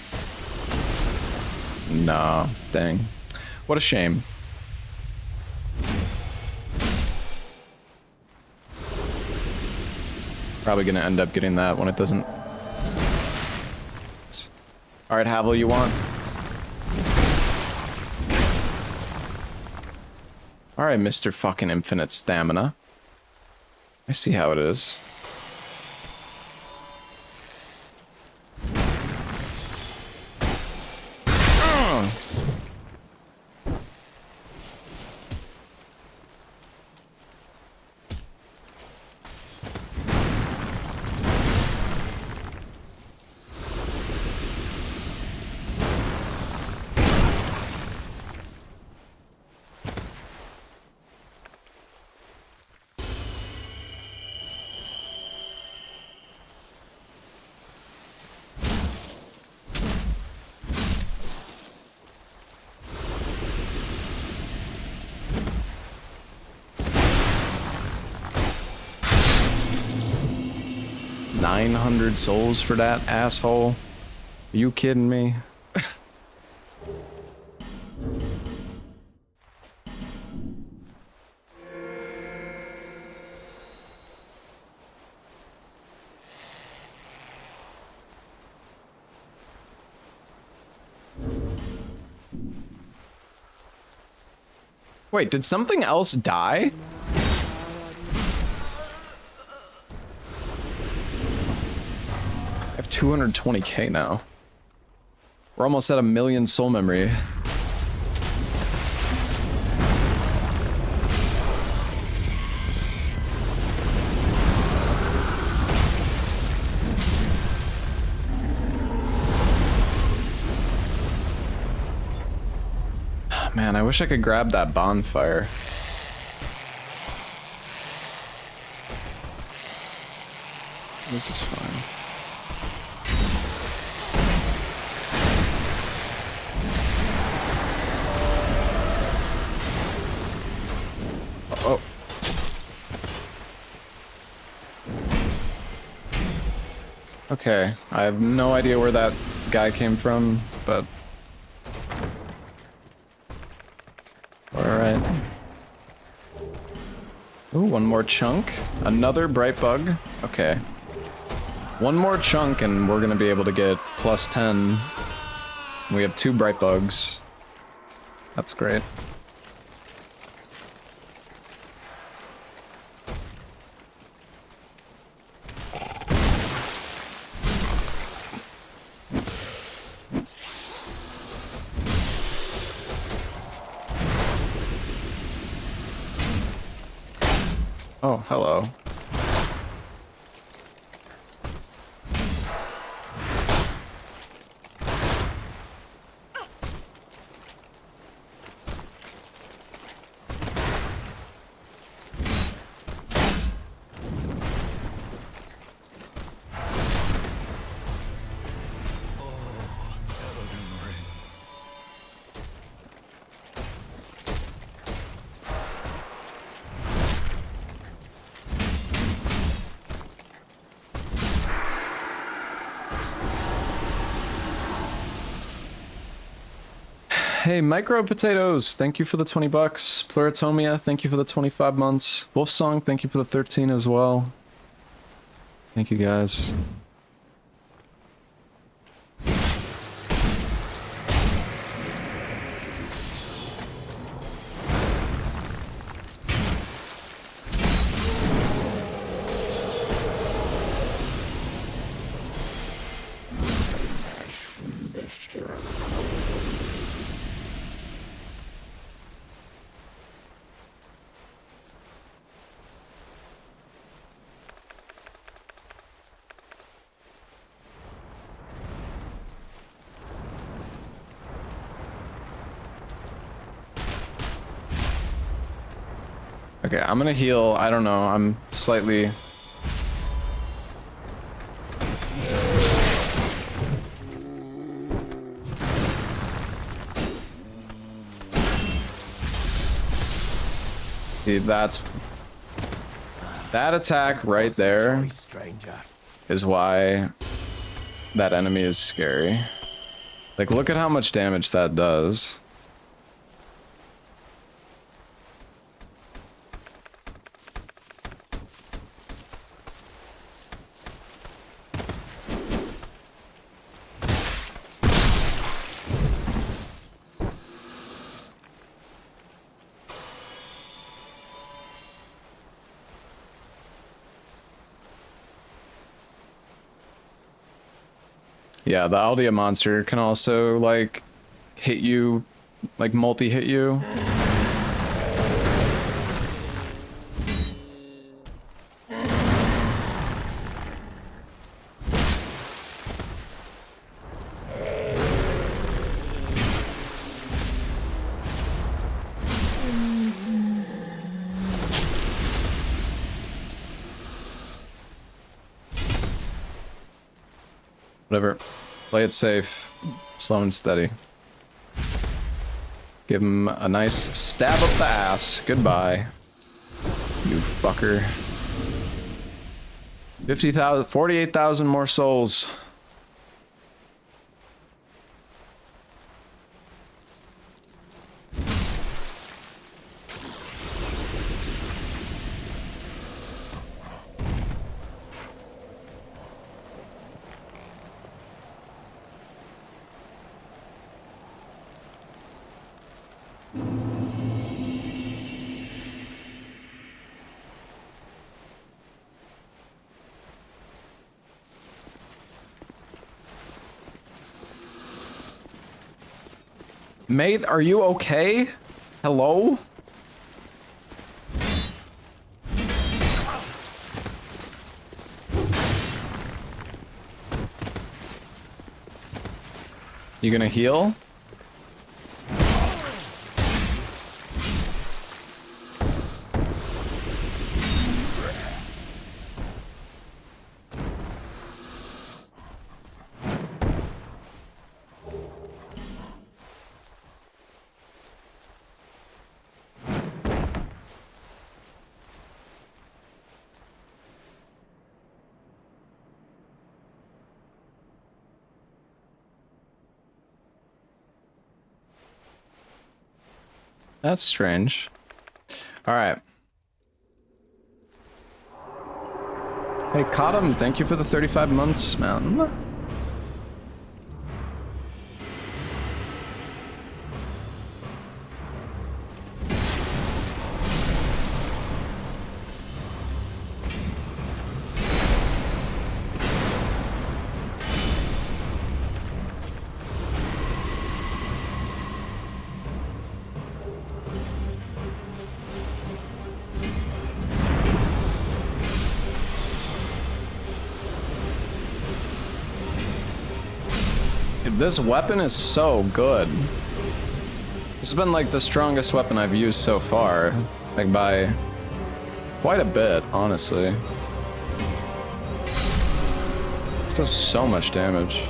No, dang. What a shame. Probably gonna end up getting that when it doesn't. Alright, Havel, you want? Alright, Mr. fucking Infinite Stamina. I see how it is. $900 souls for that asshole? Are you kidding me? Wait, did something else die? I have 220k now. We're almost at 1 million soul memory. Man, I wish I could grab that bonfire. This is fine. Oh. Okay, I have no idea where that guy came from, but... Alright. Ooh, one more chunk. Another bright bug. Okay. One more chunk and we're gonna be able to get plus 10. We have 2 bright bugs. That's great. Oh, hello. Hey, Micro Potatoes, thank you for the 20 bucks. Pluritomia, thank you for the 25 months. Wolfsong, thank you for the 13 as well. Thank you guys. Okay, I'm gonna heal. I don't know. I'm slightly... See, that's... That attack right there is why that enemy is scary. Like, look at how much damage that does. Yeah, the Aldia monster can also, like, hit you, like, multi-hit you. Whatever. Play it safe. Slow and steady. Give him a nice stab up the ass. Goodbye. You fucker. 50,000, 48,000 more souls. Mate, are you okay? Hello? You gonna heal? That's strange. Alright. Hey, Cottam, thank you for the 35 months, man. this weapon is so good. This has been like the strongest weapon I've used so far. Like by quite a bit, honestly. This does so much damage.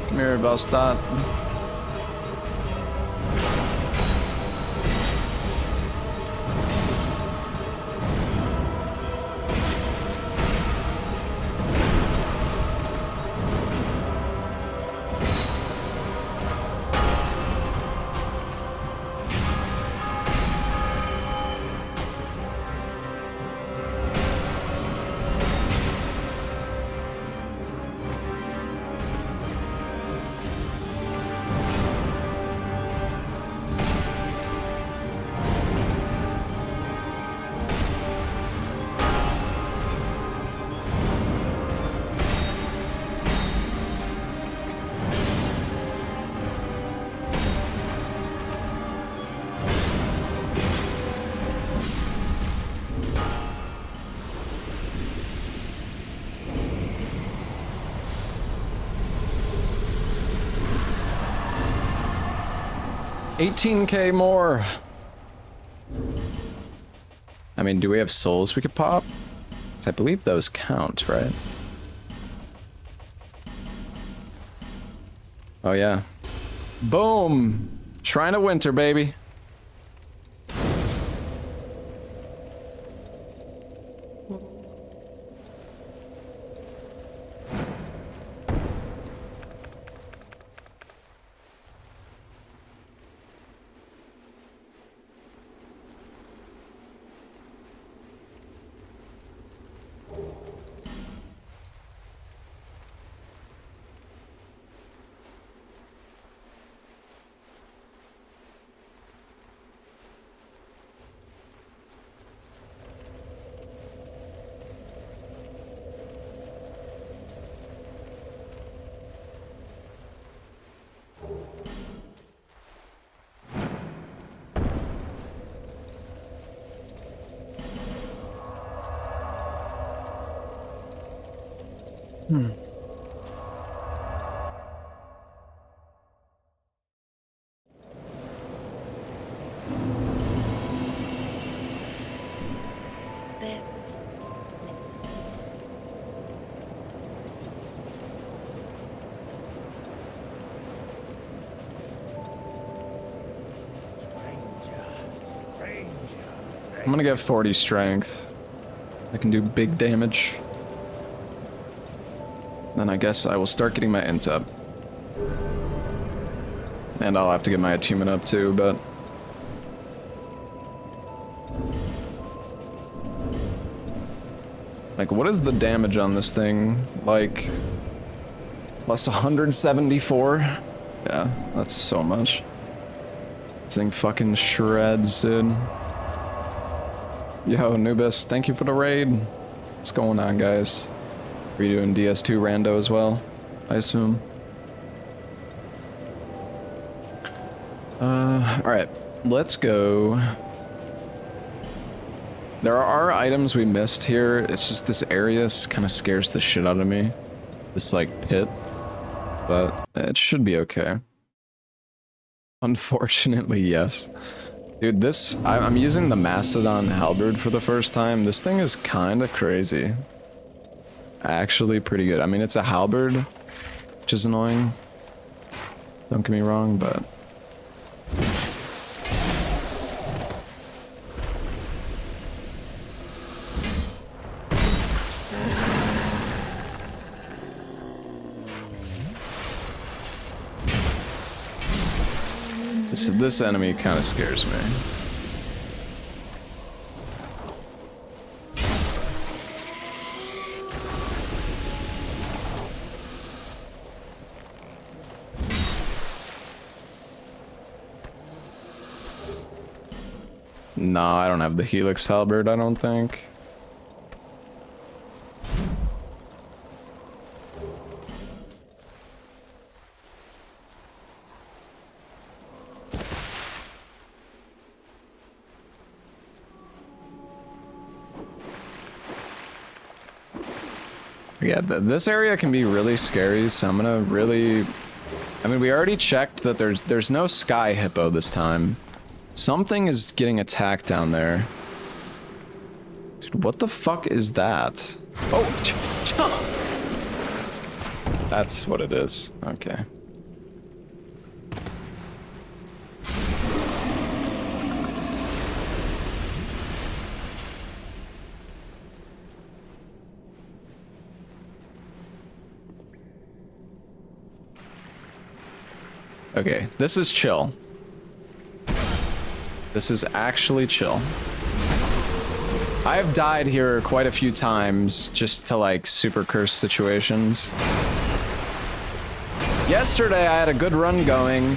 Come here, Velstad. $18K more. I mean, do we have souls we could pop? 'Cause I believe those count, right? Oh yeah. Boom! Shrine of Winter, baby. There is split. I'm gonna get 40 strength. I can do big damage. Then I guess I will start getting my int up. And I'll have to get my attunement up too, but... Like, what is the damage on this thing? Like... Plus 174? Yeah, that's so much. This thing fucking shreds, dude. Yo, Nubis, thank you for the raid. What's going on, guys? Are you doing DS2 rando as well, I assume? Alright, let's go. There are items we missed here. It's just this area kind of scares the shit out of me. This, like, pit. But it should be okay. Unfortunately, yes. Dude, this... I'm using the Mastodon Halberd for the first time. This thing is kind of crazy. Actually pretty good. I mean, it's a halberd, which is annoying. Don't get me wrong, but... This enemy kind of scares me. No, I don't have the Helix Halberd, I don't think. Yeah, this area can be really scary, so I'm gonna really... I mean, we already checked that there's no Sky Hippo this time. Something is getting attacked down there. Dude, what the fuck is that? Oh! That's what it is. Okay. Okay, this is chill. This is actually chill. I have died here quite a few times just to like super curse situations. Yesterday I had a good run going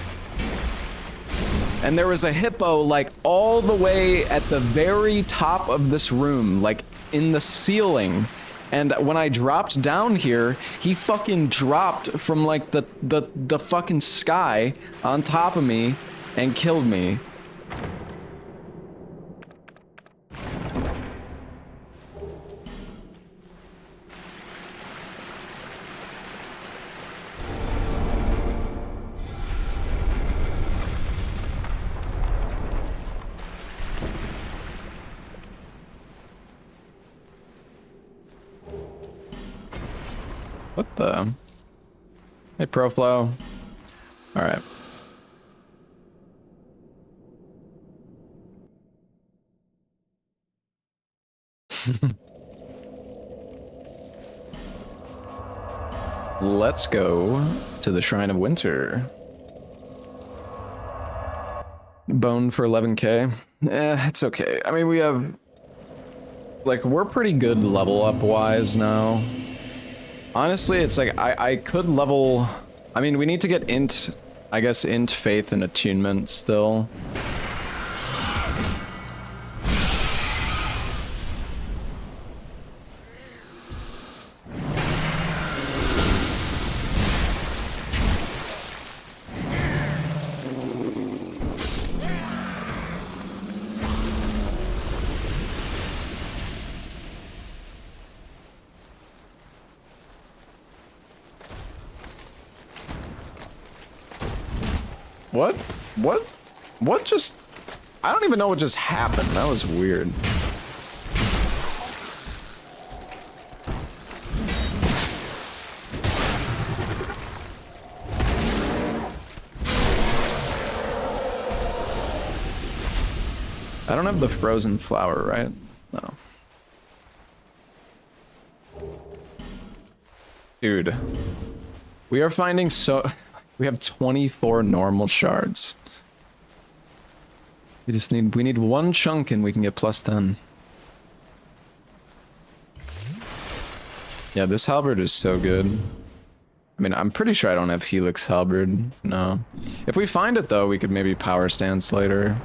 and there was a hippo like all the way at the very top of this room, like in the ceiling. And when I dropped down here, he fucking dropped from like the fucking sky on top of me and killed me. What the? Hey, Proflow. All right. Let's go to the Shrine of Winter. Bone for 11k. It's okay. I mean, we have... Like, we're pretty good level up wise now. Honestly, it's like, I could level... I mean, we need to get int, I guess, int, faith, and attunement still. What? What just... I don't even know what just happened. That was weird. I don't have the frozen flower, right? No. Dude. We are finding so... We have 24 normal shards. We need one chunk and we can get plus 10. Yeah, this halberd is so good. I mean, I'm pretty sure I don't have Helix halberd. No. If we find it though, we could maybe power stance later.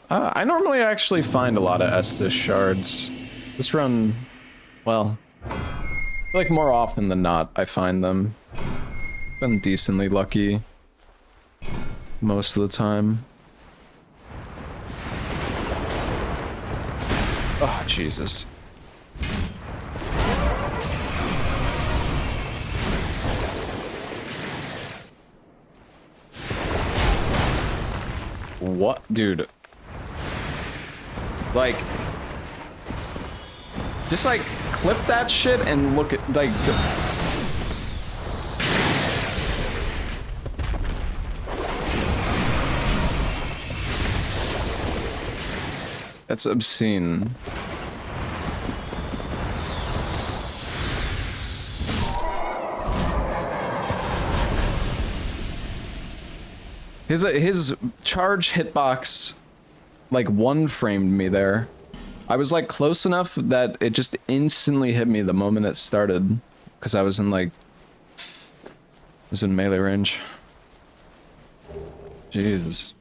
I normally actually find a lot of Estus shards. This run, well, like more often than not, I find them. Been decently lucky most of the time. Oh, Jesus. What? Dude. Like, just like clip that shit and look at like that's obscene. His charge hitbox like one framed me there. I was like close enough that it just instantly hit me the moment it started, because I was in like melee range. Jesus.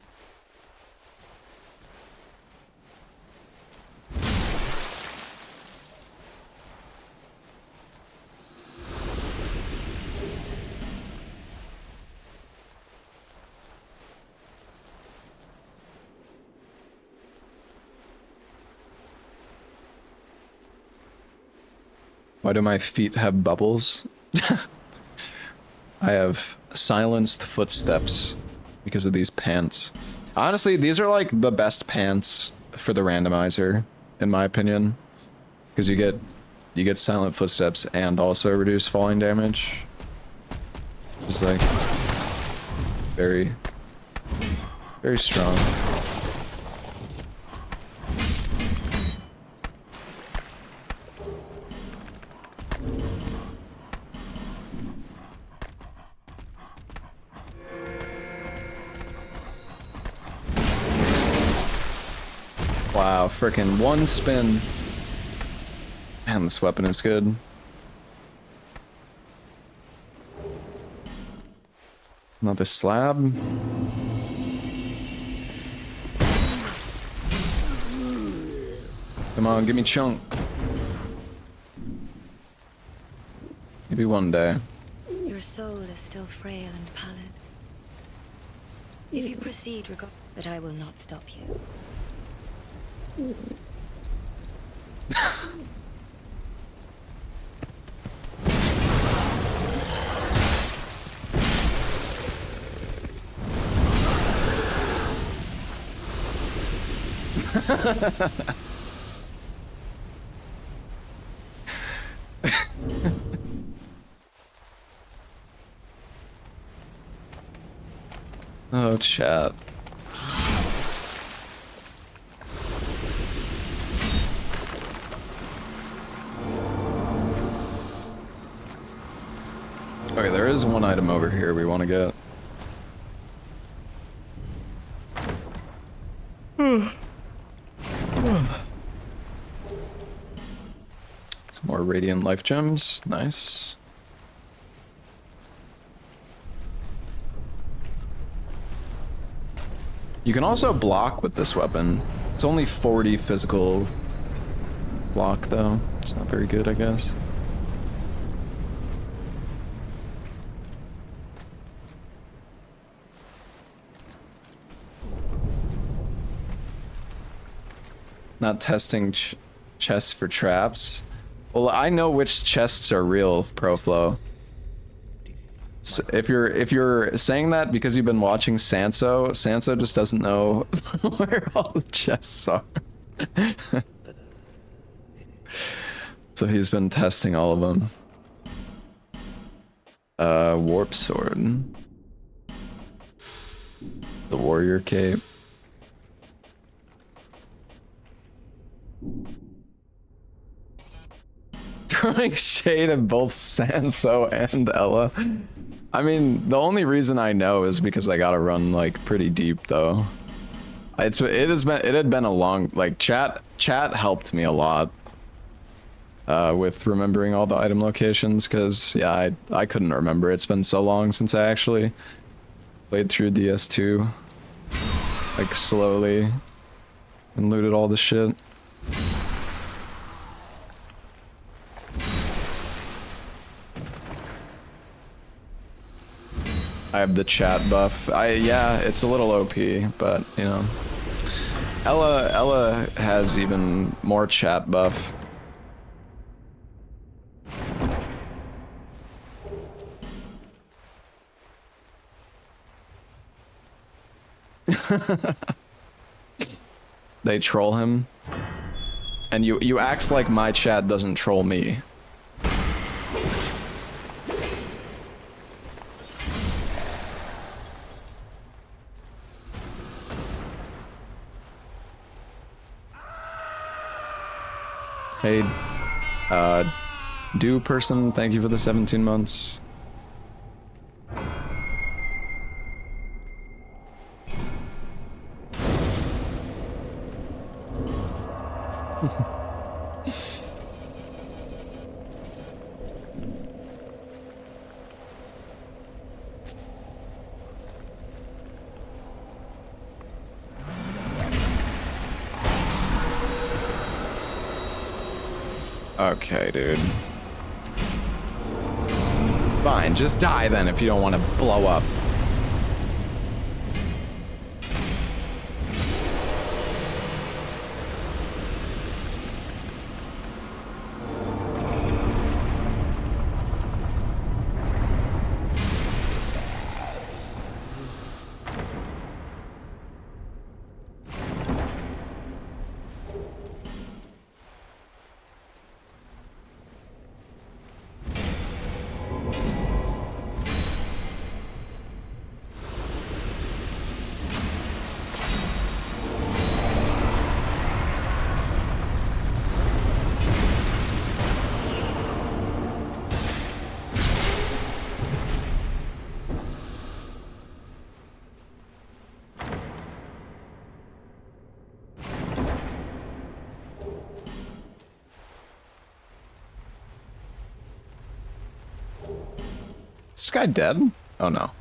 Why do my feet have bubbles? I have silenced footsteps because of these pants. Honestly, these are like the best pants for the randomizer, in my opinion, because you get silent footsteps and also reduce falling damage. It's like very, very strong. Wow, frickin' one spin. Man, this weapon is good. Another slab. Come on, give me chunk. Maybe one day. Your soul is still frail and pallid. If you proceed, but I will not stop you. Oh, chat. Okay, there is one item over here we want to get. Some more radiant life gems. Nice. You can also block with this weapon. It's only 40 physical block though. It's not very good, I guess. Not testing chests for traps. Well, I know which chests are real, ProFlow. So if you're saying that because you've been watching Sanso, Sanso just doesn't know where all the chests are. So he's been testing all of them. Warp sword. The warrior cape. Throwing shade at both Sanso and Ella. I mean, the only reason I know is because I gotta run like pretty deep though. It had been a long, like chat helped me a lot with remembering all the item locations, because yeah, I couldn't remember. It's been so long since I actually played through DS2 like slowly and looted all the shit. I have the chat buff. Yeah, it's a little OP, but you know, Ella has even more chat buff. They troll him, and you act like my chat doesn't troll me. Hey, do person, thank you for the 17 months. Okay, dude. Fine, just die then if you don't want to blow up. Is this guy dead? Oh no.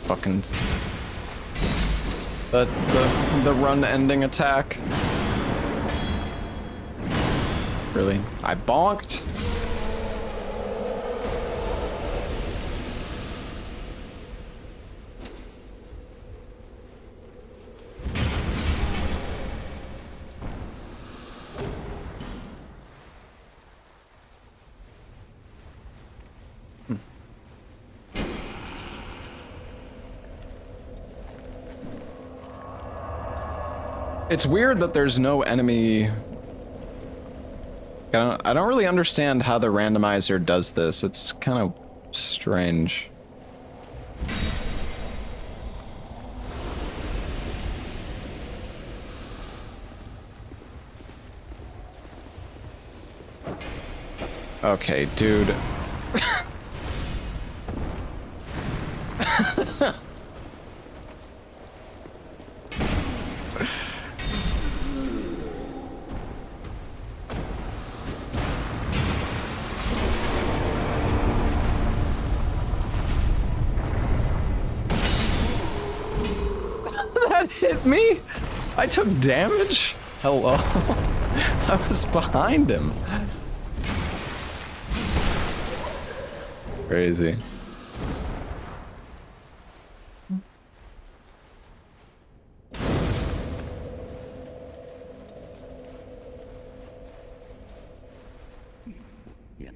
Fucking the run ending attack. Really? I bonked? It's weird that there's no enemy. I don't really understand how the randomizer does this. It's kind of strange. Okay, dude. That hit me? I took damage? Hello? I was behind him. Crazy. Yeah.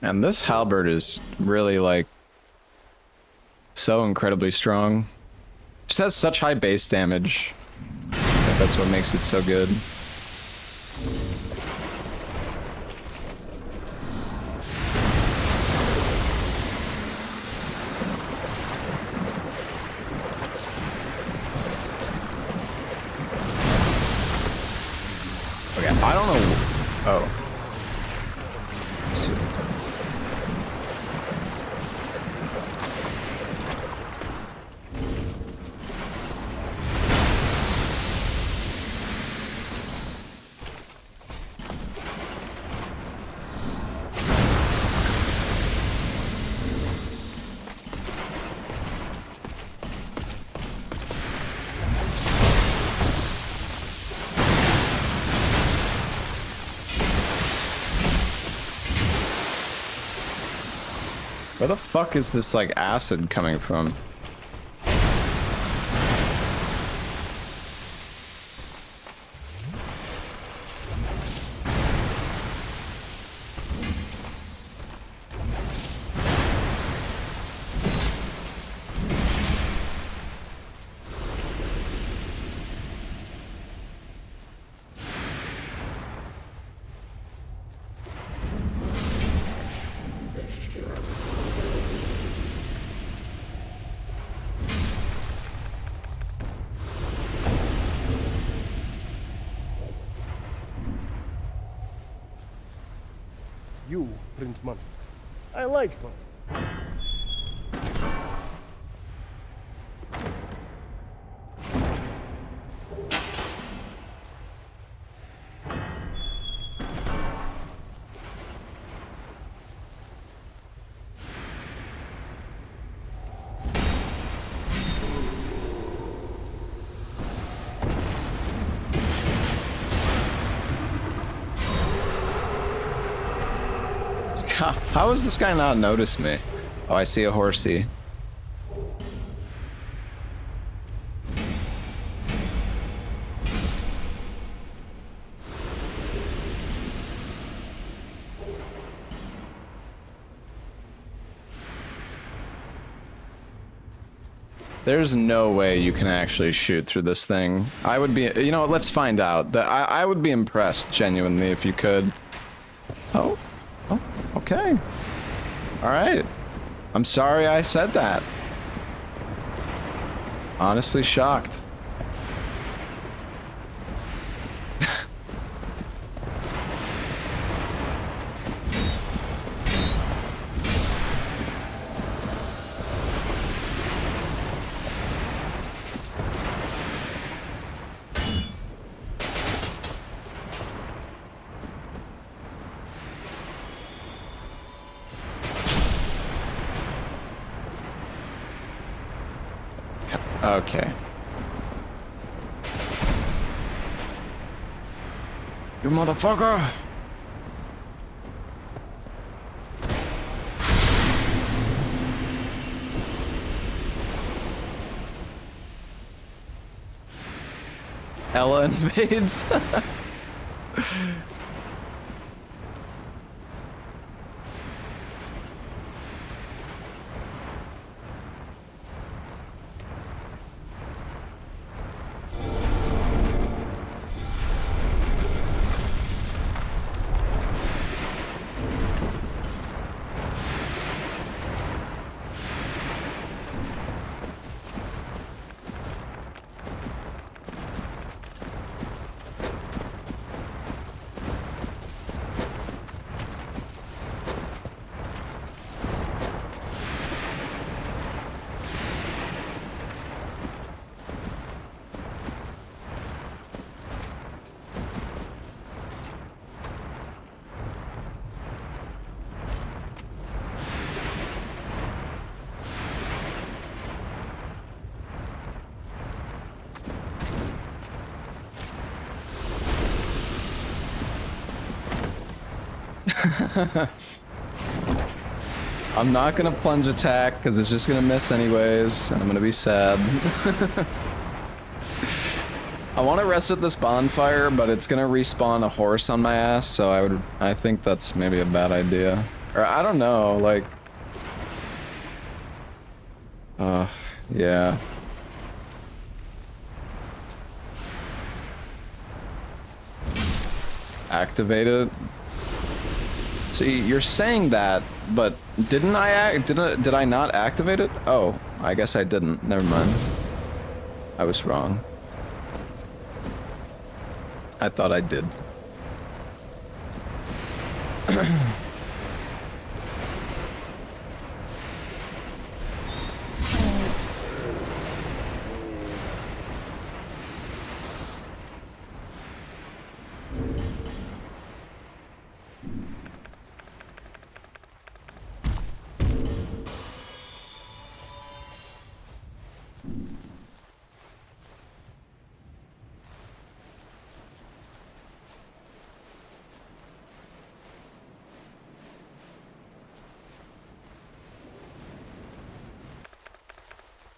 And this halberd is really, like, so incredibly strong. Just has such high base damage. I think that's what makes it so good. Okay, I don't know. Oh. Let's see. Where the fuck is this, like, acid coming from? You print money. I like money. How has this guy not noticed me? Oh, I see a horsey. There's no way you can actually shoot through this thing. I would be, you know, let's find out. I would be impressed, genuinely, if you could. Oh, okay. All right. I'm sorry I said that. Honestly shocked. Okay. You motherfucker! Ella invades. I'm not gonna plunge attack because it's just gonna miss anyways, and I'm gonna be sad. I want to rest at this bonfire, but it's gonna respawn a horse on my ass, so I think that's maybe a bad idea. Or I don't know, like... yeah. Activate it. See, you're saying that, but did I not activate it? Oh, I guess I didn't. Never mind. I was wrong. I thought I did.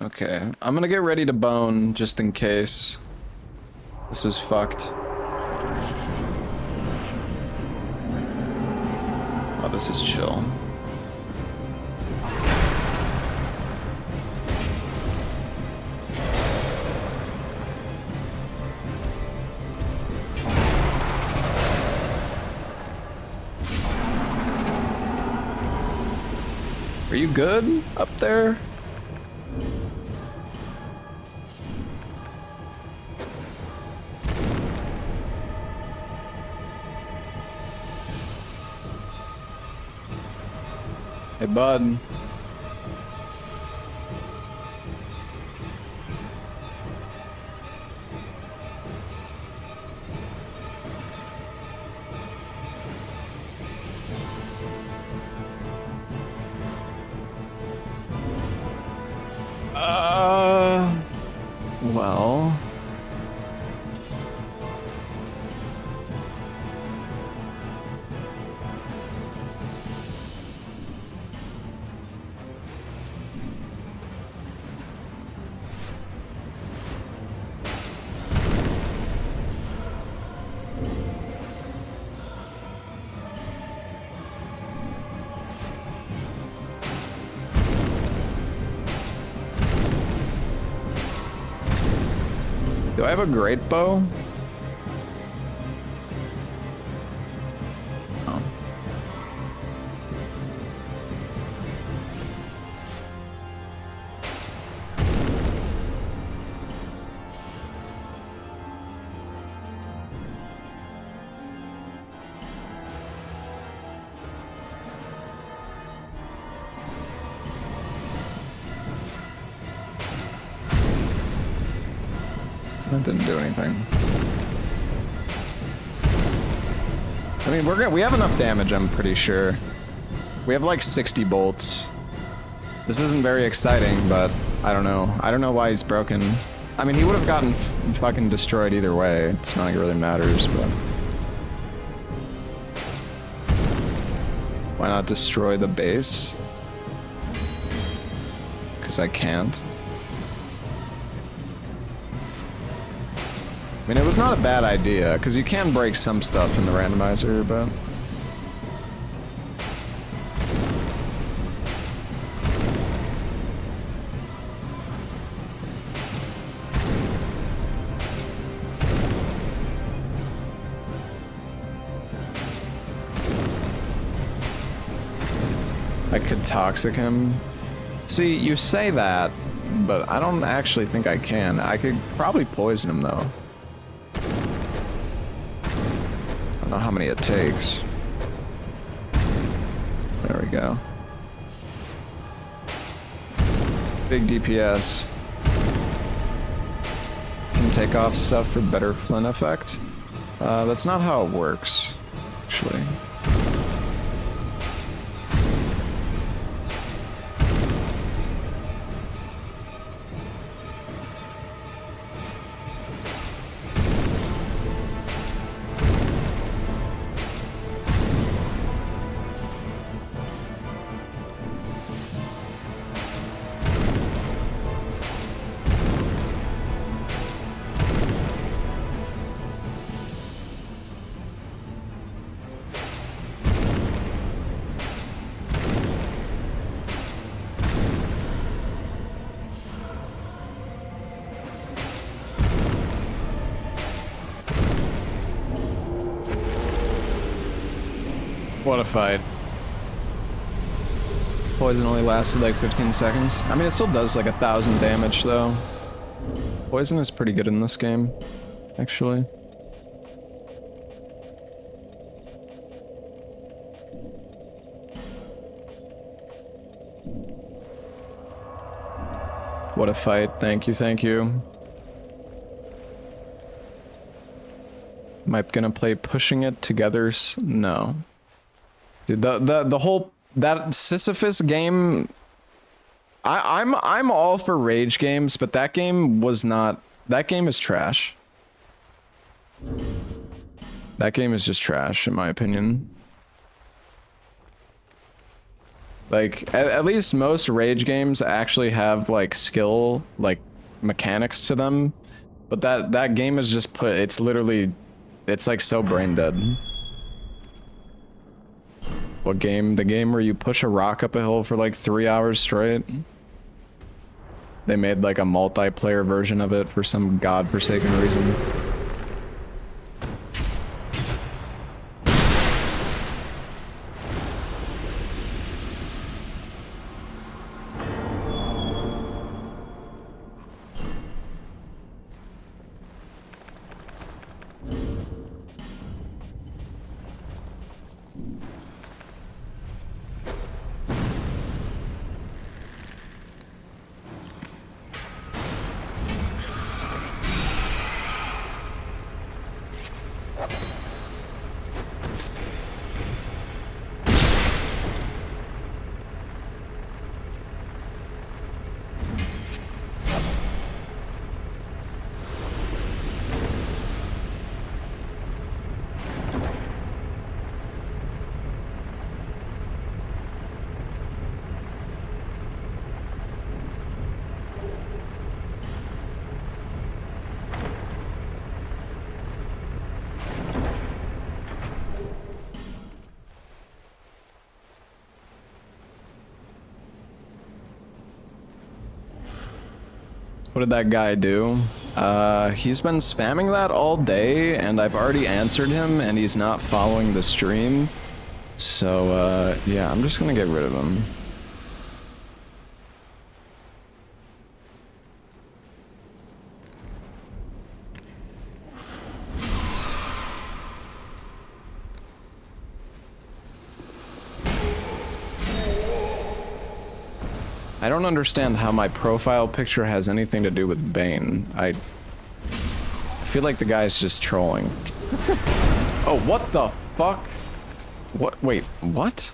Okay, I'm gonna get ready to bone just in case. This is fucked. Oh, this is chill. Are you good up there? Hey, bud. Well. Do I have a great bow? Oh. That didn't do anything. I mean, we have enough damage, I'm pretty sure. We have like 60 bolts. This isn't very exciting, but I don't know. I don't know why he's broken. I mean, he would have gotten fucking destroyed either way. It's not like it really matters, but... Why not destroy the base? Because I can't. I mean, it was not a bad idea, because you can break some stuff in the randomizer, but... I could toxic him. See, you say that, but I don't actually think I can. I could probably poison him, though. I don't know how many it takes. There we go. Big DPS. Can take off stuff for better Flint effect. That's not how it works, actually. What a fight. Poison only lasted like 15 seconds. I mean, it still does like 1,000 damage though. Poison is pretty good in this game, actually. What a fight. Thank you, thank you. Am I gonna play pushing it together? No. Dude, the whole that Sisyphus game, I'm all for rage games, but that game was not. That game is trash. That game is just trash, in my opinion. Like, at least most rage games actually have, like, skill, like, mechanics to them. But that game is just it's literally, it's like so brain dead. What game? The game where you push a rock up a hill for like 3 hours straight? They made like a multiplayer version of it for some godforsaken reason. What did that guy do? He's been spamming that all day, and I've already answered him, and he's not following the stream. So, yeah, I'm just gonna get rid of him. I don't understand how my profile picture has anything to do with Bane. I feel like the guy's just trolling. Oh, what the fuck? What? Wait, what?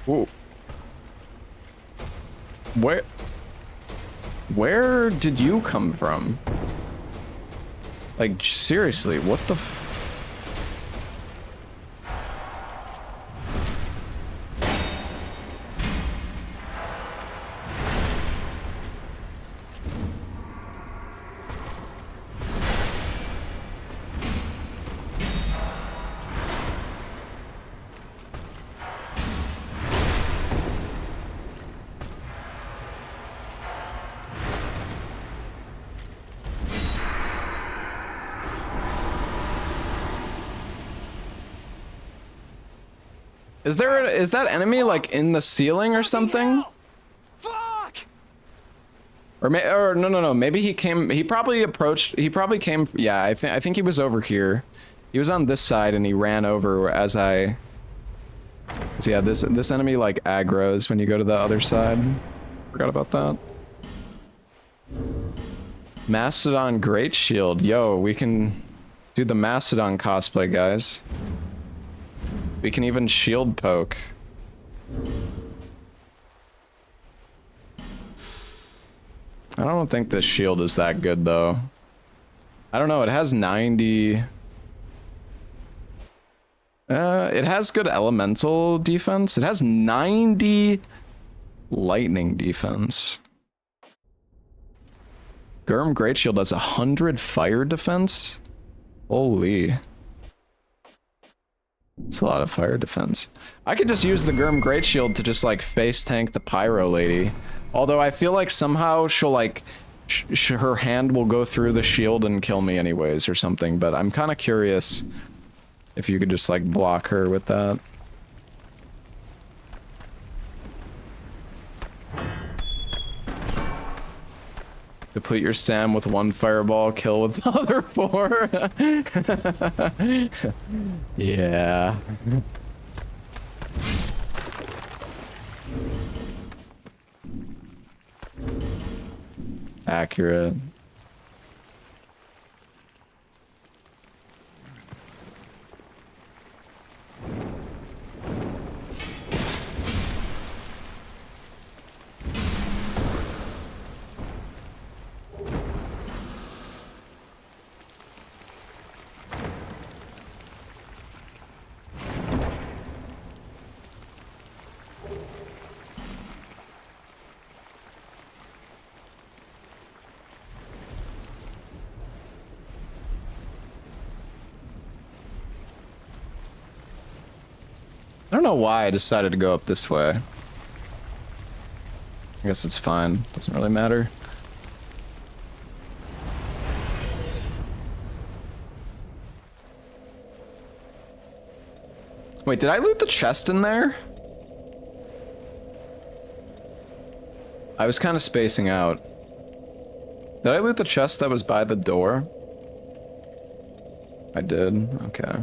Whoa. Where did you come from? Like, seriously, what the f— Is that enemy like in the ceiling or something? Fuck! Or no, maybe he probably came, yeah, I think he was over here. He was on this side and he ran over as so yeah, this enemy like aggroes when you go to the other side. Forgot about that. Mastodon Great Shield. Yo, we can do the Mastodon cosplay, guys. We can even shield poke. I don't think this shield is that good, though. I don't know, it has 90... it has good elemental defense. It has 90 lightning defense. Gurm Great Shield has 100 fire defense? Holy. It's a lot of fire defense. I could just use the Gurm Great Shield to just like face tank the pyro lady. Although I feel like somehow she'll like, her hand will go through the shield and kill me anyways or something. But I'm kind of curious if you could just like block her with that. Deplete your stam with 1 fireball, kill with the other 4. Yeah. Accurate. don't know why I decided to go up this way. I guess it's fine. Doesn't really matter. Wait, did I loot the chest in there? I was kind of spacing out. Did I loot the chest that was by the door? I did. Okay.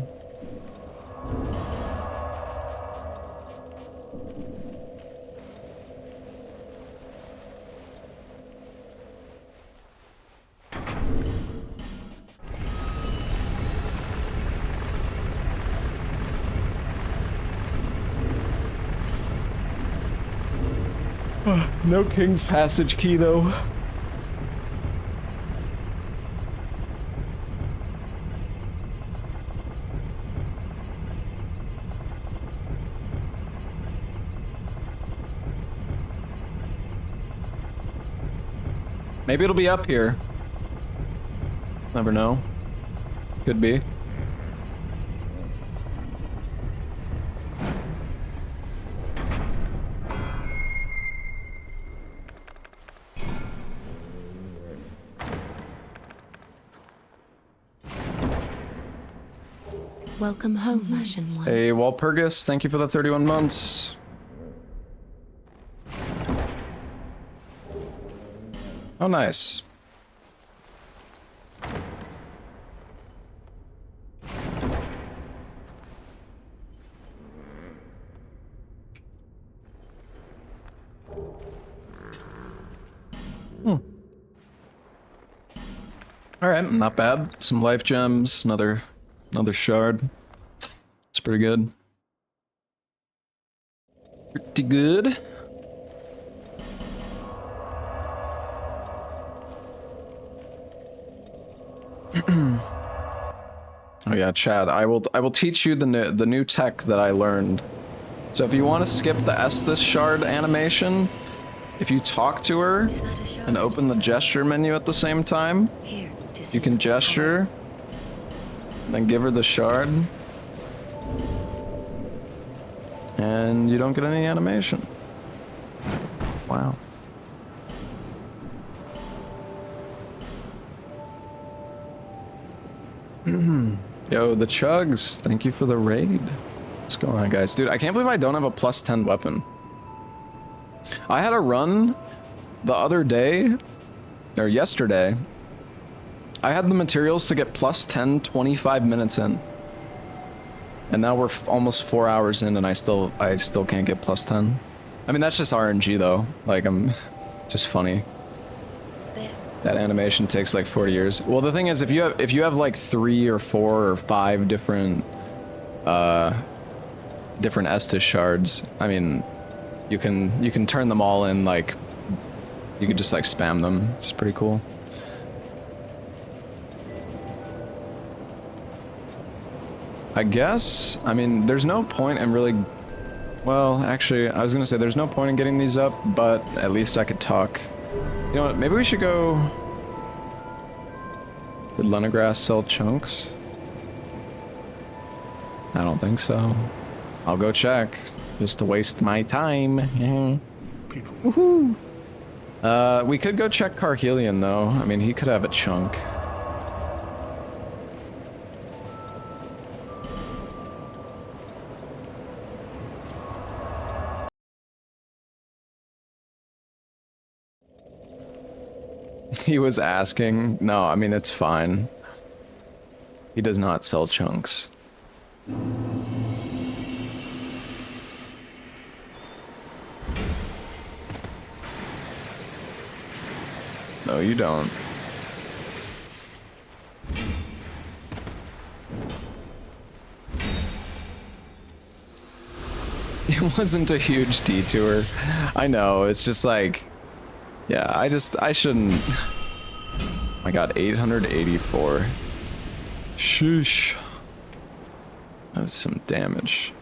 No King's Passage key, though. Maybe it'll be up here. Never know. Could be. Welcome home, Ashen One. Hey, Walpurgis, thank you for the 31 months. Oh, nice. All right, not bad. Some life gems, another shard. It's pretty good. Pretty good. Oh yeah, Chad. I will teach you the new tech that I learned. So if you want to skip the Estus shard animation, if you talk to her Is that a shard? and open the gesture menu at the same time, Here, to see you can gesture and then give her the shard, and you don't get any animation. Wow. Yo, the Chugs, thank you for the raid. What's going on, guys? Dude, I can't believe I don't have a plus 10 weapon. I had a run the other day, or yesterday. I had the materials to get plus 10 25 minutes in. And now we're almost 4 hours in and I still can't get plus 10. I mean, that's just RNG though. Like, I'm just funny. That animation takes like 40 years. Well, the thing is, if you have like 3 or 4 or 5 different Estus shards, I mean, you can turn them all in, like, you could just like spam them. It's pretty cool. I guess, I mean, there's no point in really, well, actually, I was gonna say there's no point in getting these up, but at least I could talk. You know what, maybe we should go... Did Lenegrass sell chunks? I don't think so. I'll go check, just to waste my time. Woohoo! We could go check Carhelion though. I mean, he could have a chunk. He was asking. No, I mean, it's fine. He does not sell chunks. No, you don't. It wasn't a huge detour. I know, it's just like... Yeah, I shouldn't... I got 884. Shoosh. That was some damage.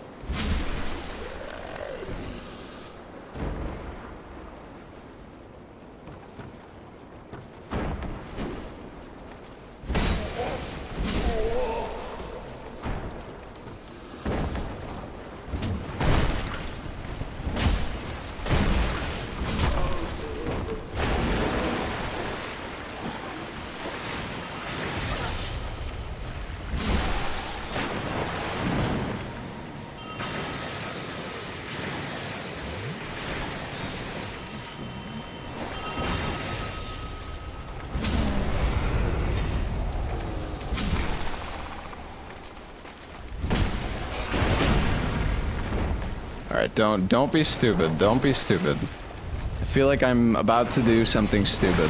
Alright, don't be stupid. Don't be stupid. I feel like I'm about to do something stupid.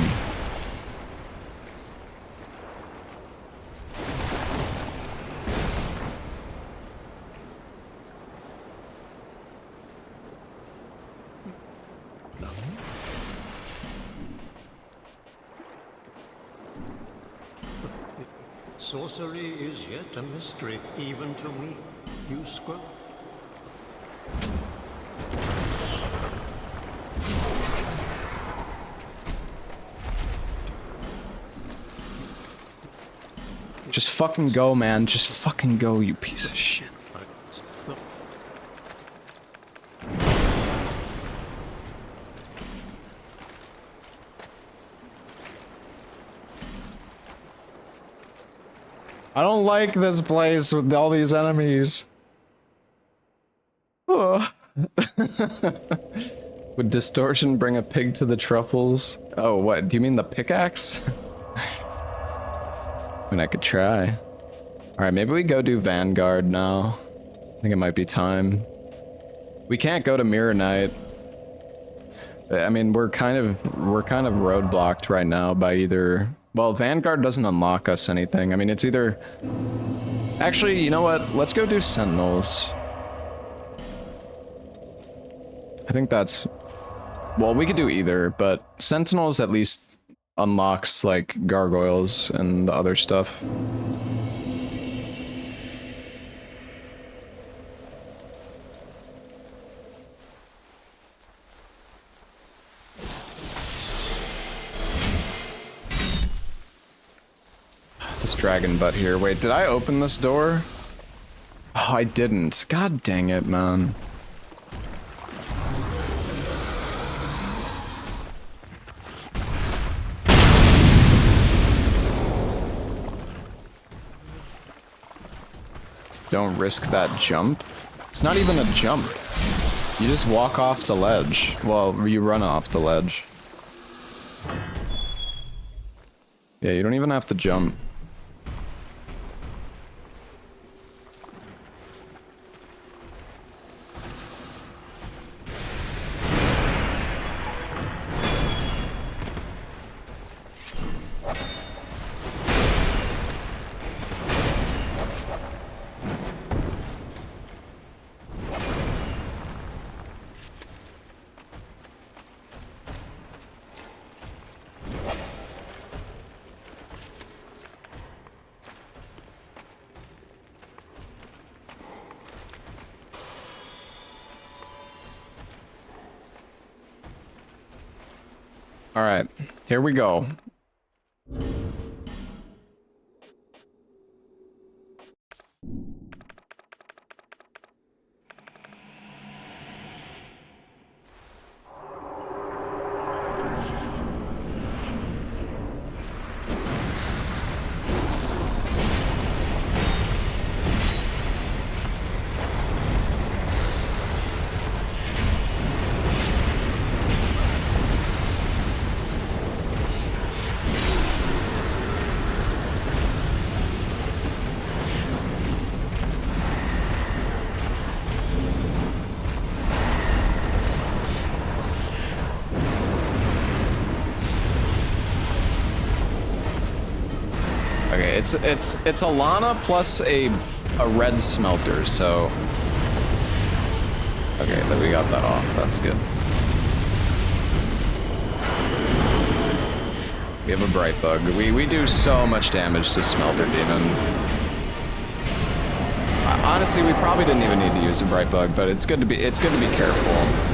Sorcery is yet a mystery, even to me. You scroll. Just fucking go, man. Just fucking go, you piece of shit. I don't like this place with all these enemies. Oh. Would distortion bring a pig to the truffles? Oh, what? Do you mean the pickaxe? I mean, I could try. Alright, maybe we go do Vanguard now. I think it might be time. We can't go to Mirror Knight. I mean, we're kind of roadblocked right now by either... Well, Vanguard doesn't unlock us anything. I mean, it's either... Actually, you know what? Let's go do Sentinels. I think that's... Well, we could do either, but Sentinels at least unlocks, like, gargoyles and the other stuff. This dragon butt here. Wait, did I open this door? Oh, I didn't. God dang it, man. Don't risk that jump. It's not even a jump. You just walk off the ledge. Well, you run off the ledge. Yeah, you don't even have to jump. All right, here we go. Okay, it's a Lana plus a red smelter, so okay, then we got that off. That's good. We have a bright bug. We do so much damage to Smelter Demon. Honestly, we probably didn't even need to use a bright bug, but it's good to be careful.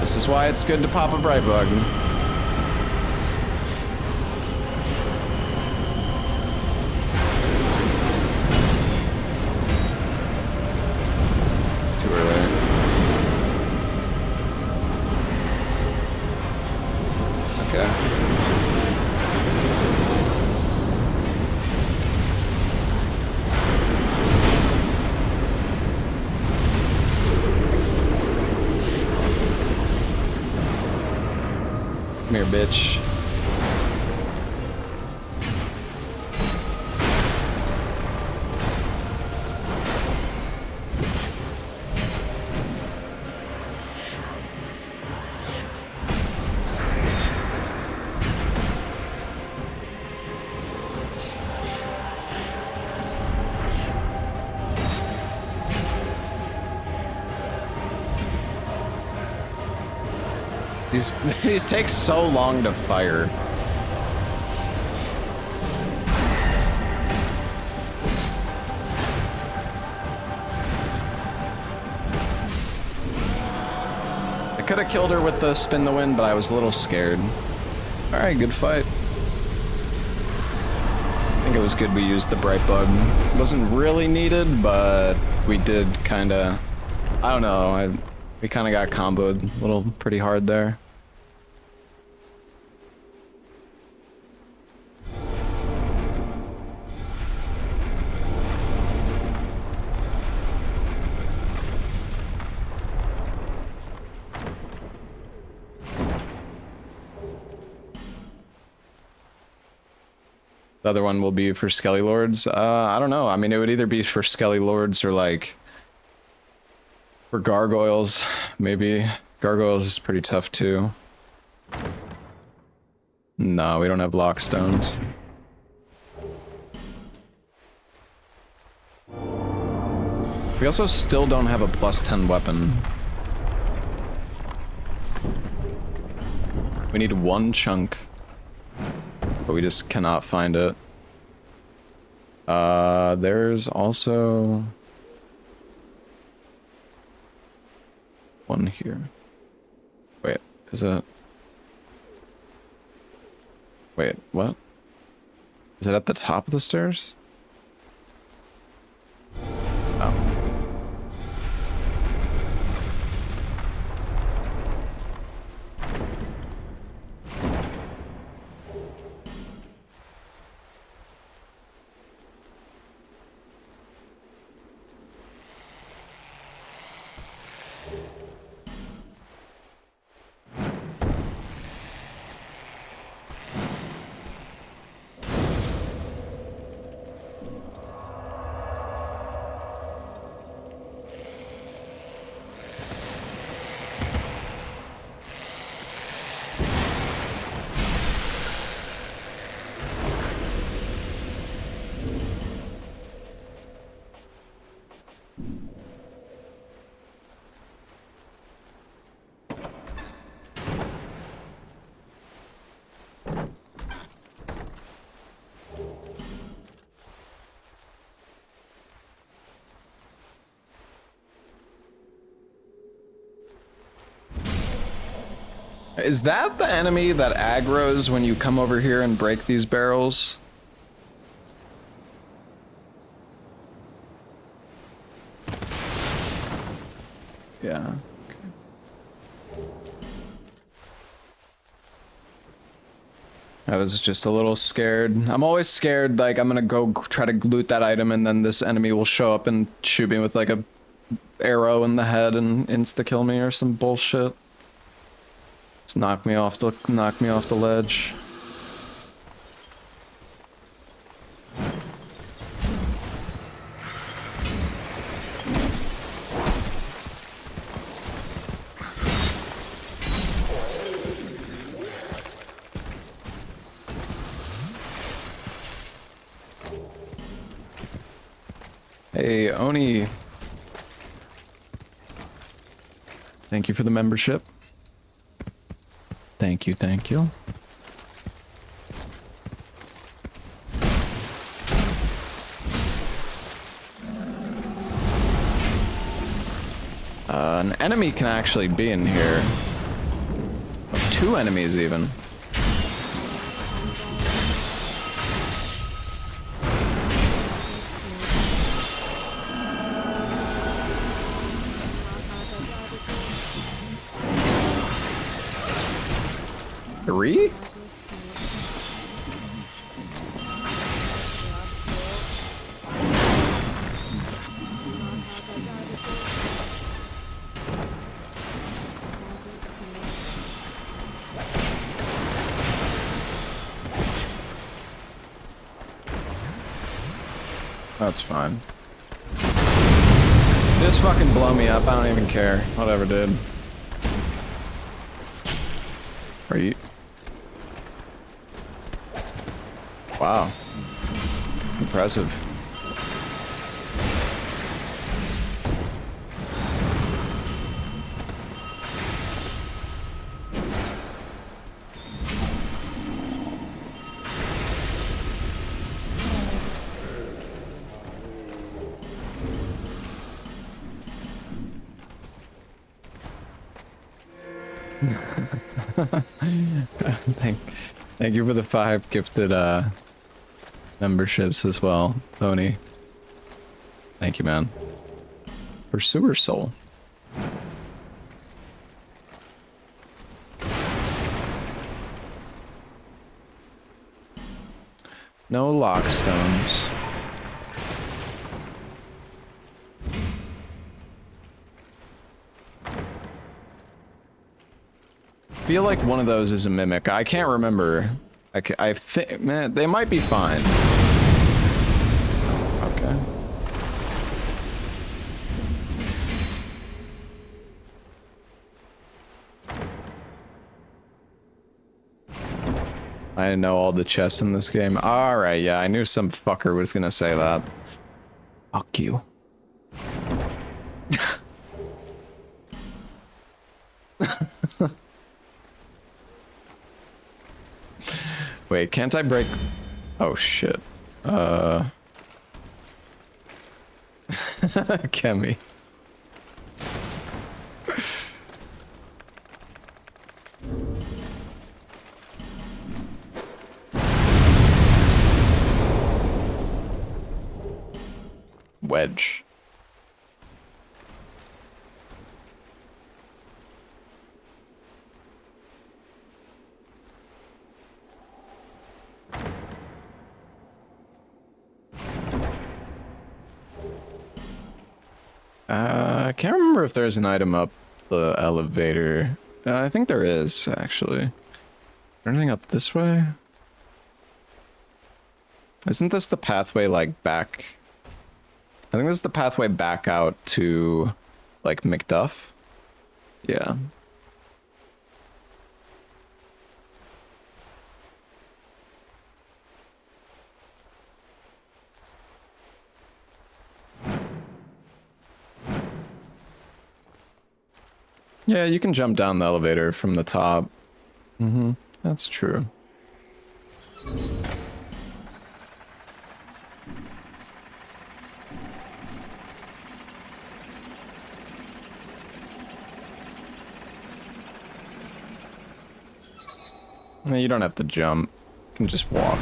This is why it's good to pop a bright bug. Too early. It's okay. bitch. These take so long to fire. I could have killed her with the spin the wind, but I was a little scared. Alright, good fight. I think it was good we used the bright bug. It wasn't really needed, but we did kinda... I don't know, we kinda got comboed a little pretty hard there. The other one will be for Skelly Lords. I don't know. I mean, it would either be for Skelly Lords or like for Gargoyles. Maybe Gargoyles is pretty tough too. No, we don't have Lockstones. We also still don't have a +10 weapon. We need one chunk. But we just cannot find it. There's also one here. Wait, is it? Wait, what? Is it at the top of the stairs? Oh. Is that the enemy that aggroes when you come over here and break these barrels? Yeah. Okay. I was just a little scared. I'm always scared, like, I'm gonna go try to loot that item and then this enemy will show up and shoot me with, like, a arrow in the head and insta-kill me or some bullshit. Just knock me off the ledge. Hey, Oni. Thank you for the membership. Thank you, thank you. An enemy can actually be in here. Two enemies even. Three? That's fine. Just fucking blow me up. I don't even care. Whatever, dude. Are you? Wow. Impressive. Thank you for the 5 gifted memberships as well, Tony. Thank you, man. Pursuer Soul. No lockstones. I feel like one of those is a mimic. I can't remember. I think, man, they might be fine. Okay. I know all the chests in this game. Alright, yeah, I knew some fucker was gonna say that. Fuck you. Wait, can't I break... Oh, shit. Kemi. Wedge. I can't remember if there's an item up the elevator. I think there is, actually. Anything up this way? Isn't this the pathway, like, back? I think this is the pathway back out to, like, McDuff. Yeah. Yeah, you can jump down the elevator from the top. Mm-hmm, that's true. No, you don't have to jump. You can just walk.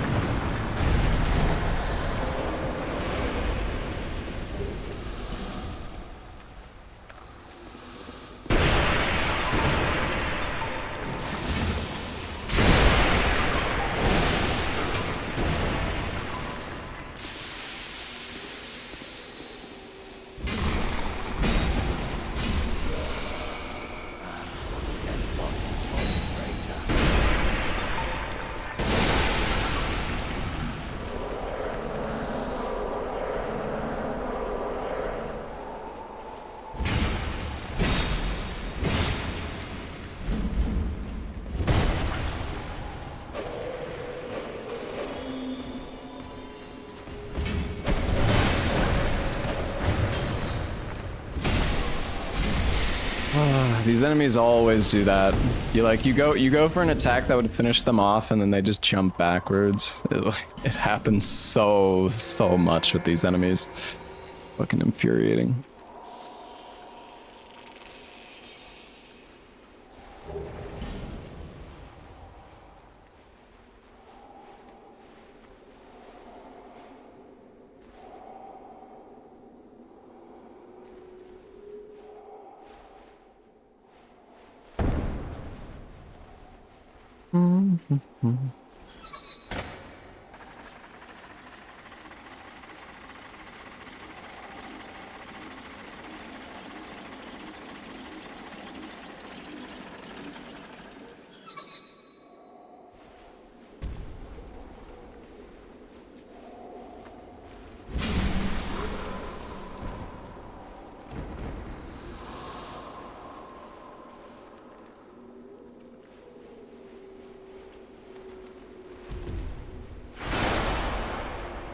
These enemies always do that. You go for an attack that would finish them off, and then they just jump backwards. It happens so much with these enemies. Fucking infuriating.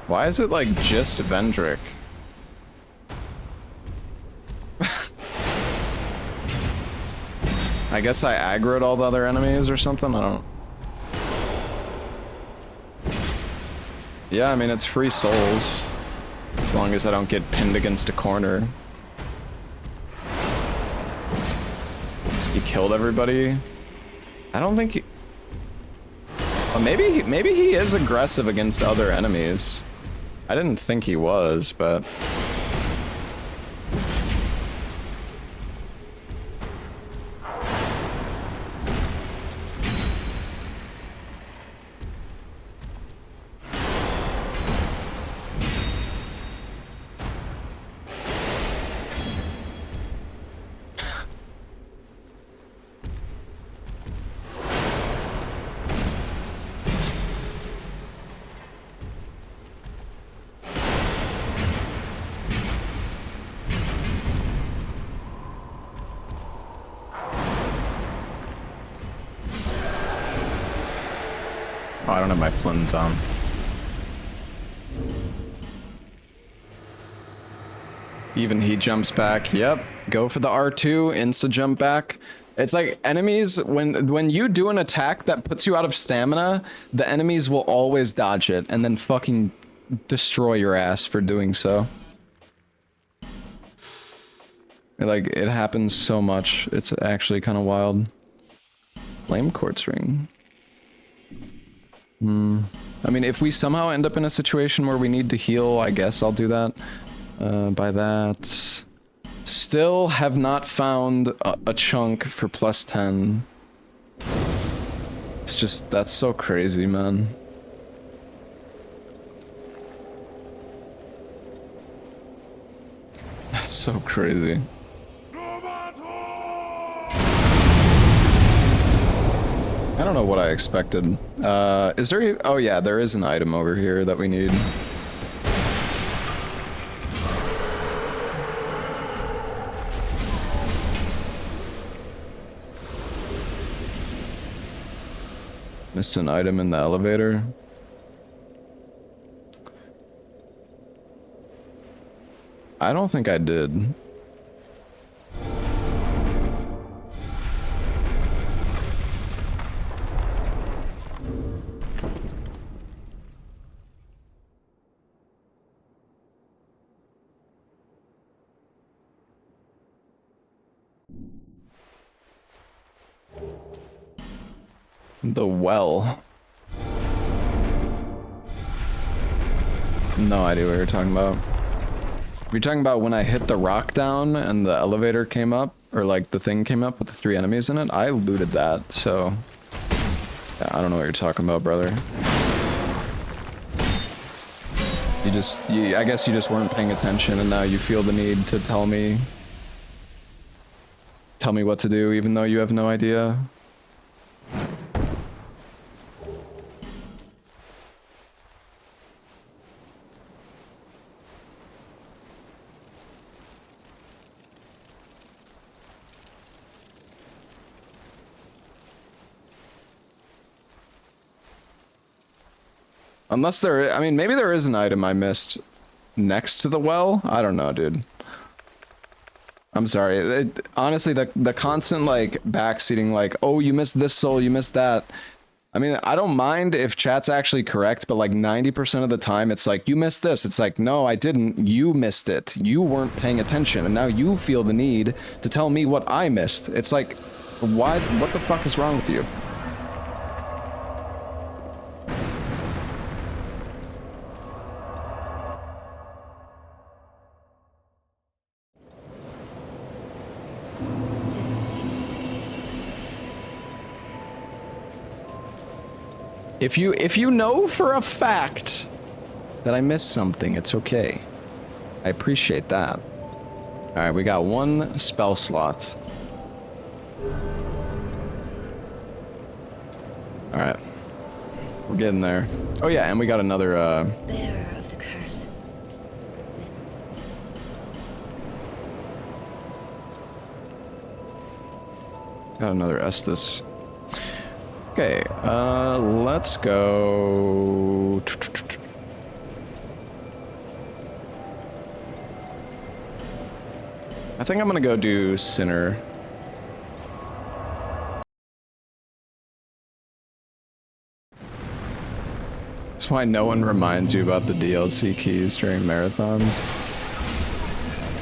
Why is it like just Vendrick? I guess I aggroed all the other enemies or something, I don't... Yeah, I mean, it's free souls. As long as I don't get pinned against a corner. He killed everybody. I don't think he... Well, maybe he is aggressive against other enemies. I didn't think he was, but... Oh, I don't have my flins on. Even he jumps back. Yep. Go for the R2, insta jump back. It's like enemies, when you do an attack that puts you out of stamina, the enemies will always dodge it and then fucking destroy your ass for doing so. Like, it happens so much. It's actually kind of wild. Flame quartz ring. I mean, if we somehow end up in a situation where we need to heal, I guess I'll do that. By that... Still have not found a chunk for plus 10. It's just, that's so crazy, man. That's so crazy. I don't know what I expected. Is there... Oh yeah, there is an item over here that we need. Missed an item in the elevator. I don't think I did. The well. No idea what you're talking about. You're talking about when I hit the rock down and the elevator came up, or like the thing came up with the 3 enemies in it? I looted that, so... Yeah, I don't know what you're talking about, brother. I guess you just weren't paying attention and now you feel the need to tell me what to do even though you have no idea. Unless there, I mean, maybe there is an item I missed next to the well. I don't know, dude. I'm sorry. Honestly, the constant, like, backseating, like, oh, you missed this soul, you missed that. I mean, I don't mind if chat's actually correct, but, like, 90% of the time, it's like, you missed this. It's like, no, I didn't. You missed it. You weren't paying attention, and now you feel the need to tell me what I missed. It's like, why? What the fuck is wrong with you? If you know for a fact that I missed something, it's okay. I appreciate that. Alright, we got 1 spell slot. Alright. We're getting there. Oh yeah, and we got another, Bearer of the curse. got another Estus. Okay, let's go... I think I'm gonna go do Sinner. That's why no one reminds you about the DLC keys during marathons.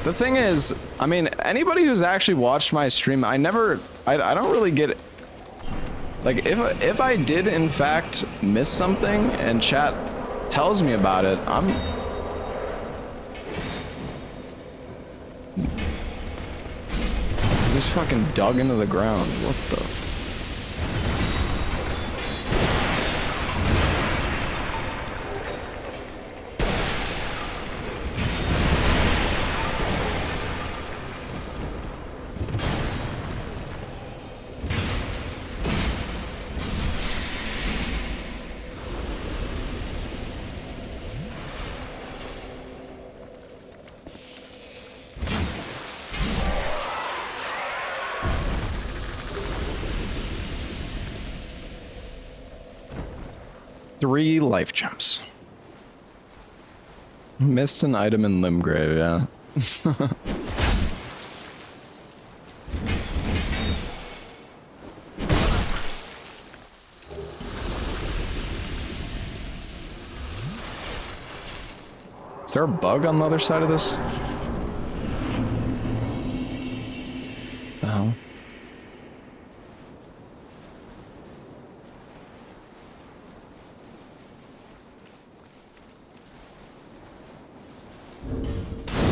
The thing is, I mean, anybody who's actually watched my stream, I don't really get, like, if I did in fact miss something and chat tells me about it, I'm just fucking dug into the ground. What the? Three life gems. Missed an item in Limgrave, yeah. Is there a bug on the other side of this? The hell?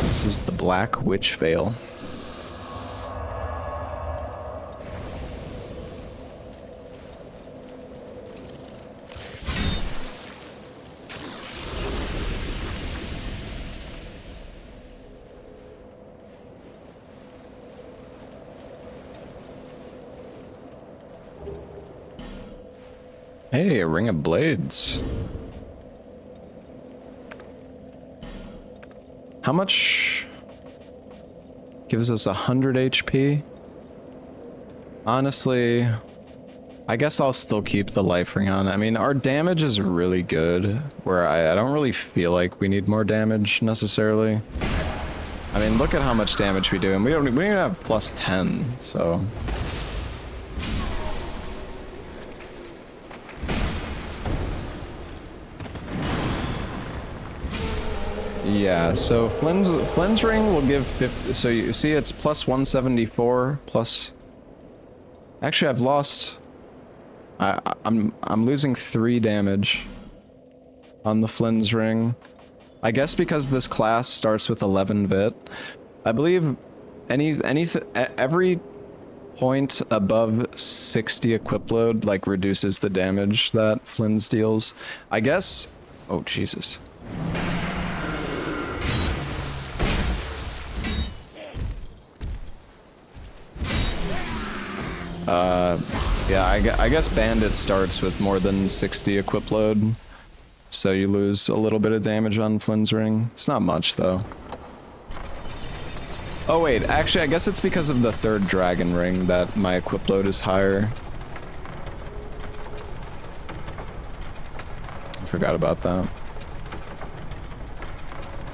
This is the Black Witch Veil. Hey, a ring of blades. How much gives us 100 HP? Honestly, I guess I'll still keep the life ring on. I mean, our damage is really good, where I don't really feel like we need more damage necessarily. I mean, look at how much damage we do, and we don't even have plus 10, so. Yeah, so Flynn's ring will give 50, so you see it's plus 174 plus. Actually, I've lost. I'm losing 3 damage on the Flynn's ring. I guess because this class starts with 11 vit. I believe every point above 60 equip load like reduces the damage that Flynn's deals. I guess. Oh Jesus. Yeah, I guess Bandit starts with more than 60 equip load, so you lose a little bit of damage on Flynn's ring. It's not much, though. Oh wait, actually I guess it's because of the 3rd dragon ring that my equip load is higher. I forgot about that.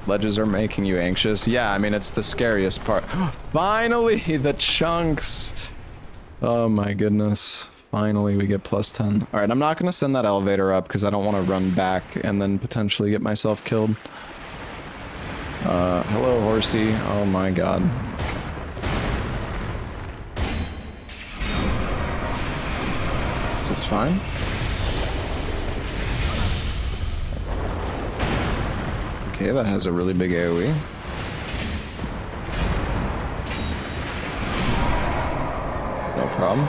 Ledges are making you anxious. Yeah, I mean, it's the scariest part. Finally, the chunks! Oh my goodness. Finally, we get plus 10. Alright, I'm not going to send that elevator up because I don't want to run back and then potentially get myself killed. Hello, horsey. Oh my god. Is this fine? Okay, that has a really big AoE. No problem.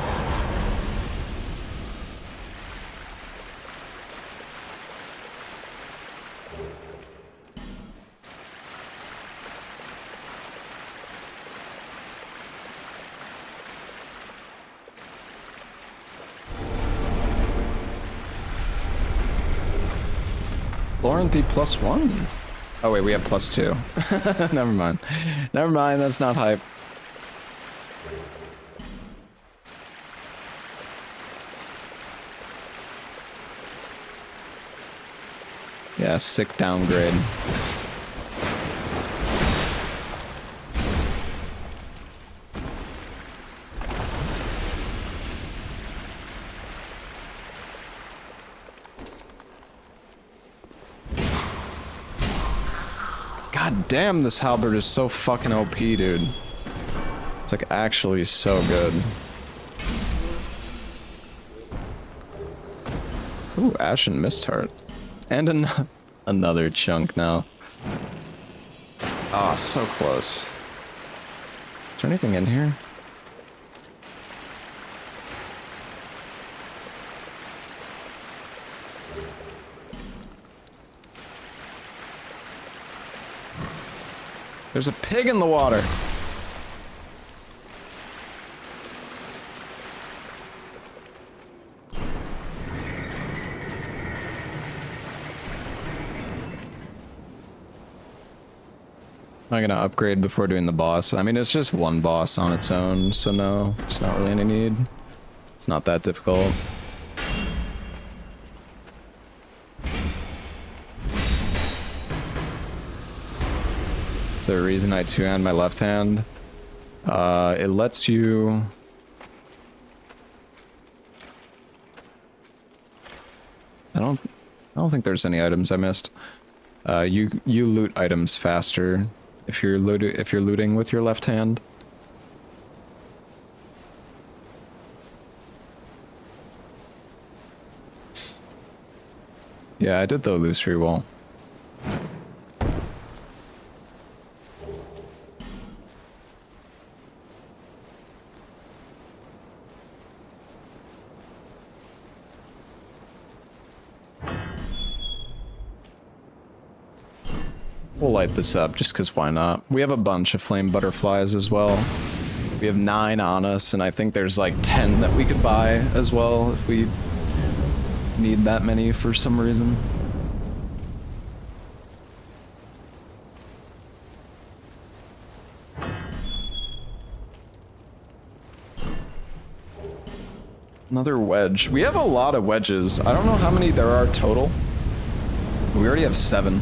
Florentine plus 1. Oh wait, we have plus 2. Never mind. Never mind, that's not hype. Yeah, sick downgrade. God damn, this halberd is so fucking OP, dude. It's like actually so good. Ooh, Ashen Mist Heart. And another chunk now. Ah, so close. Is there anything in here? There's a pig in the water. I'm gonna upgrade before doing the boss. I mean, it's just one boss on its own, so no, it's not really any need. It's not that difficult. Is there a reason I two-hand my left hand? It lets you... I don't think there's any items I missed. You loot items faster if you're looting with your left hand. Yeah, I did the illusory wall. We'll light this up just because why not? We have a bunch of flame butterflies as well. We have 9 on us, and I think there's like 10 that we could buy as well if we need that many for some reason. Another wedge. We have a lot of wedges. I don't know how many there are total. We already have 7.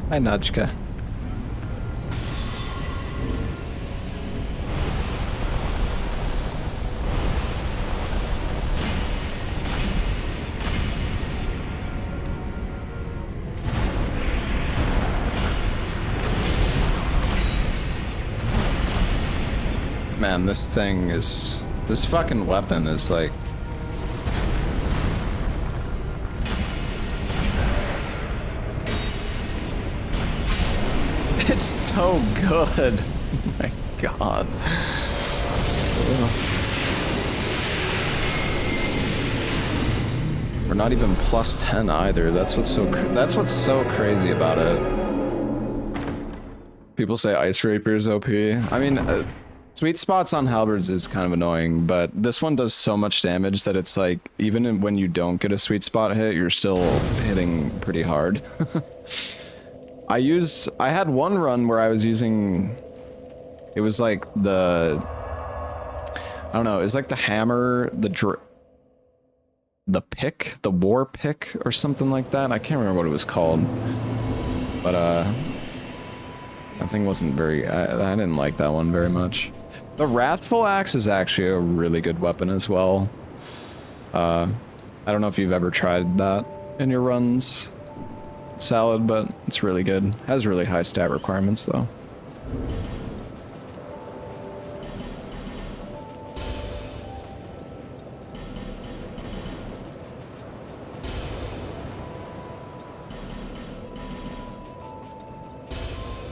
Hi, Najka. Man, this fucking weapon is like... It's so good. Oh my god. We're not even plus 10 either. That's what's so crazy about it. People say Ice Rapier is OP. I mean, sweet spots on halberds is kind of annoying, but this one does so much damage that it's like, even when you don't get a sweet spot hit, you're still hitting pretty hard. I had one run where I was using, it was like I don't know, it was like the hammer, the pick, the war pick or something like that. I can't remember what it was called, but that thing wasn't very, I didn't like that one very much. The Wrathful Axe is actually a really good weapon as well. I don't know if you've ever tried that in your runs, Salad, but it's really good. Has really high stat requirements though.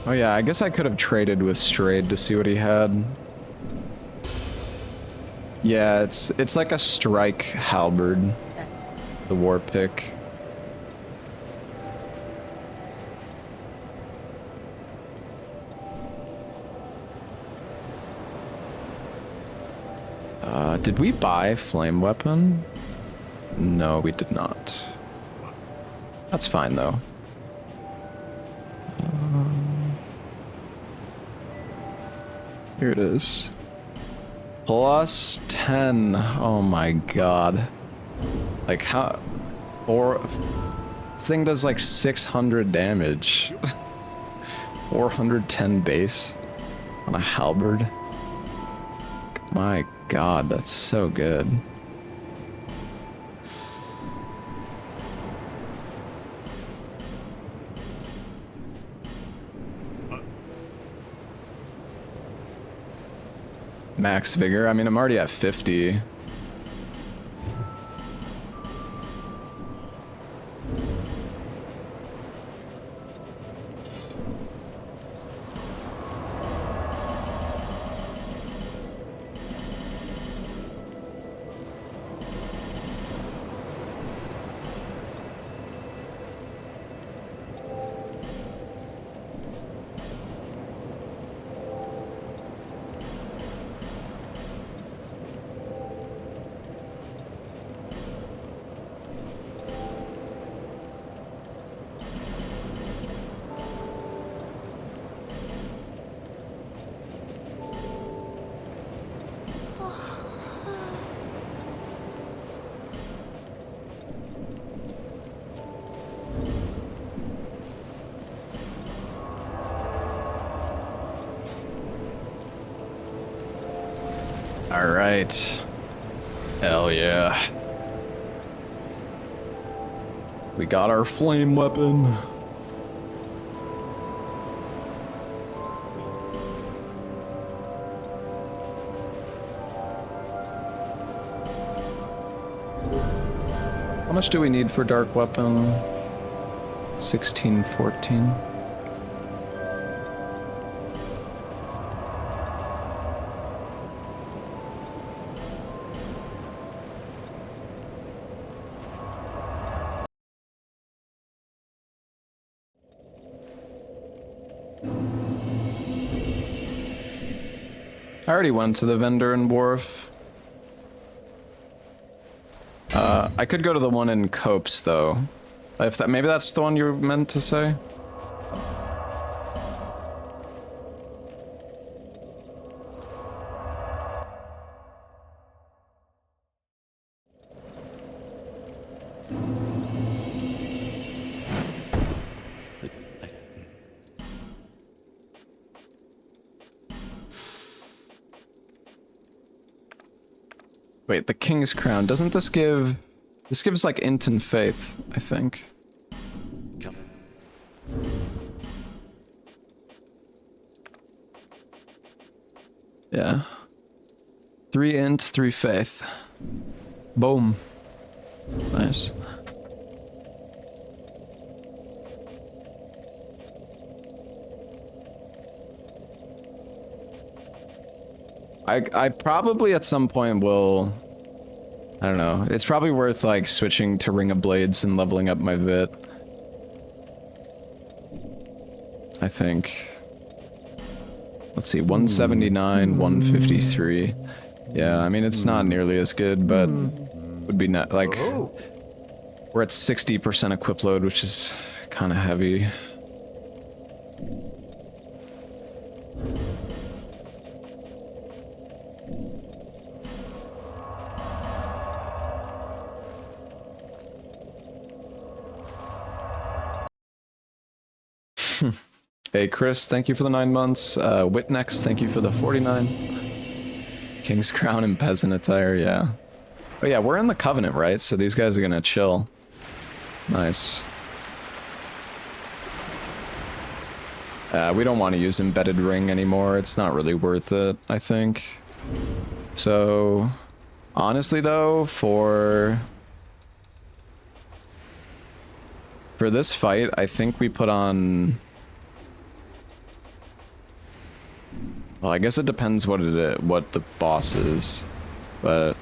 Oh yeah, I guess I could have traded with Strayed to see what he had. Yeah, it's like a strike halberd, the war pick. Did we buy flame weapon? No, we did not. That's fine though. Here it is. Plus 10. Oh my god. Like how... This thing does like 600 damage. 410 base on a halberd. My god, that's so good. Max vigor. I mean, I'm already at 50. All right. Hell yeah. We got our flame weapon. How much do we need for dark weapon? 16, 14. I already went to the vendor in Wharf. I could go to the one in Copes though. If that, maybe that's the one you were meant to say. Wait, the King's Crown. Doesn't this give... This gives like int and faith, I think. Come. Yeah. 3 int, 3 faith. Boom. Nice. I probably at some point will... I don't know. It's probably worth like switching to Ring of Blades and leveling up my Vit. I think. Let's see, 179, 153. Yeah, I mean, it's not nearly as good, but would be not like... We're at 60% equip load, which is kind of heavy. Hey Chris, thank you for the 9 months. Whitnex, thank you for the 49. King's Crown and Peasant Attire, yeah. Oh yeah, we're in the Covenant, right? So these guys are gonna chill. Nice. We don't want to use Embedded Ring anymore. It's not really worth it, I think. So, honestly though, for this fight, I think we put on... Well, I guess it depends what the boss is, but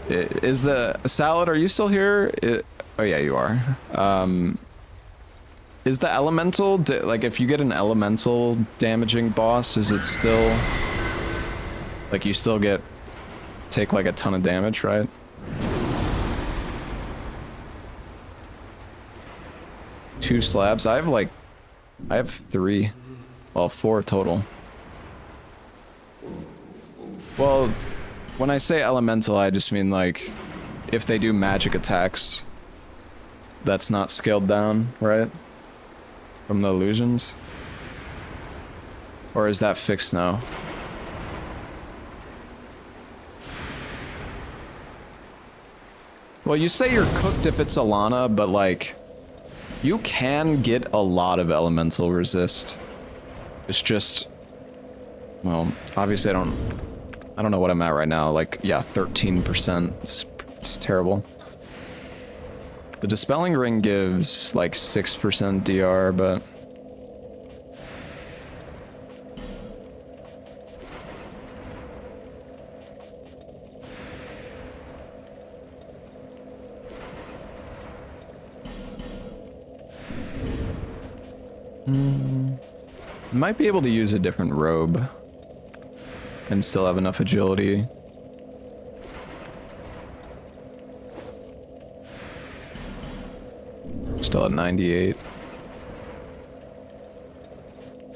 is the Salad? Are you still here? Oh yeah, you are. Is the elemental like if you get an elemental damaging boss? Is it still like you still take like a ton of damage, right? Two slabs. I have 3, well 4 total. Well, when I say elemental, I just mean like, if they do magic attacks, that's not scaled down, right? From the illusions? Or is that fixed now? Well, you say you're cooked if it's Alana, but like, you can get a lot of elemental resist. It's just, well, obviously I don't know what I'm at right now. Like, yeah, 13%. It's terrible. The Dispelling Ring gives like 6% DR, but might be able to use a different robe and still have enough agility. Still at 98.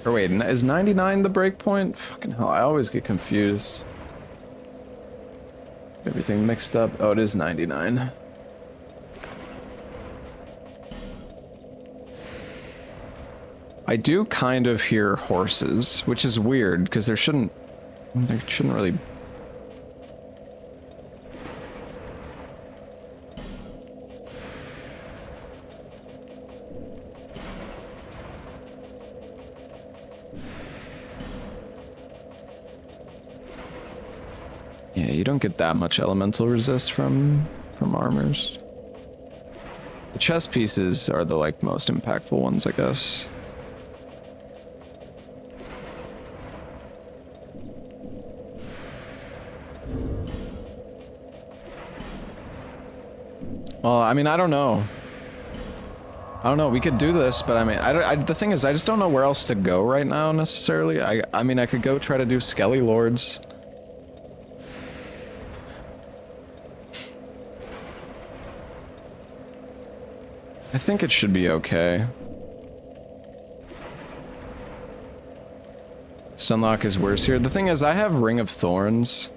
Or wait, is 99 the breakpoint? Fucking hell, I always get confused. Everything mixed up. Oh, it is 99. I do kind of hear horses, which is weird because there shouldn't really. Yeah, you don't get that much elemental resist from armors. The chest pieces are the like most impactful ones, I guess. Well, I mean, I don't know. We could do this, but I mean, the thing is, I just don't know where else to go right now, necessarily. I mean, I could go try to do Skelly Lords. I think it should be okay. Stunlock is worse here. The thing is, I have Ring of Thorns.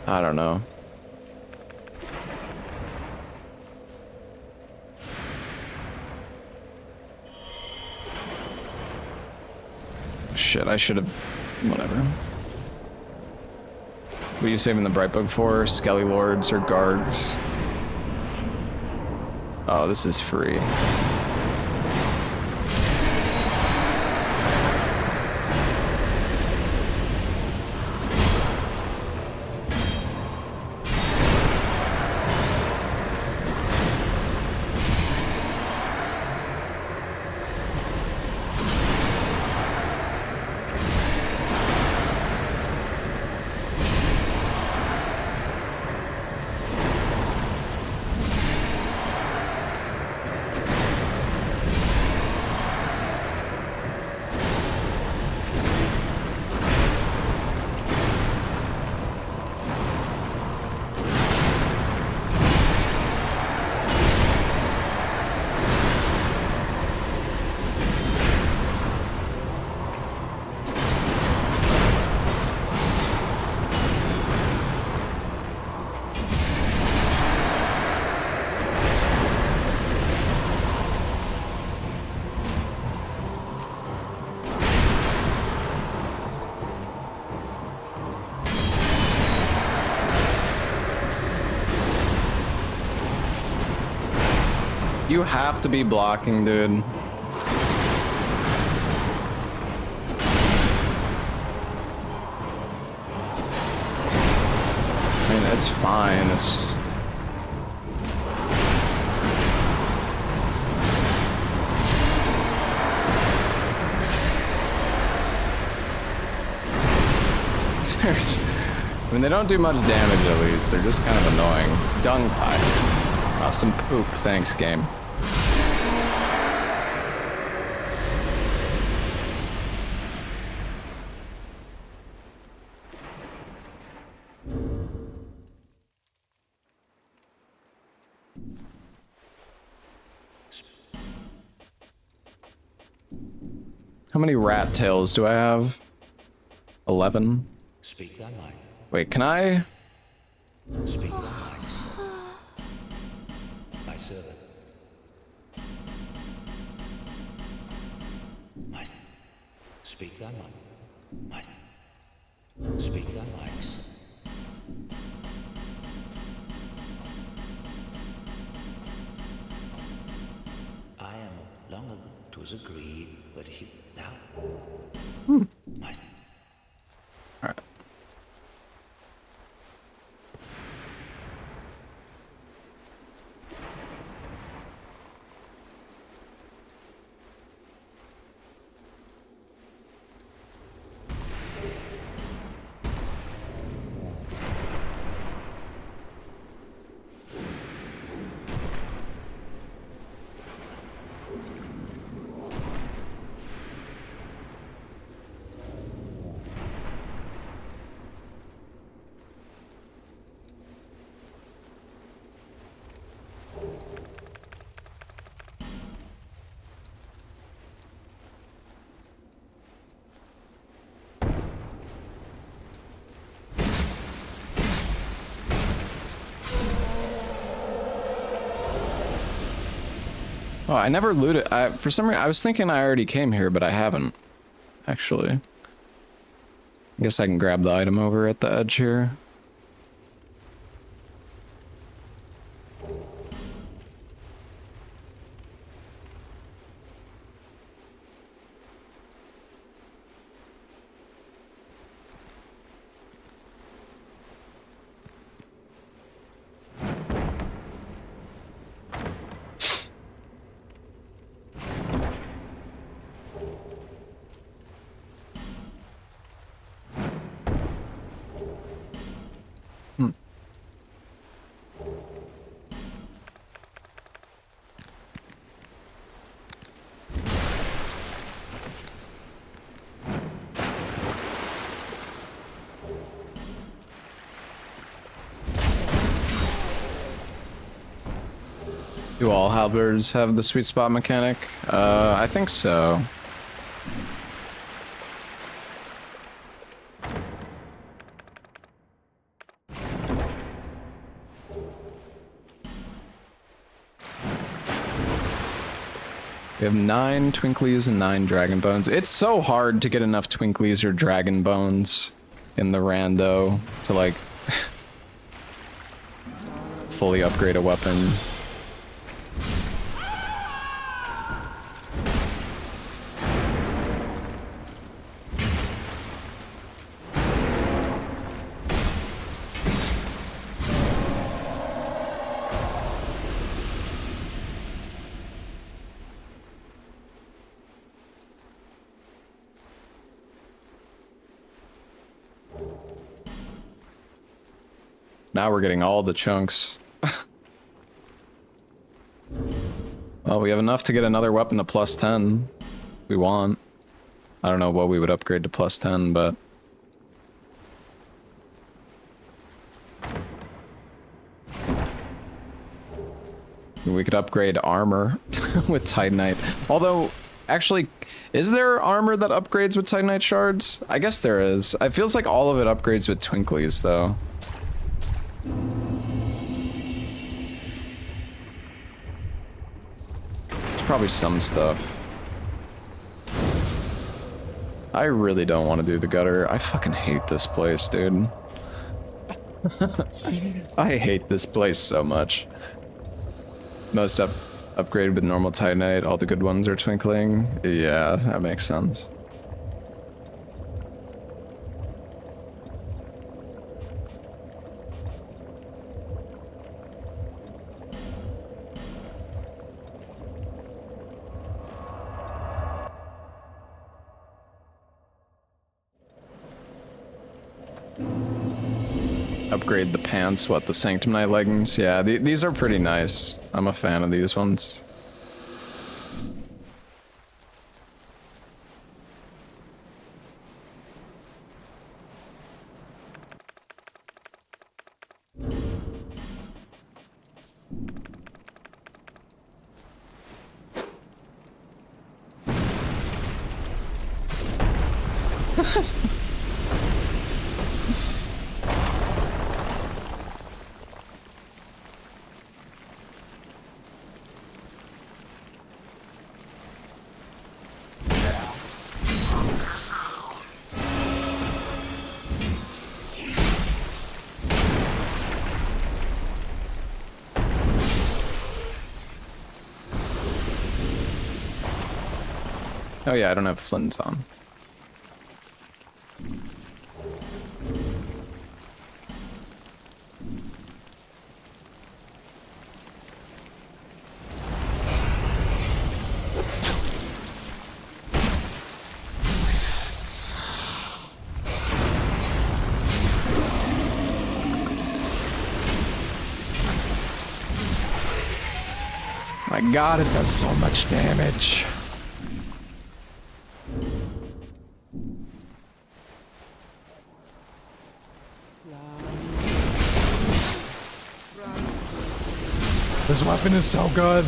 I don't know. Shit, I should have... Whatever. What are you saving the Bright Book for? Skelly Lords or Gargs? Oh, this is free. You have to be blocking, dude. I mean, it's fine, it's just... I mean, they don't do much damage at least, they're just kind of annoying. Dung pie. Oh, some poop, thanks, game. How many rat tails do I have? 11? Speak thy mind. Wait, can I? Speak thy mind. My servant. Speak thy might. Speak thy mics. I am long ago 'twas agreed, but he now. Might. All right. Oh, I never looted. For some reason, I was thinking I already came here, but I haven't. Actually. I guess I can grab the item over at the edge here. Do all halberds have the sweet spot mechanic? I think so. We have 9 Twinklies and 9 Dragon Bones. It's so hard to get enough Twinklies or Dragon Bones in the rando to, like, fully upgrade a weapon. Now we're getting all the chunks. Well, we have enough to get another weapon to plus 10. We want. I don't know what we would upgrade to plus 10, but... we could upgrade armor with Titanite. Although, actually, is there armor that upgrades with Titanite shards? I guess there is. It feels like all of it upgrades with Twinklies, though. There's probably some stuff. I really don't want to do the gutter. I fucking hate this place, dude. I hate this place so much. Most upgraded with normal Titanite, all the good ones are twinkling. Yeah, that makes sense. Upgrade the pants, what, the Sanctum Knight leggings? Yeah, these are pretty nice. I'm a fan of these ones. Oh yeah, I don't have Flynn's on. My god, it does so much damage. This weapon is so good.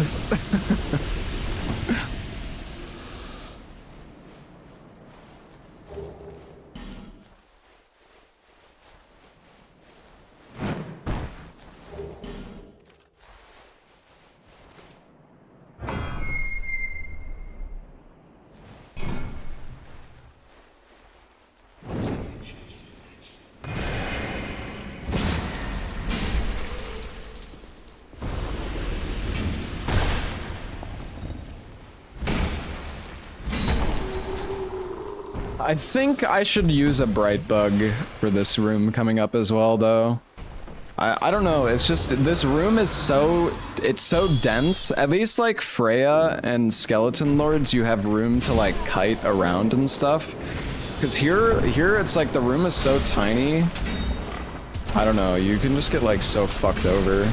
I think I should use a bright bug for this room coming up as well, though. I don't know, it's just, this room is so, it's so dense. At least like Freya and Skeleton Lords, you have room to like kite around and stuff. Because here it's like the room is so tiny. I don't know, you can just get like so fucked over.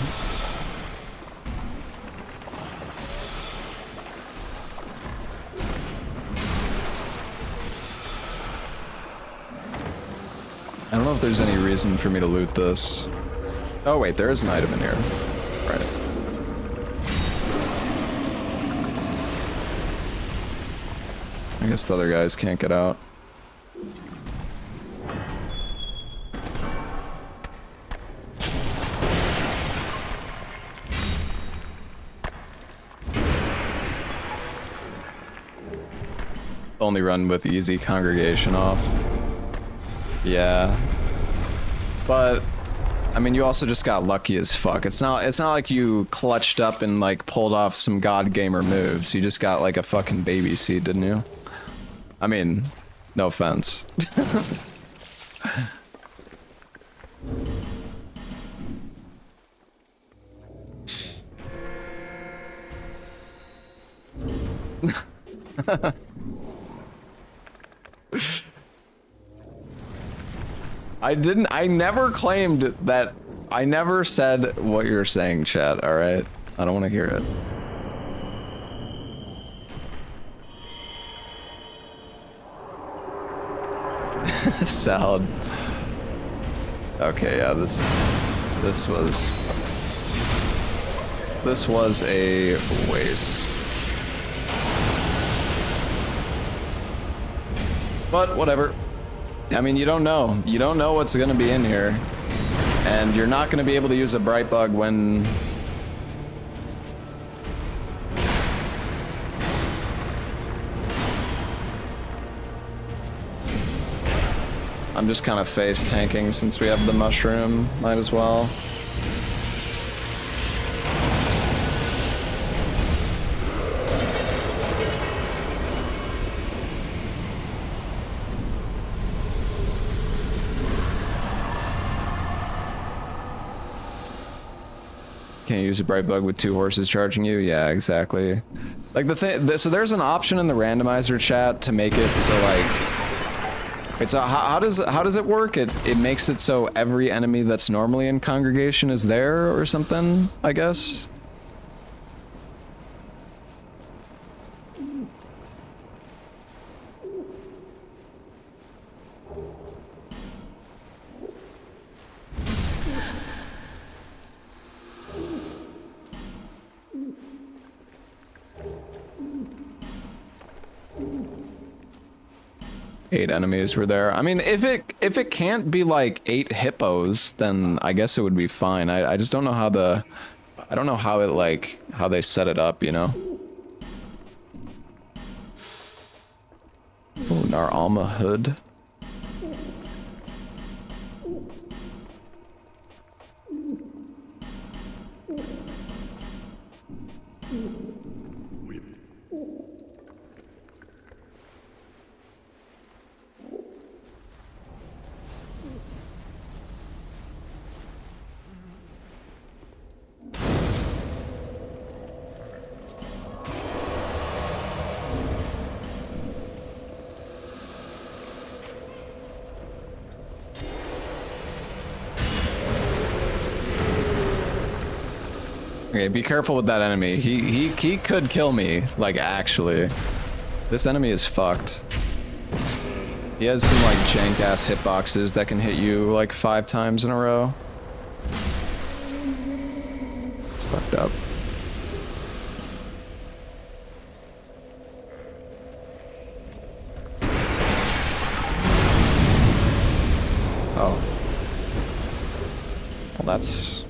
I don't know if there's any reason for me to loot this. Oh wait, there is an item in here. Right. I guess the other guys can't get out. Only run with easy congregation off. Yeah. But I mean, you also just got lucky as fuck. It's not like you clutched up and like pulled off some god gamer moves. You just got like a fucking baby seed, didn't you? I mean, no offense. I never claimed that. I never said what you're saying, chat, alright? I don't want to hear it. Salad. Okay, yeah, this was a waste. But whatever. I mean, you don't know. You don't know what's gonna be in here. And you're not gonna be able to use a bright bug when... I'm just kind of face tanking since we have the mushroom. Might as well. Can't use a bright bug with 2 horses charging you? Yeah, exactly. Like the thing, so there's an option in the randomizer chat to make it so like, wait, so how does it work? It makes it so every enemy that's normally in congregation is there or something, I guess? Eight enemies were there. I mean, if it can't be like 8 hippos, then I guess it would be fine. I just don't know how I don't know how it like, how they set it up, you know? Oh, Nar Alma hood. Okay, be careful with that enemy. He could kill me, like, actually. This enemy is fucked. He has some, like, jank-ass hitboxes that can hit you, like, 5 times in a row. It's fucked up. Oh. Well, that's...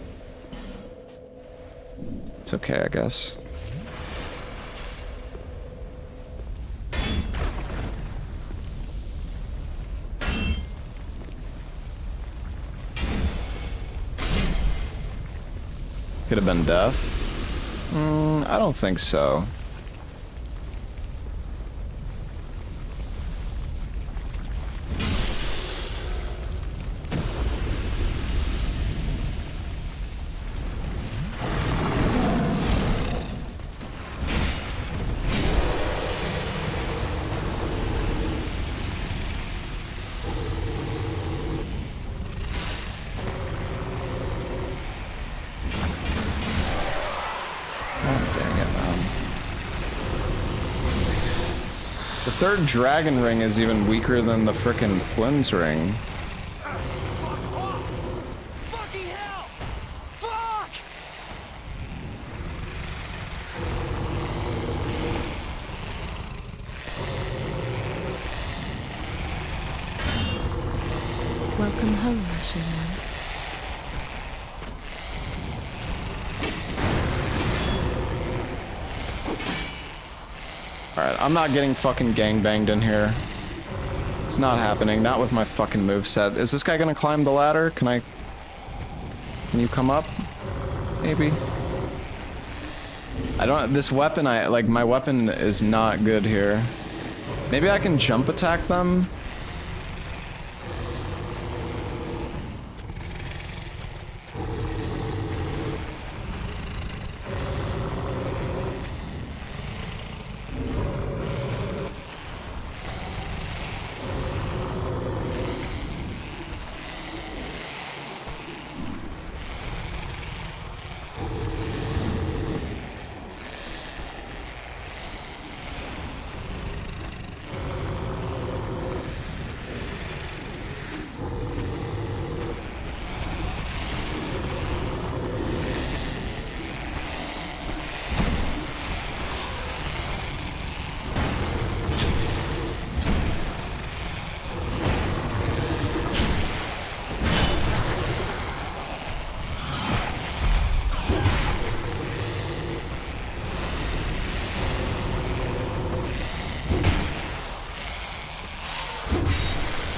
It's okay, I guess. Could have been death. I don't think so. The third dragon ring is even weaker than the frickin' Flynn's ring. Fucking hell! Fuck! Welcome home, Russian one. Alright, I'm not getting fucking gangbanged in here. It's not happening, not with my fucking moveset. Is this guy gonna climb the ladder? Can you come up? Maybe? I don't, this weapon, my weapon is not good here. Maybe I can jump attack them?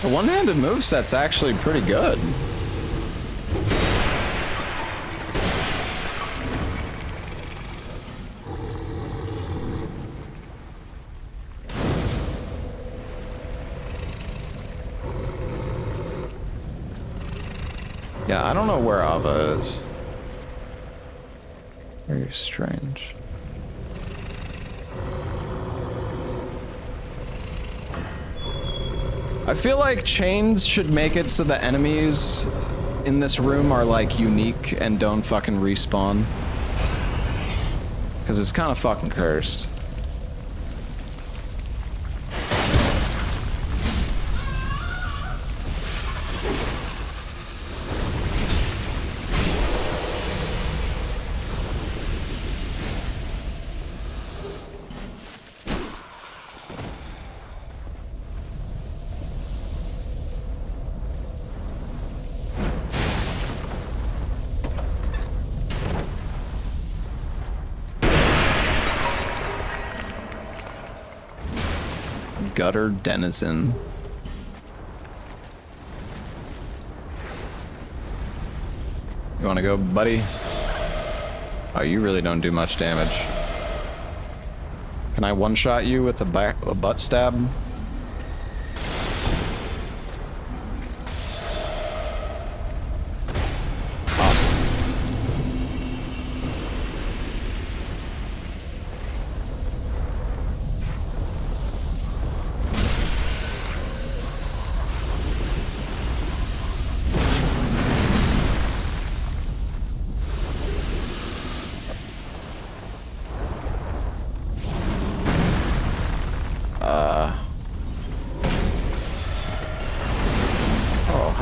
The one-handed moveset's actually pretty good. Yeah, I don't know where Ava is. Very strange. I feel like chains should make it so the enemies in this room are like unique and don't fucking respawn. Cause it's kind of fucking cursed. Gutter denizen. You wanna go, buddy? Oh, you really don't do much damage. Can I one-shot you with a butt stab?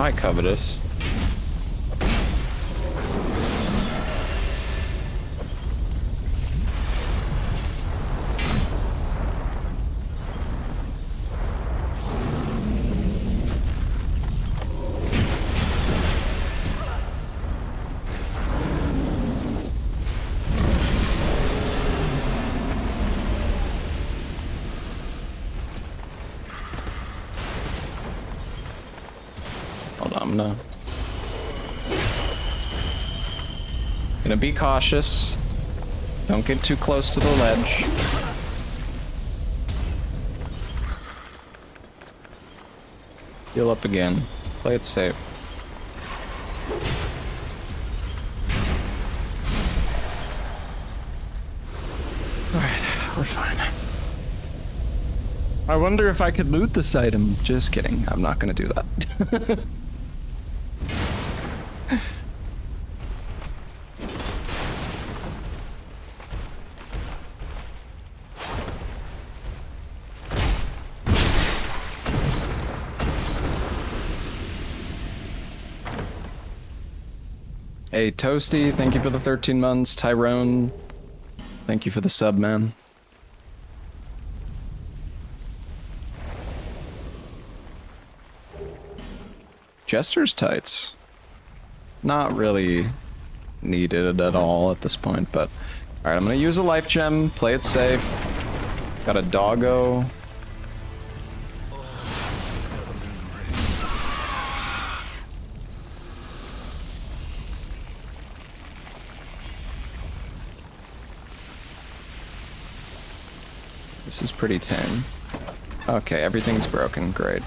Hi, Covetous. Gonna be cautious. Don't get too close to the ledge. Heal up again. Play it safe. Alright, we're fine. I wonder if I could loot this item. Just kidding. I'm not gonna do that. Hey, Toasty, thank you for the 13 months. Tyrone, thank you for the sub, man. Jester's tights. Not really needed at all at this point, but... Alright, I'm gonna use a life gem, play it safe. Got a doggo. This is pretty tame. Okay, everything's broken. Great.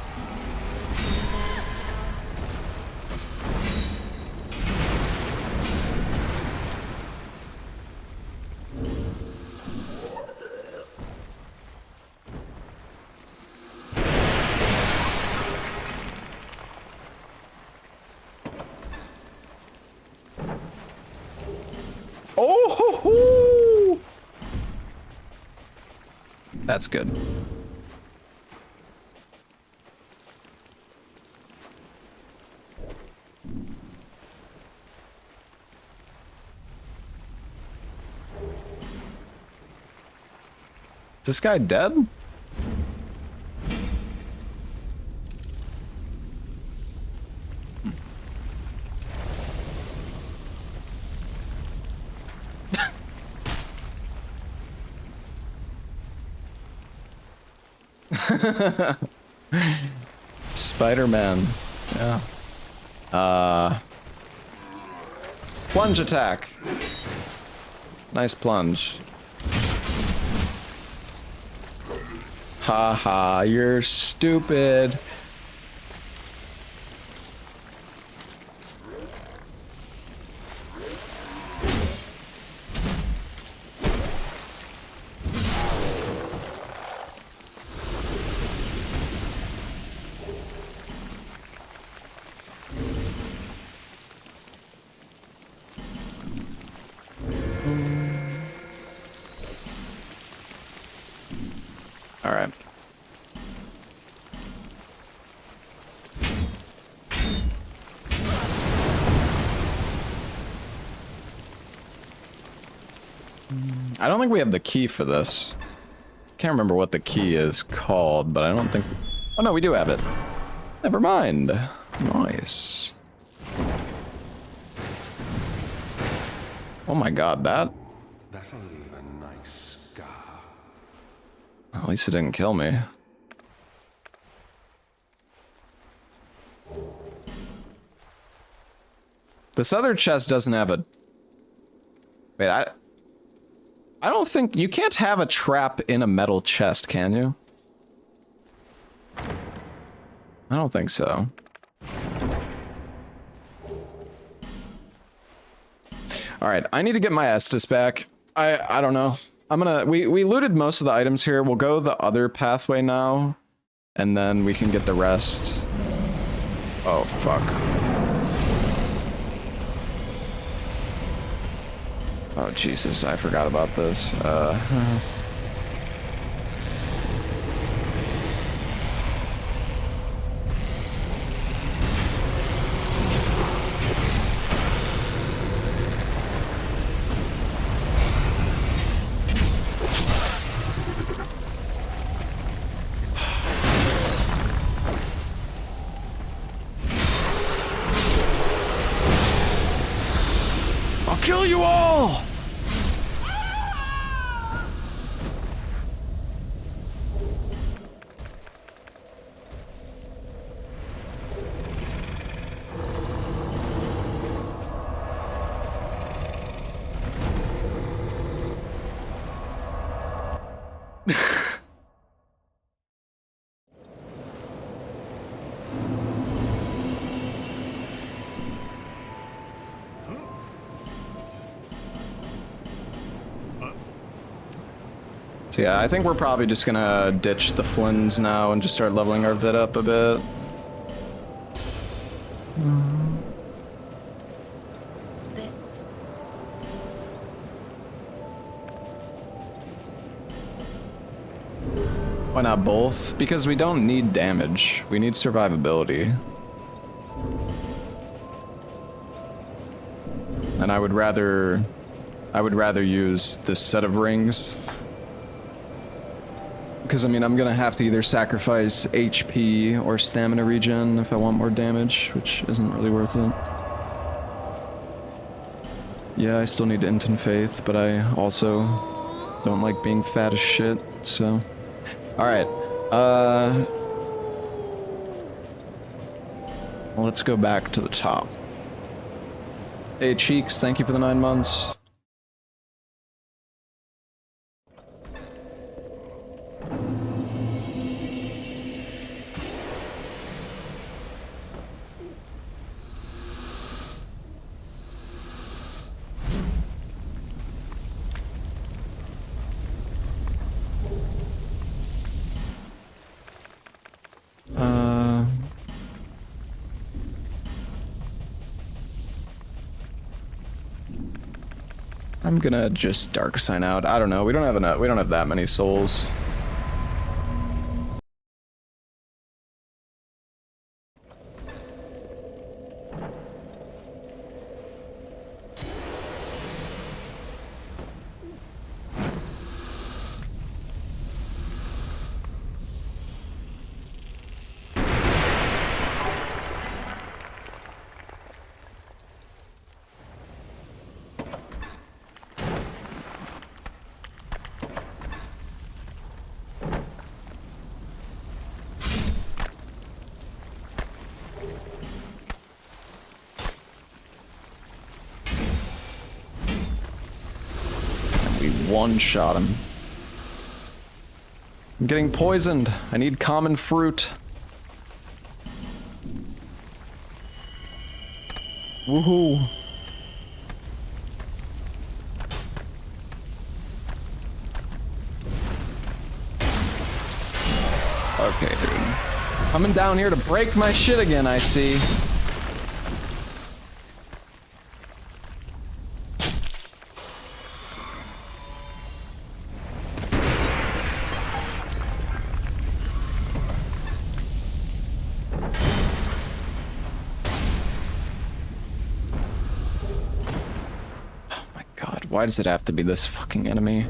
Oh! Hoo, hoo. That's good. Is this guy dead? Spider-Man. Yeah. Plunge attack. Nice plunge. Haha, you're stupid. All right. I don't think we have the key for this. Can't remember what the key is called, but I don't think... Oh no, we do have it. Never mind. Nice. Oh my god, that... That'll leave a nice scar. At least it didn't kill me. This other chest doesn't have a... Wait, I don't think... You can't have a trap in a metal chest, can you? I don't think so. Alright, I need to get my Estus back. I don't know. I'm gonna... We looted most of the items here. We'll go the other pathway now. And then we can get the rest. Oh, fuck. Oh, Jesus, I forgot about this. I'll kill you all! So yeah, I think we're probably just gonna ditch the Flins now and just start leveling our vid up a bit. Bits. Why not both? Because we don't need damage. We need survivability. And I would rather use this set of rings. Because, I mean, I'm gonna have to either sacrifice HP or stamina regen if I want more damage, which isn't really worth it. Yeah, I still need Inton Faith, but I also don't like being fat as shit, so... Alright, let's go back to the top. Hey, Cheeks, thank you for the 9 months. I'm gonna just dark sign out. I don't know. We don't have enough. We don't have that many souls. One-shot him. I'm getting poisoned. I need common fruit. Woohoo. Okay, dude. Coming down here to break my shit again, I see. Why does it have to be this fucking enemy?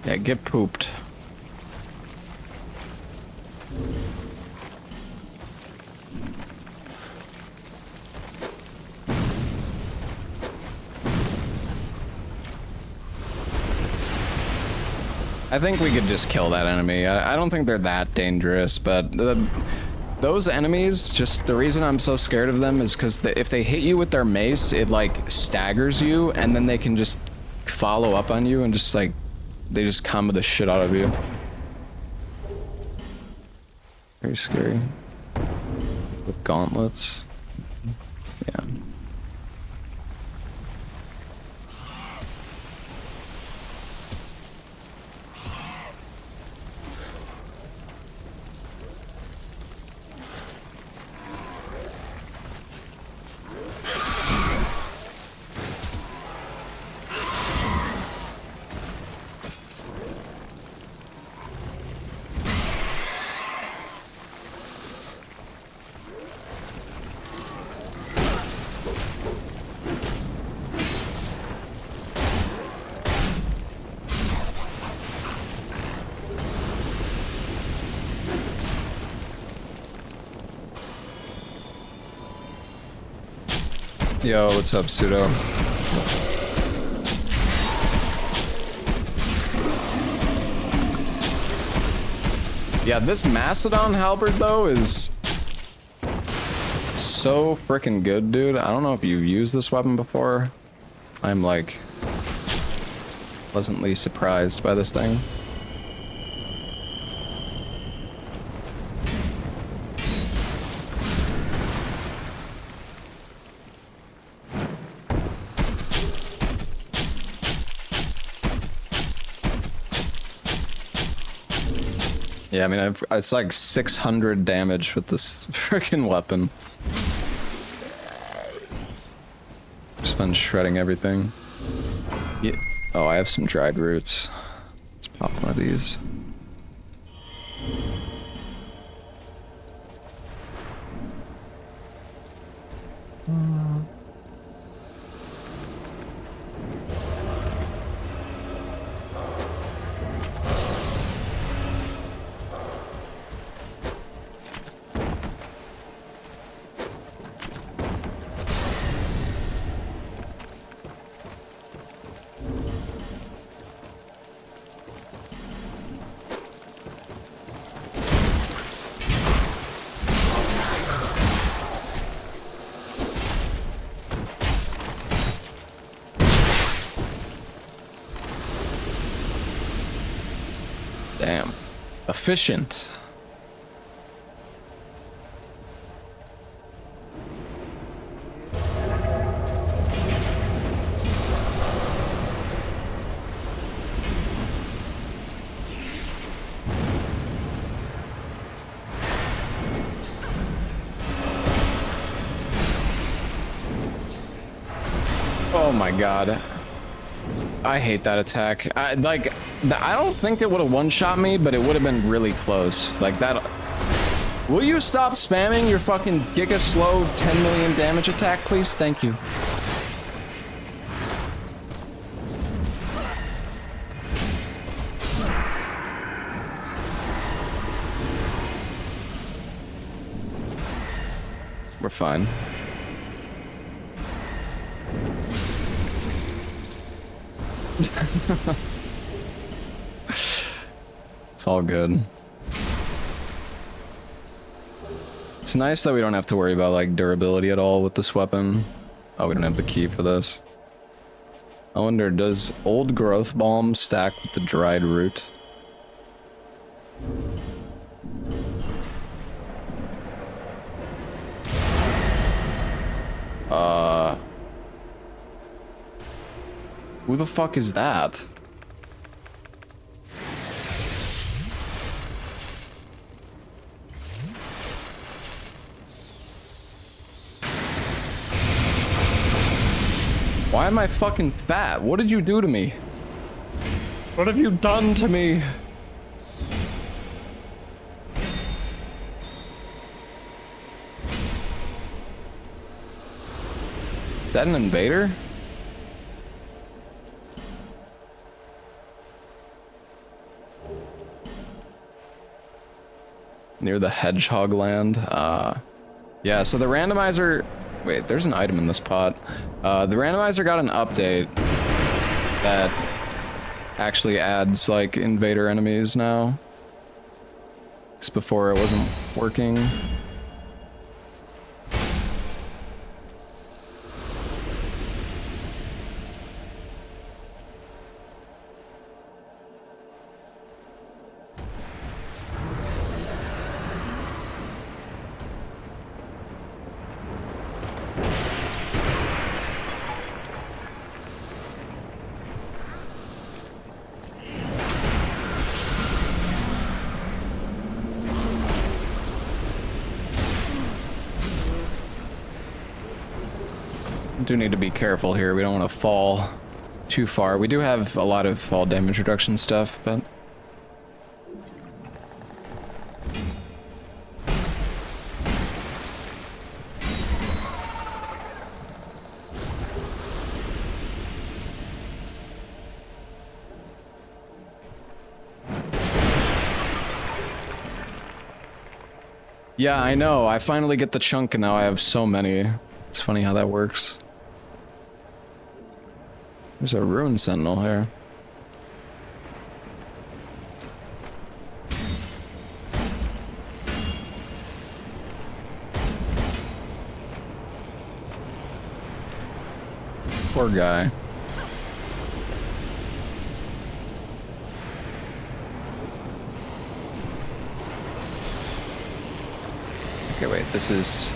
Yeah, get pooped. I think we could just kill that enemy. I don't think they're that dangerous, but those enemies, just the reason I'm so scared of them is because if they hit you with their mace, it like staggers you, and then they can just follow up on you and just like they just combo the shit out of you. Very scary. With gauntlets. Yeah. Yo, what's up, Pseudo? Yeah, this Macedon halberd though is so freaking good, dude. I don't know if you've used this weapon before. I'm like pleasantly surprised by this thing. Yeah, I mean, it's like 600 damage with this freaking weapon. Just been shredding everything. Yeah. Oh, I have some dried roots. Let's pop one of these. Damn. Efficient. Oh my god. I hate that attack. I don't think it would have one-shot me, but it would have been really close. Like that. Will you stop spamming your fucking giga slow 10 million damage attack, please? Thank you. We're fine. It's all good. It's nice that we don't have to worry about like durability at all with this weapon. Oh, we don't have the key for this. I wonder, does old growth balm stack with the dried root? Who the fuck is that? Why am I fucking fat? What did you do to me? What have you done to me? Is that an invader? Near the hedgehog land. Yeah, so the randomizer... Wait, there's an item in this pot. The randomizer got an update that actually adds, like, invader enemies now. Because before it wasn't working. Do need to be careful here. We don't want to fall too far. We do have a lot of fall damage reduction stuff, but... Yeah, I know. I finally get the chunk and now I have so many. It's funny how that works. There's a ruined sentinel here. Poor guy. Okay, wait, this is...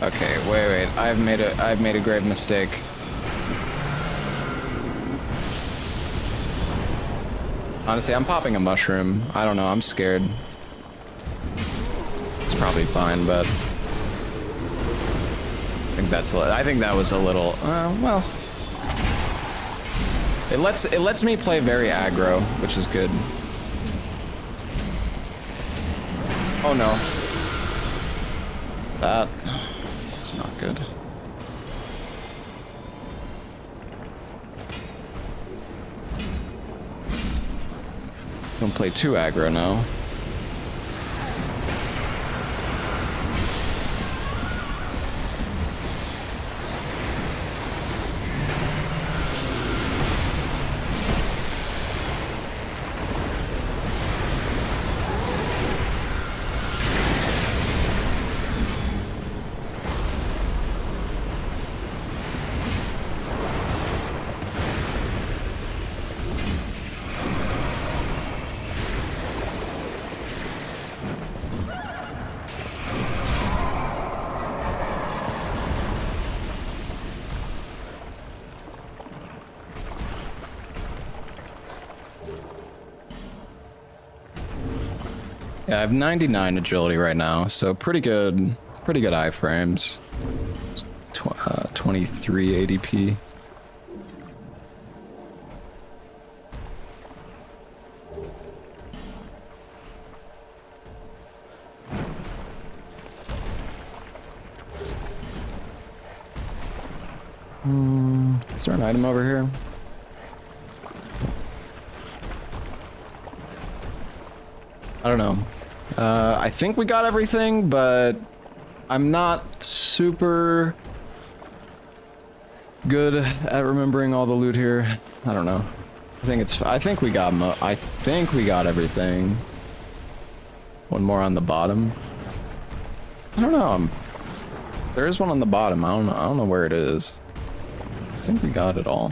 Okay, wait, I've made a grave mistake. Honestly, I'm popping a mushroom. I don't know, I'm scared. It's probably fine, but I think that was a little well. It lets me play very aggro, which is good. Oh no. That's not good. Don't play too aggro now. Yeah, I have 99 agility right now, so pretty good iframes. 23 ADP. Is there an item over here? I don't know. I think we got everything, but I'm not super good at remembering all the loot here. I don't know. I think we got everything. One more on the bottom. I don't know. There is one on the bottom. I don't know where it is. I think we got it all.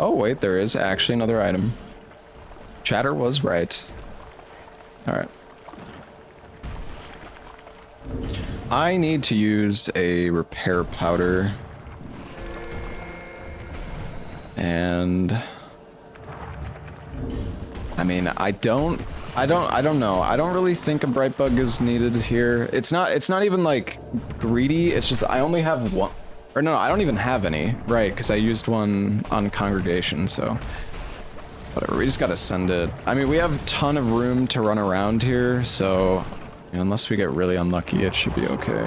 Oh wait, there is actually another item. Chatter was right. Alright. I need to use a repair powder. And I mean, I don't know. I don't really think a bright bug is needed here. It's not even like greedy. It's just I only have one. Or no, I don't even have any. Right, because I used one on Congregation, so whatever, we just gotta send it. I mean, we have a ton of room to run around here, so unless we get really unlucky, it should be okay.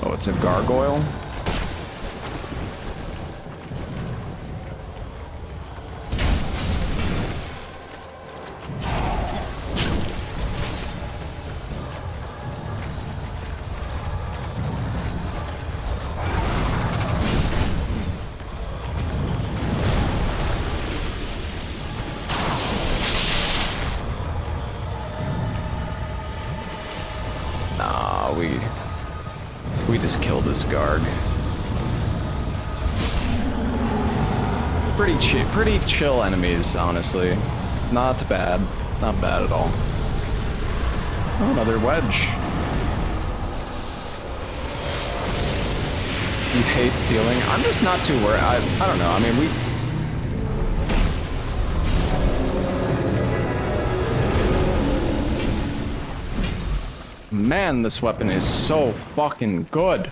Oh, it's a gargoyle? We just killed this Garg. Pretty chill enemies, honestly. Not bad. Not bad at all. Oh, another wedge. You hate sealing? I'm just not too worried. I don't know. I mean, Man, this weapon is so fucking good.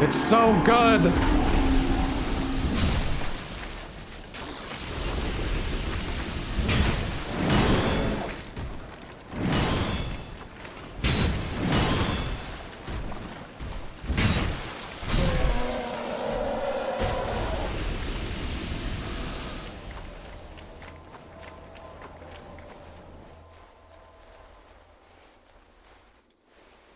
It's so good.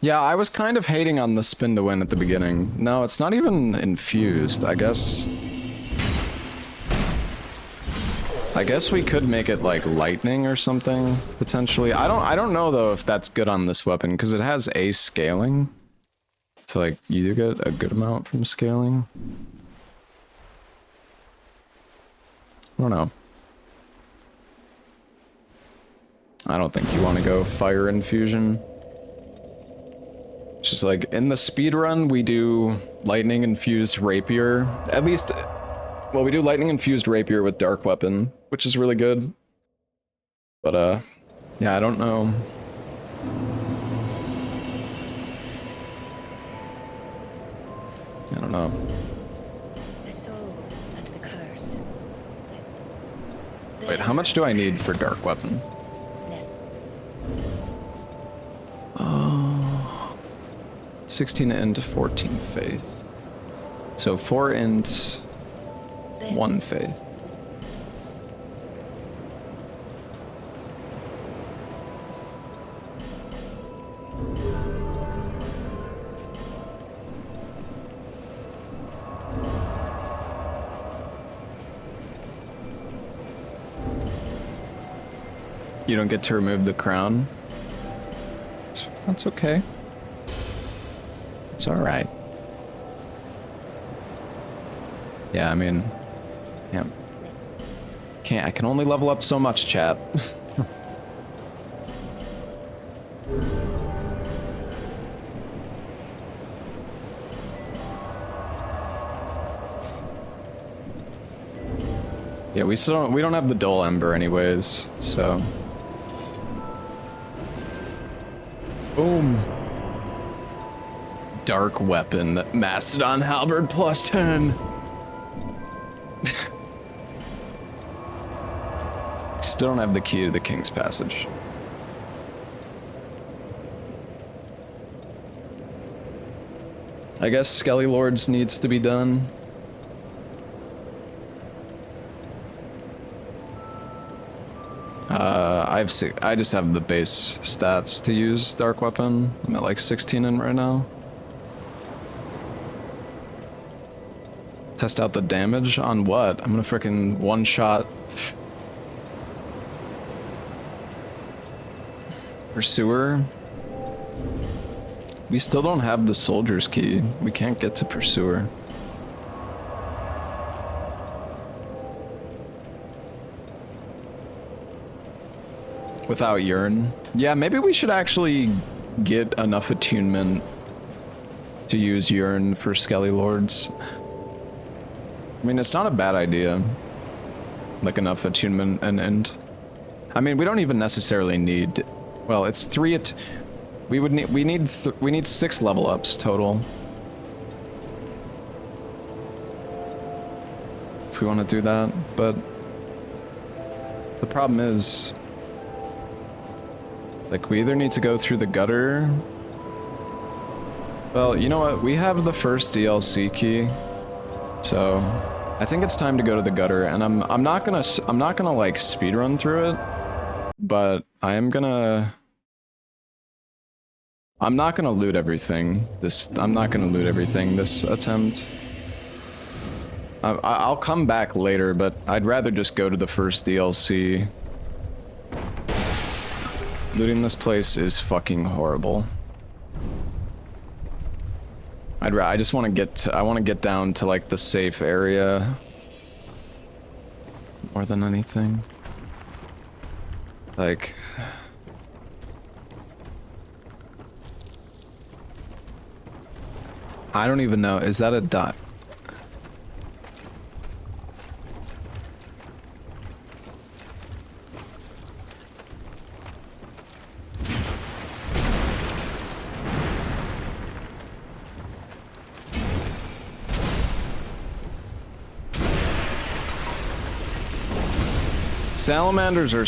Yeah, I was kind of hating on the spin to win at the beginning. No, it's not even infused, I guess. I guess we could make it like lightning or something, potentially. I don't know though if that's good on this weapon, because it has a scaling. So like, you do get a good amount from scaling. I don't know. I don't think you want to go fire infusion. Just like in the speed run, we do lightning infused rapier. At least, well, we do lightning infused rapier with dark weapon, which is really good. But yeah, I don't know. I don't know. The soul and the curse. Wait, how much do I need for dark weapon? Less 16 int, 14 faith. So 4 int, 1 faith. You don't get to remove the crown. That's okay. It's alright. Yeah, I mean, yeah. I can only level up so much, chat. Yeah, we don't have the dull ember anyways, so. Boom. Dark weapon, Mastodon halberd plus 10. Still don't have the key to the King's Passage. I guess Skelly Lords needs to be done. I just have the base stats to use Dark Weapon. I'm at like 16 in right now. Test out the damage on what? I'm gonna frickin' one-shot Pursuer. We still don't have the Soldier's Key. We can't get to Pursuer. Without Yearn. Yeah, maybe we should actually get enough attunement to use Yearn for Skelly Lords. I mean, it's not a bad idea. Like enough attunement and I mean, we don't even necessarily need. Well, it's 3 at. We need 6 level ups total. If we want to do that, but the problem is, like, we either need to go through the gutter. Well, you know what? We have the first DLC key, so I think it's time to go to the gutter. And I'm not gonna like speedrun through it, but I'm not gonna loot everything. I'm not gonna loot everything this attempt. I'll come back later, but I'd rather just go to the first DLC. Looting this place is fucking horrible. I just want to get down to like the safe area more than anything. Like, I don't even know. Is that a dot? Salamanders are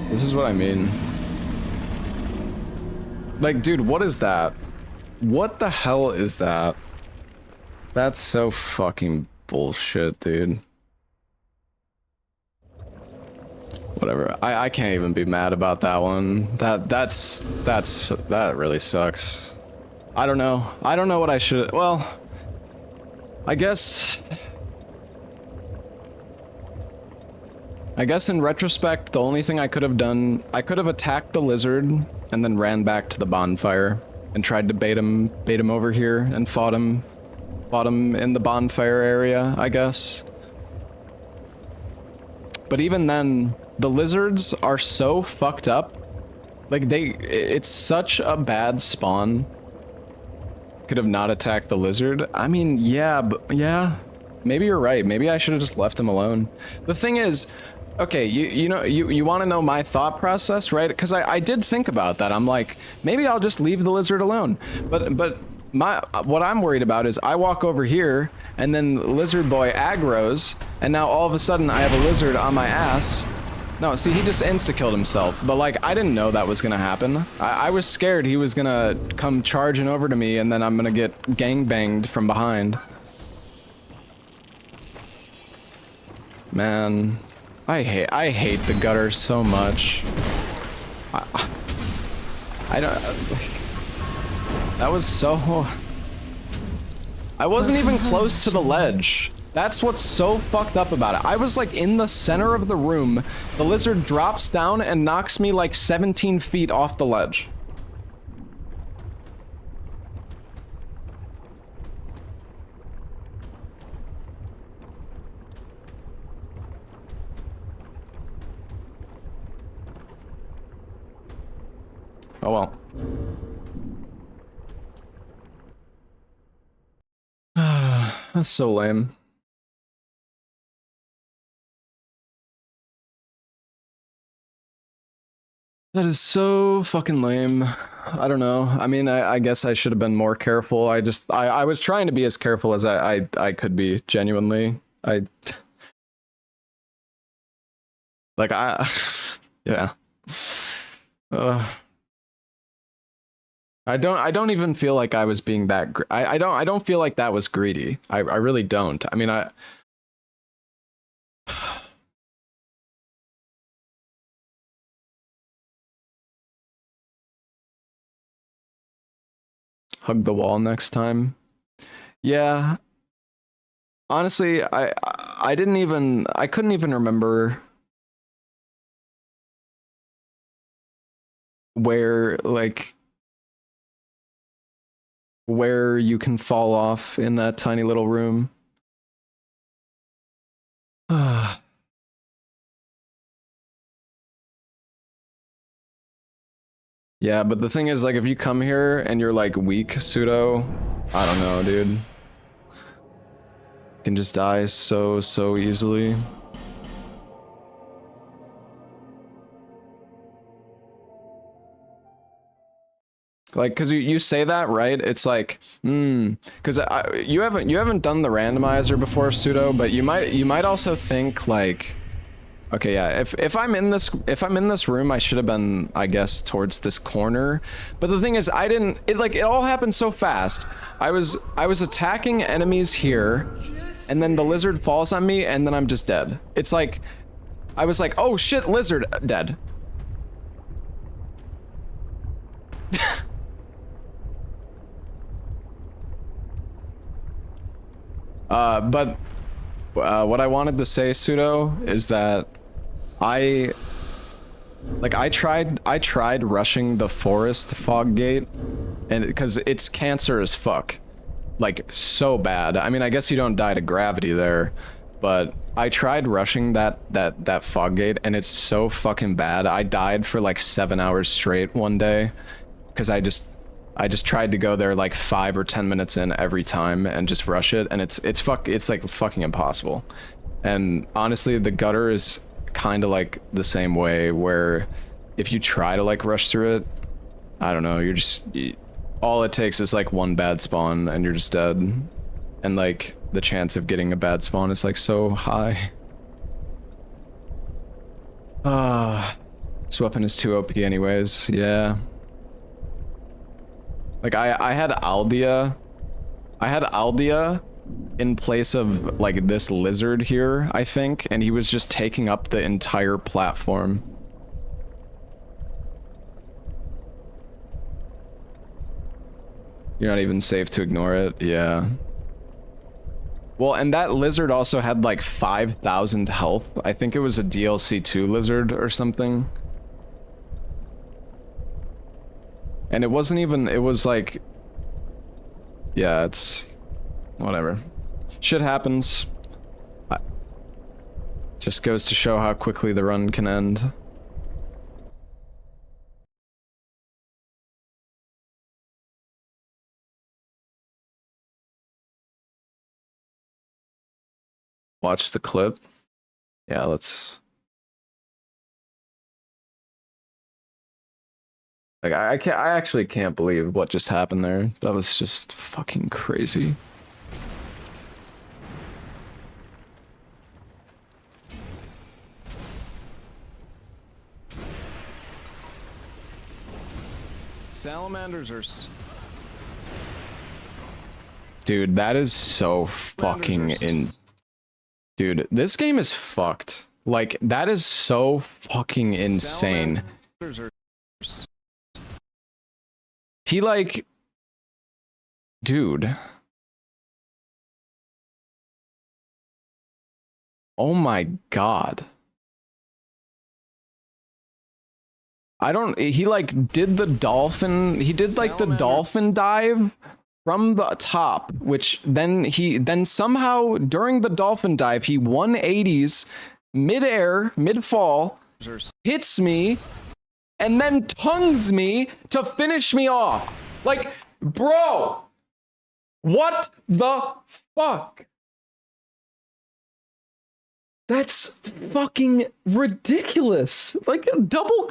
This is what I mean. Like, dude, what is that? What the hell is that? That's so fucking bullshit, dude. Whatever. I can't even be mad about that one. That really sucks. I don't know. I don't know what I should. Well, I guess in retrospect, the only thing I could have done, I could have attacked the lizard and then ran back to the bonfire and tried to bait him over here and fought him in the bonfire area, I guess. But even then, the lizards are so fucked up. Like it's such a bad spawn. Could have not attacked the lizard. I mean, yeah, but yeah, maybe you're right. Maybe I should have just left him alone. The thing is, okay, you want to know my thought process, right? Because I did think about that. I'm like, maybe I'll just leave the lizard alone. But what I'm worried about is I walk over here and then lizard boy aggroes, and now all of a sudden I have a lizard on my ass. No, see, he just insta-killed himself, but like, I didn't know that was gonna happen. I was scared he was gonna come charging over to me and then I'm gonna get gangbanged from behind. Man, I hate the gutter so much. I don't... That was so... I wasn't even close to the ledge. That's what's so fucked up about it. I was like in the center of the room. The lizard drops down and knocks me like 17 feet off the ledge. Oh well. That's so lame. That is so fucking lame. I don't know. I mean, I guess I should have been more careful. I was trying to be as careful as I could be, genuinely. Yeah. I don't even feel like I was being that I don't feel like that was greedy. I really don't. I mean, hug the wall next time. Yeah. Honestly, I couldn't even remember where you can fall off in that tiny little room. Yeah, but the thing is, like, if you come here and you're like weak pseudo, I don't know, dude. You can just die so easily. Like, cause you say that, right? It's like, cause you haven't done the randomizer before, pseudo, but you might also think like, okay, yeah, if I'm in this room, I should have been, I guess, towards this corner. But the thing is, it all happened so fast. I was attacking enemies here, and then the lizard falls on me, and then I'm just dead. It's like, I was like, oh shit, lizard, dead. But what I wanted to say, pseudo, is that I tried rushing the forest fog gate, and because it's cancer as fuck, like so bad. I mean, I guess you don't die to gravity there, but I tried rushing that fog gate, and it's so fucking bad. I died for like 7 hours straight one day because I just tried to go there like 5 or 10 minutes in every time and just rush it, and it's like fucking impossible. And honestly, the gutter is kind of like the same way, where if you try to like rush through it, I don't know, all it takes is like one bad spawn and you're just dead. And like the chance of getting a bad spawn is like so high. This weapon is too OP anyways, yeah. Like I had Aldea, in place of like this lizard here, I think, and he was just taking up the entire platform. You're not even safe to ignore it. Yeah. Well, and that lizard also had like 5,000 health. I think it was a DLC 2 lizard or something. And it wasn't even, it was like, yeah, it's whatever. Shit happens. Just goes to show how quickly the run can end. Watch the clip. Yeah, let's... Like, I actually can't believe what just happened there. That was just fucking crazy. Salamanders are... Dude, that is so fucking Dude, this game is fucked. Like, that is so fucking insane. He like... Dude. Oh my god. I don't... He like did the dolphin... He did like the dolphin dive from the top, which then somehow during the dolphin dive, he 180s mid-air, mid-fall, hits me, and then tongues me to finish me off. Like, bro, what the fuck? That's fucking ridiculous. Like a double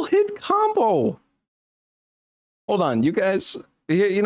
hit combo. Hold on, you guys, you know